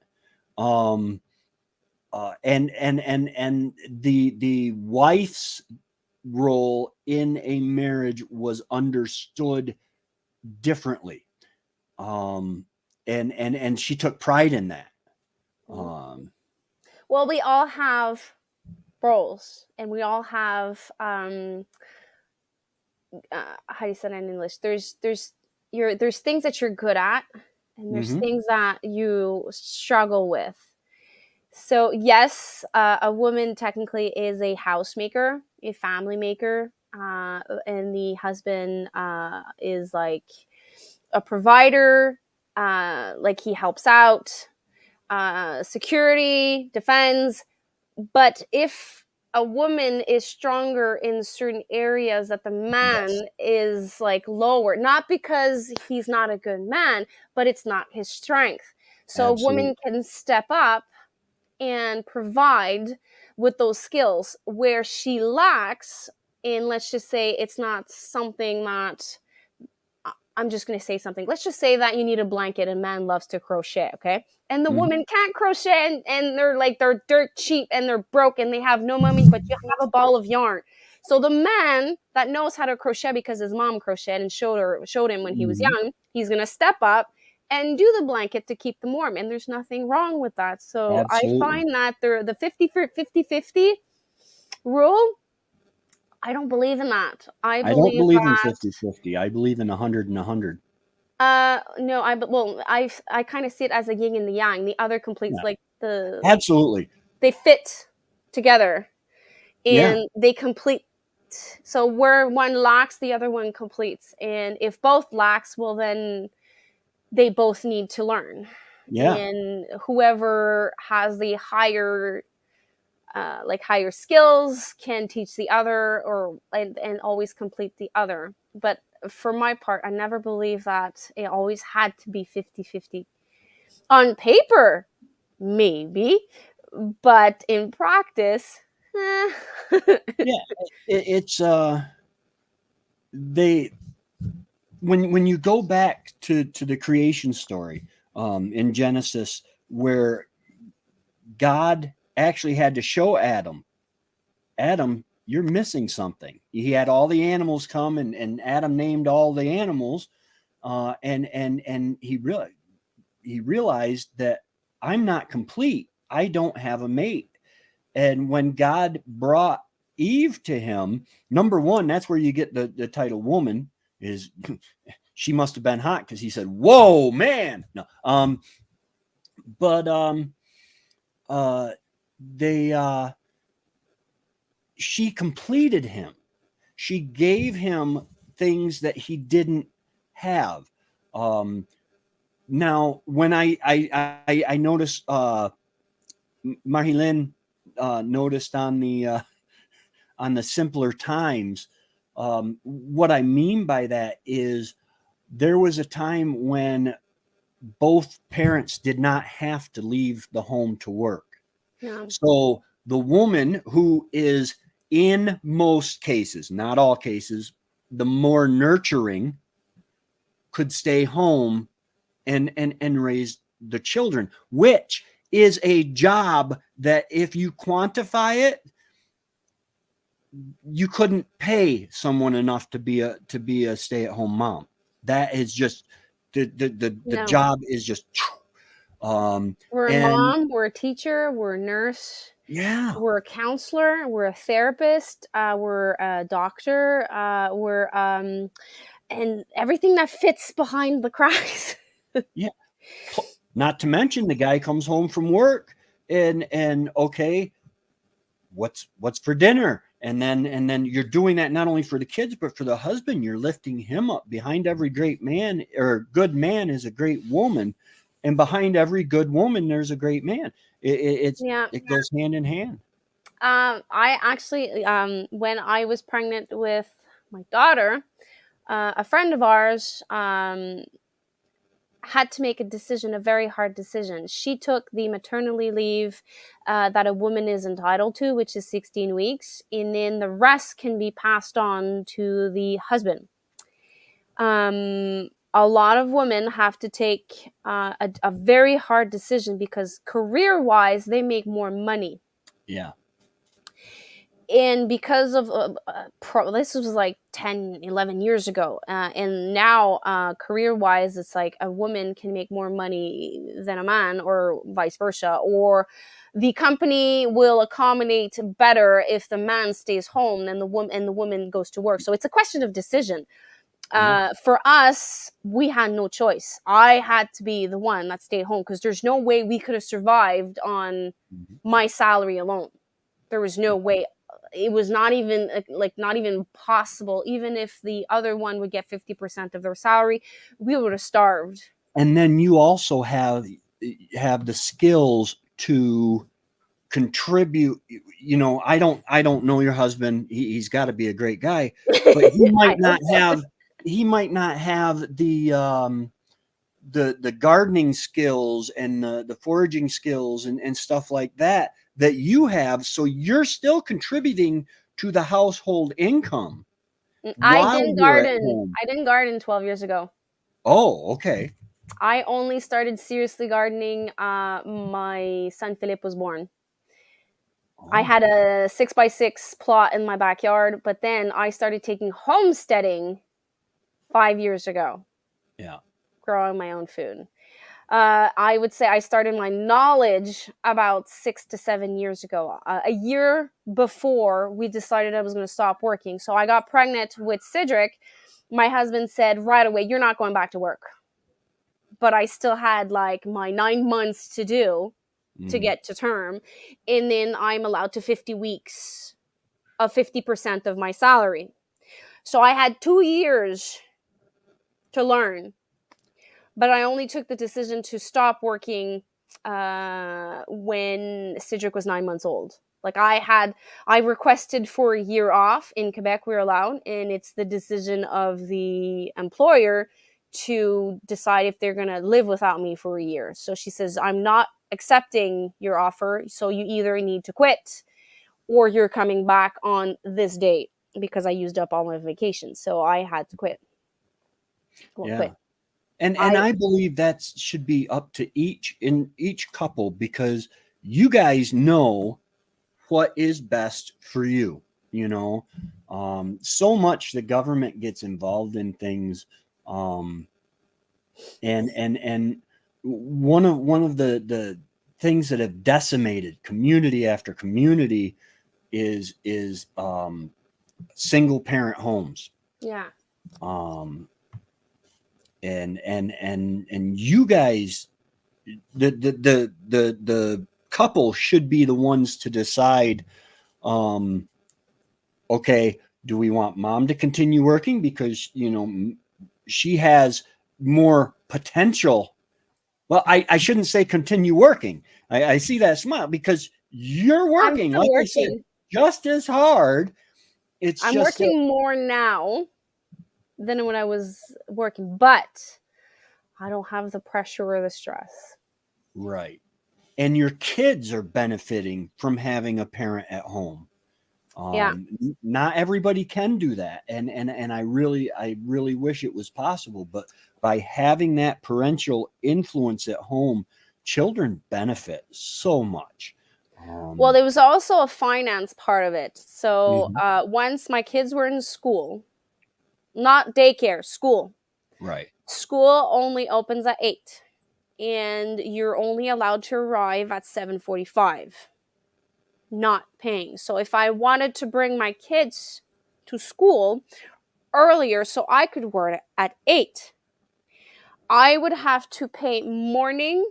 [SPEAKER 2] um and the wife's role in a marriage was understood differently. um and she took pride in that. um
[SPEAKER 1] Well, we all have roles, and we all have how do you say that in English? There's things that you're good at, and there's
[SPEAKER 2] mhm,
[SPEAKER 1] things that you struggle with. So yes, a woman technically is a housemaker, a family maker, and the husband is like a provider. Like he helps out, security, defense. But if a woman is stronger in certain areas that the
[SPEAKER 2] yes,
[SPEAKER 1] man is like lower, not because he's not a good man, but it's not his strength. So a woman
[SPEAKER 2] absolutely,
[SPEAKER 1] can step up and provide with those skills where she lacks. And let's just say it's not something that I'm just going to say something. Let's just say that you need a blanket and man loves to crochet, okay? And the
[SPEAKER 2] mhm,
[SPEAKER 1] woman can't crochet, and they're dirt cheap and they're broke and they have no money, but you have a ball of yarn. So the man that knows how to crochet because his mom crocheted and showed him when he was
[SPEAKER 2] mhm,
[SPEAKER 1] young, he's going to step up and do the blanket to keep them warm, and there's nothing wrong with that. So I
[SPEAKER 2] absolutely.
[SPEAKER 1] find that the 50-50 rule, I don't believe in that. I
[SPEAKER 2] I don't
[SPEAKER 1] believe
[SPEAKER 2] believe in
[SPEAKER 1] that
[SPEAKER 2] 50-50. I believe in 100 and 100.
[SPEAKER 1] no, I kind of see it as a yin and the yang. The other completes
[SPEAKER 2] Yeah,
[SPEAKER 1] like
[SPEAKER 2] absolutely.
[SPEAKER 1] they fit together
[SPEAKER 2] Yeah,
[SPEAKER 1] and they complete. So where one lacks, the other one completes. And if both lacks, well then they both need to learn.
[SPEAKER 2] yeah,
[SPEAKER 1] And whoever has the higher skills can teach the other, or and always complete the other. But for my part, I never believed that it always had to be 50-50. On paper, maybe, but in practice,
[SPEAKER 2] yeah. It's they when you go back to the creation story, in Genesis, where God actually had to show Adam, you're missing something. He had all the animals come, and Adam named all the animals, and he realized that I'm not complete. I don't have a mate. And when God brought Eve to him, number one, that's where you get the title woman. Is she must have been hot because he said, "Whoa, man!" No, but uh, they she completed him. She gave him things that he didn't have. Um, Now, when I noticed, Marilyn noticed on the simpler times. What I mean by that is there was a time when both parents did not have to leave the home to work.
[SPEAKER 1] Yeah.
[SPEAKER 2] So the woman who is, in most cases, not all cases, the more nurturing, could stay home and raise the children, which is a job that, if you quantify it, you couldn't pay someone enough to be a stay-at-home mom. That is just the
[SPEAKER 1] No.
[SPEAKER 2] job is just
[SPEAKER 1] We're a
[SPEAKER 2] and
[SPEAKER 1] mom, we're a teacher, we're a nurse,
[SPEAKER 2] yeah,
[SPEAKER 1] we're a counselor, we're a therapist, we're a doctor, we're and everything that fits behind the cracks.
[SPEAKER 2] yeah. Not to mention the guy comes home from work and okay, what's for dinner? And then you're doing that not only for the kids but for the husband. You're lifting him up. Behind every great man or good man is a great woman, and behind every good woman there's a great man.
[SPEAKER 1] Yeah.
[SPEAKER 2] It goes hand in hand.
[SPEAKER 1] I actually, when I was pregnant with my daughter, a friend of ours had to make a decision, a very hard decision. She took the maternity leave that a woman is entitled to, which is 16 weeks, and then the rest can be passed on to the husband. A lot of women have to take a very hard decision because career wise, they make more money.
[SPEAKER 2] Yeah.
[SPEAKER 1] And because of this was like 10, 11 years ago, and now career wise it's like a woman can make more money than a man or vice versa, or the company will accommodate better if the man stays home than the woman, and the woman goes to work. So it's a question of decision.
[SPEAKER 2] Yeah.
[SPEAKER 1] For us, we had no choice. I had to be the one that stayed home because there's no way we could have survived on
[SPEAKER 2] Mhm.
[SPEAKER 1] my salary alone. There was no way. It was not even like not even possible. Even if the other one would get 50% of their salary, we would have starved.
[SPEAKER 2] And then you also have the skills to contribute. I don't know your husband. He's got to be a great guy, but
[SPEAKER 1] I hope so.
[SPEAKER 2] he might not have the gardening skills and the foraging skills and stuff like that you have. So you're still contributing to the household income
[SPEAKER 1] I
[SPEAKER 2] while
[SPEAKER 1] didn't
[SPEAKER 2] you're at
[SPEAKER 1] garden.
[SPEAKER 2] home.
[SPEAKER 1] I didn't garden 12 years ago.
[SPEAKER 2] Oh, okay.
[SPEAKER 1] I only started seriously gardening my son Philip was born. I
[SPEAKER 2] Oh,
[SPEAKER 1] had a 6x6 plot in my backyard, but then I started taking homesteading 5 years ago,
[SPEAKER 2] yeah.
[SPEAKER 1] growing my own food. I would say I started my knowledge about 6 to 7 years ago, a year before we decided I was going to stop working. So I got pregnant with Cedric. My husband said right away, "You're not going back to work." But I still had like my 9 months to do to
[SPEAKER 2] Mhm.
[SPEAKER 1] get to term. And then I'm allowed to 50 weeks of 50% of my salary. So I had 2 years to learn, but I only took the decision to stop working when Cedric was 9 months old. Like I requested for a year off in Quebec. We're allowed, and it's the decision of the employer to decide if they're going to live without me for a year. So she says, "I'm not accepting your offer. So you either need to quit or you're coming back on this date," because I used up all my vacation. So I had to quit. Well,
[SPEAKER 2] Yeah.
[SPEAKER 1] quit.
[SPEAKER 2] And
[SPEAKER 1] I
[SPEAKER 2] I believe that should be up to each couple, because you guys know what is best for you. You know, so much the government gets involved in things, um, and one of the things that have decimated community after community is single parent homes.
[SPEAKER 1] Yeah.
[SPEAKER 2] Um, and you guys, the couple should be the ones to decide, um okay, do we want mom to continue working because she has more potential Well, I shouldn't say continue working. I see that smile because you're
[SPEAKER 1] I'm
[SPEAKER 2] working,
[SPEAKER 1] still
[SPEAKER 2] like I said,
[SPEAKER 1] working.
[SPEAKER 2] just as hard. It's
[SPEAKER 1] I'm
[SPEAKER 2] just that,
[SPEAKER 1] working more now than when I was working, but I don't have the pressure or the stress.
[SPEAKER 2] right. And your kids are benefiting from having a parent at home.
[SPEAKER 1] Yeah.
[SPEAKER 2] Not everybody can do that, and I really wish it was possible. But by having that parental influence at home, children benefit so much.
[SPEAKER 1] Well,
[SPEAKER 2] Um,
[SPEAKER 1] there was also a finance part of it. So
[SPEAKER 2] mhm,
[SPEAKER 1] once my kids were in school, not daycare, school.
[SPEAKER 2] right.
[SPEAKER 1] School only opens at 8, and you're only allowed to arrive at 7:45, not paying. So if I wanted to bring my kids to school earlier so I could work at 8, I would have to pay morning.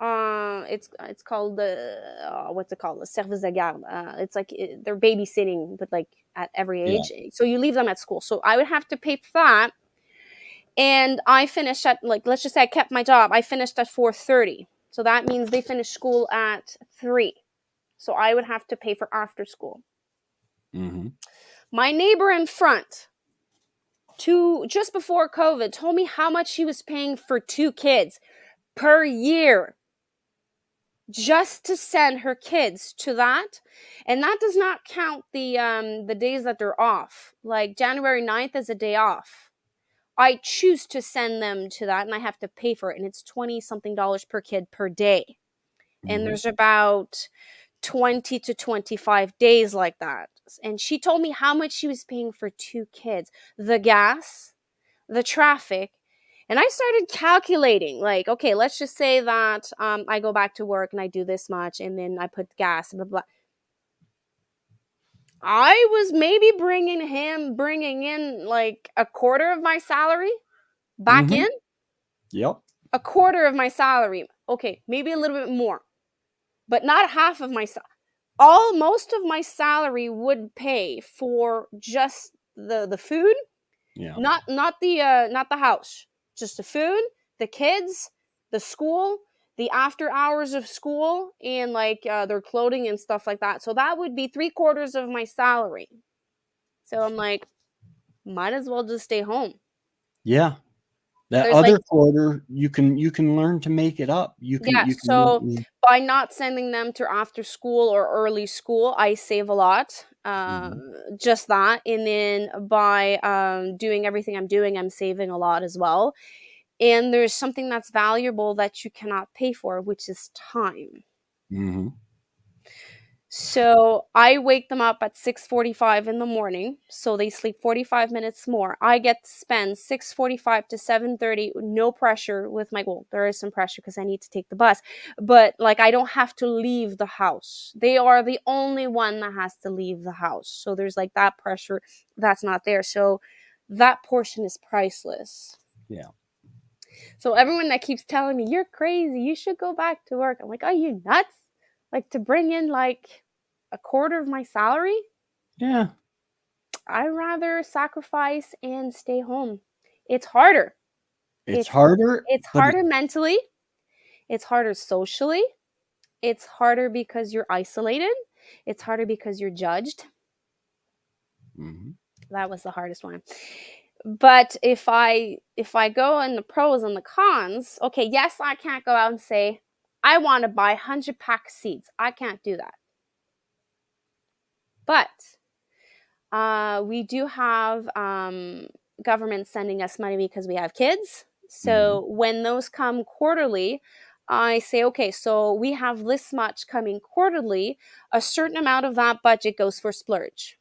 [SPEAKER 1] It's called the what's it called? The service de garde. It's like they're babysitting, but like at every
[SPEAKER 2] Yeah.
[SPEAKER 1] age. So you leave them at school. So I would have to pay for that. And I finished at, like, let's just say I kept my job. I finished at 4:30. So that means they finish school at 3. So I would have to pay for after school.
[SPEAKER 2] Hmm.
[SPEAKER 1] My neighbor in front, just before COVID, told me how much she was paying for 2 kids per year just to send her kids to that. And that does not count the days that they're off. Like January 9th is a day off. I choose to send them to that, and I have to pay for it, and it's 20 something dollars per kid per day. And
[SPEAKER 2] Hmm.
[SPEAKER 1] there's about 20 to 25 days like that. And she told me how much she was paying for 2 kids, the gas, the traffic. And I started calculating, like, okay, let's just say that I go back to work and I do this much, and then I put gas, blah, blah. I was maybe bringing in like a quarter of my salary back
[SPEAKER 2] Hmm.
[SPEAKER 1] in,
[SPEAKER 2] Yep.
[SPEAKER 1] a quarter of my salary. Okay, maybe a little bit more, but not half of my most of my salary would pay for just the food,
[SPEAKER 2] Yeah.
[SPEAKER 1] not the house, just the food, the kids, the school, the after hours of school, and like their clothing and stuff like that. So that would be 3/4 of my salary. So I'm like, might as well just stay home.
[SPEAKER 2] Yeah. That
[SPEAKER 1] There's like,
[SPEAKER 2] other quarter, you can learn to make it up. You can
[SPEAKER 1] yeah,
[SPEAKER 2] you
[SPEAKER 1] so
[SPEAKER 2] can.
[SPEAKER 1] by not sending them to after school or early school, I save a lot.
[SPEAKER 2] Mhm.
[SPEAKER 1] Just that. And then by doing everything I'm doing, I'm saving a lot as well. And there's something that's valuable that you cannot pay for, which is time.
[SPEAKER 2] Mhm.
[SPEAKER 1] So I wake them up at 6:45 in the morning, so they sleep 45 minutes more. I get to spend 6:45 to 7:30, no pressure with my, well, there is some pressure because I need to take the bus, but like I don't have to leave the house. They are the only one that has to leave the house. So there's like that pressure that's not there. So that portion is priceless.
[SPEAKER 2] Yeah.
[SPEAKER 1] So everyone that keeps telling me you're crazy, you should go back to work. I'm like, are you nuts? Like to bring in like a quarter of my salary?
[SPEAKER 2] Yeah.
[SPEAKER 1] I'd rather sacrifice and stay home. It's harder.
[SPEAKER 2] It's
[SPEAKER 1] It's
[SPEAKER 2] harder,
[SPEAKER 1] it's
[SPEAKER 2] but
[SPEAKER 1] harder mentally. It's harder socially. It's harder because you're isolated. It's harder because you're judged.
[SPEAKER 2] Mhm.
[SPEAKER 1] That was the hardest one. But if I go in the pros and the cons, okay, yes, I can't go out and say I want to buy 100 pack of seeds. I can't do that. But we do have government sending us money because we have kids.
[SPEAKER 2] Mhm.
[SPEAKER 1] So when those come quarterly, I say, okay, so we have this much coming quarterly. A certain amount of that budget goes for splurge.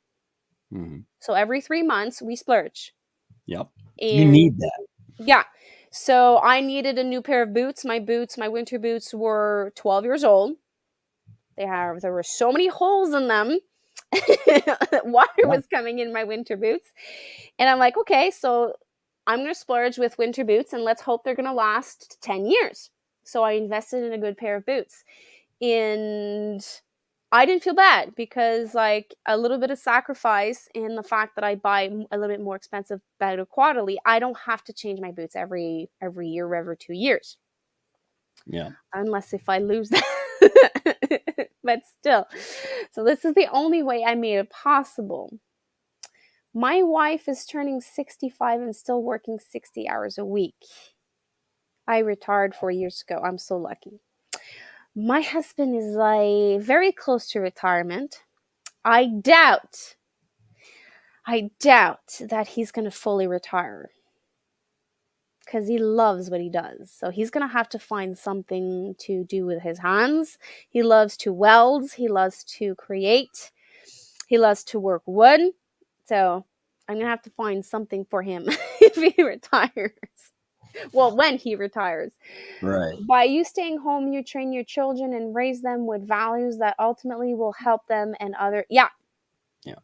[SPEAKER 2] Mhm.
[SPEAKER 1] So every 3 months we splurge.
[SPEAKER 2] Yep. You
[SPEAKER 1] And
[SPEAKER 2] need that.
[SPEAKER 1] yeah, so I needed a new pair of boots. My winter boots were 12 years old. There were so many holes in them. Water
[SPEAKER 2] Yeah.
[SPEAKER 1] was coming in my winter boots. And I'm like, okay, so I'm going to splurge with winter boots and let's hope they're going to last 10 years. So I invested in a good pair of boots. And I didn't feel bad because, like, a little bit of sacrifice in the fact that I buy a little bit more expensive, better quarterly, I don't have to change my boots every year, every 2 years.
[SPEAKER 2] Yeah.
[SPEAKER 1] unless if I lose that. But still, so this is the only way I made it possible. My wife is turning 65 and still working 60 hours a week. I retired 4 years ago. I'm so lucky. My husband is like very close to retirement. I doubt, I doubt that he's going to fully retire because he loves what he does. So he's going to have to find something to do with his hands. He loves to weld, he loves to create, he loves to work wood. So I'm going to have to find something for him if he retires. Well, when he retires.
[SPEAKER 2] Right.
[SPEAKER 1] By you staying home, you train your children and raise them with values that ultimately will help them and other. Yeah.
[SPEAKER 2] Yeah.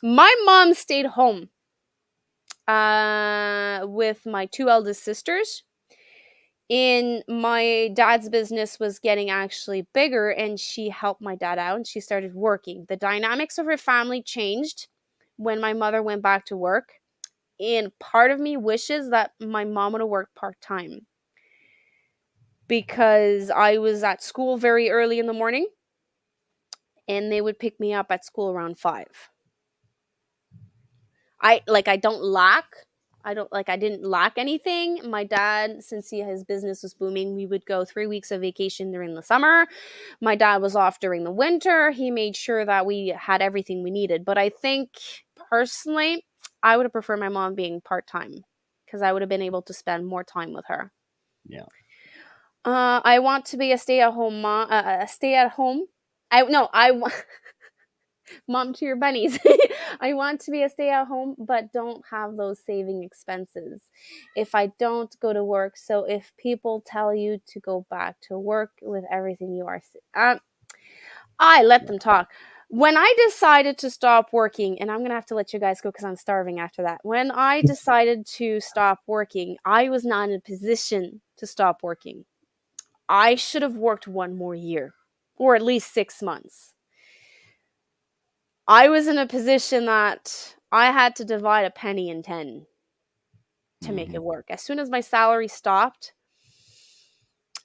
[SPEAKER 1] My mom stayed home with my two eldest sisters. In my dad's business was getting actually bigger, and she helped my dad out and she started working. The dynamics of her family changed when my mother went back to work. And part of me wishes that my mom would have worked part-time because I was at school very early in the morning and they would pick me up at school around 5. I don't lack. I didn't lack anything. My dad, since his business was booming, we would go 3 weeks of vacation during the summer. My dad was off during the winter. He made sure that we had everything we needed. But I think personally, I would have preferred my mom being part-time because I would have been able to spend more time with her.
[SPEAKER 2] Yeah.
[SPEAKER 1] I want to be a stay-at-home mom. A stay-at-home. I mom to your bunnies. I want to be a stay-at-home, but don't have those saving expenses. If I don't go to work, so if people tell you to go back to work with everything you are, I let them talk. When I decided to stop working, and I'm gonna have to let you guys go because I'm starving after that. When I decided to stop working, I was not in a position to stop working. I should have worked one more year, or at least 6 months. I was in a position that I had to divide a penny in 10 to make
[SPEAKER 2] Mm-hmm.
[SPEAKER 1] it work. As soon as my salary stopped,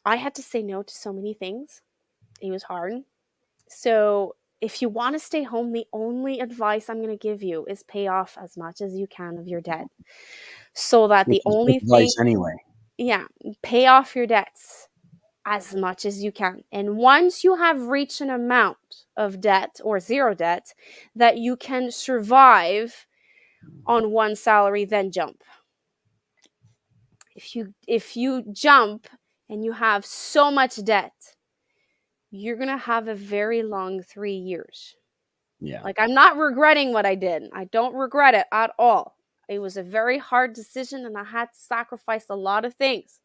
[SPEAKER 1] I had to say no to so many things. It was hard. So, if you want to stay home, the only advice I'm going to give you is pay off as much as you can of your debt. So that
[SPEAKER 2] Which
[SPEAKER 1] the
[SPEAKER 2] is good
[SPEAKER 1] only thing,
[SPEAKER 2] advice anyway.
[SPEAKER 1] yeah, pay off your debts as much as you can. And once you have reached an amount of debt or zero debt that you can survive on one salary, then jump. If you jump and you have so much debt, you're going to have a very long 3 years.
[SPEAKER 2] Yeah.
[SPEAKER 1] Like, I'm not regretting what I did. I don't regret it at all. It was a very hard decision and I had to sacrifice a lot of things.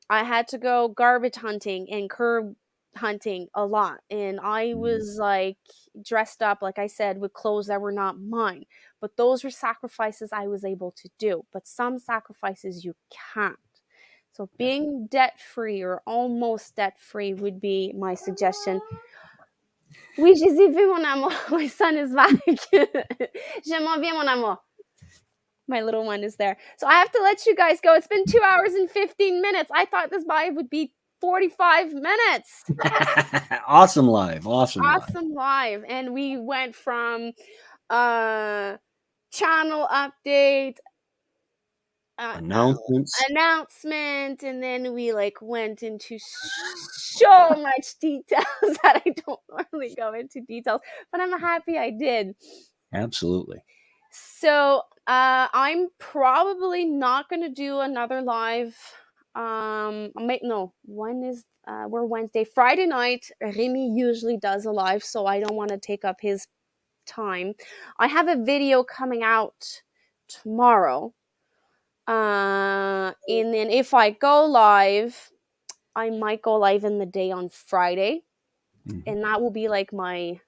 [SPEAKER 1] I had to go garbage hunting and curb hunting a lot. And I
[SPEAKER 2] Mm-hmm.
[SPEAKER 1] was like dressed up, like I said, with clothes that were not mine. But those were sacrifices I was able to do. But some sacrifices you can't. So
[SPEAKER 2] Yeah.
[SPEAKER 1] being debt free or almost debt free would be my suggestion. Oui, je les ai vus, mon amour. My son is back. Je m'en viens, mon amour. My little one is there. So I have to let you guys go. It's been 2 hours and 15 minutes. I thought this live would be 45 minutes.
[SPEAKER 2] Awesome live. Awesome live.
[SPEAKER 1] Awesome live. And we went from uh channel update,
[SPEAKER 2] Announcements.
[SPEAKER 1] announcement, and then we like went into so much details that I don't normally go into details, but I'm happy I did.
[SPEAKER 2] Absolutely.
[SPEAKER 1] So I'm probably not gonna do another live. No, when is we're Wednesday. Friday night, Remy usually does a live, so I don't want to take up his time. I have a video coming out tomorrow. And then if I go live, I might go live in the day on Friday.
[SPEAKER 2] Mm-hmm.
[SPEAKER 1] And that will be like my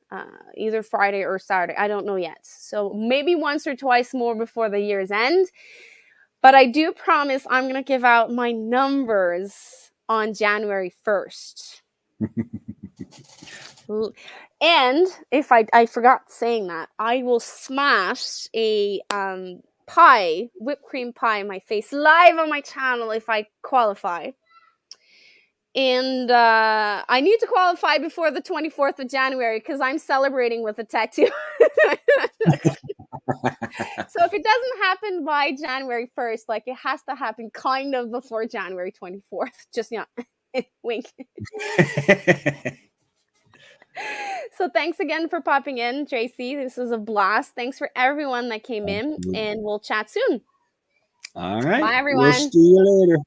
[SPEAKER 1] either Friday or Saturday. I don't know yet. So maybe once or twice more before the year's end. But I do promise I'm going to give out my numbers on January 1st. And if I forgot saying that, I will smash a pie, whipped cream pie in my face live on my channel if I qualify. And I need to qualify before the 24th of January because I'm celebrating with a tattoo. So if it doesn't happen by January 1st, like it has to happen kind of before January 24th. Just, wink. So thanks again for popping in, Tracy. This was a blast. Thanks for everyone that came in, and we'll chat soon.
[SPEAKER 2] All right.
[SPEAKER 1] Bye,
[SPEAKER 2] We'll
[SPEAKER 1] everyone.
[SPEAKER 2] see you later.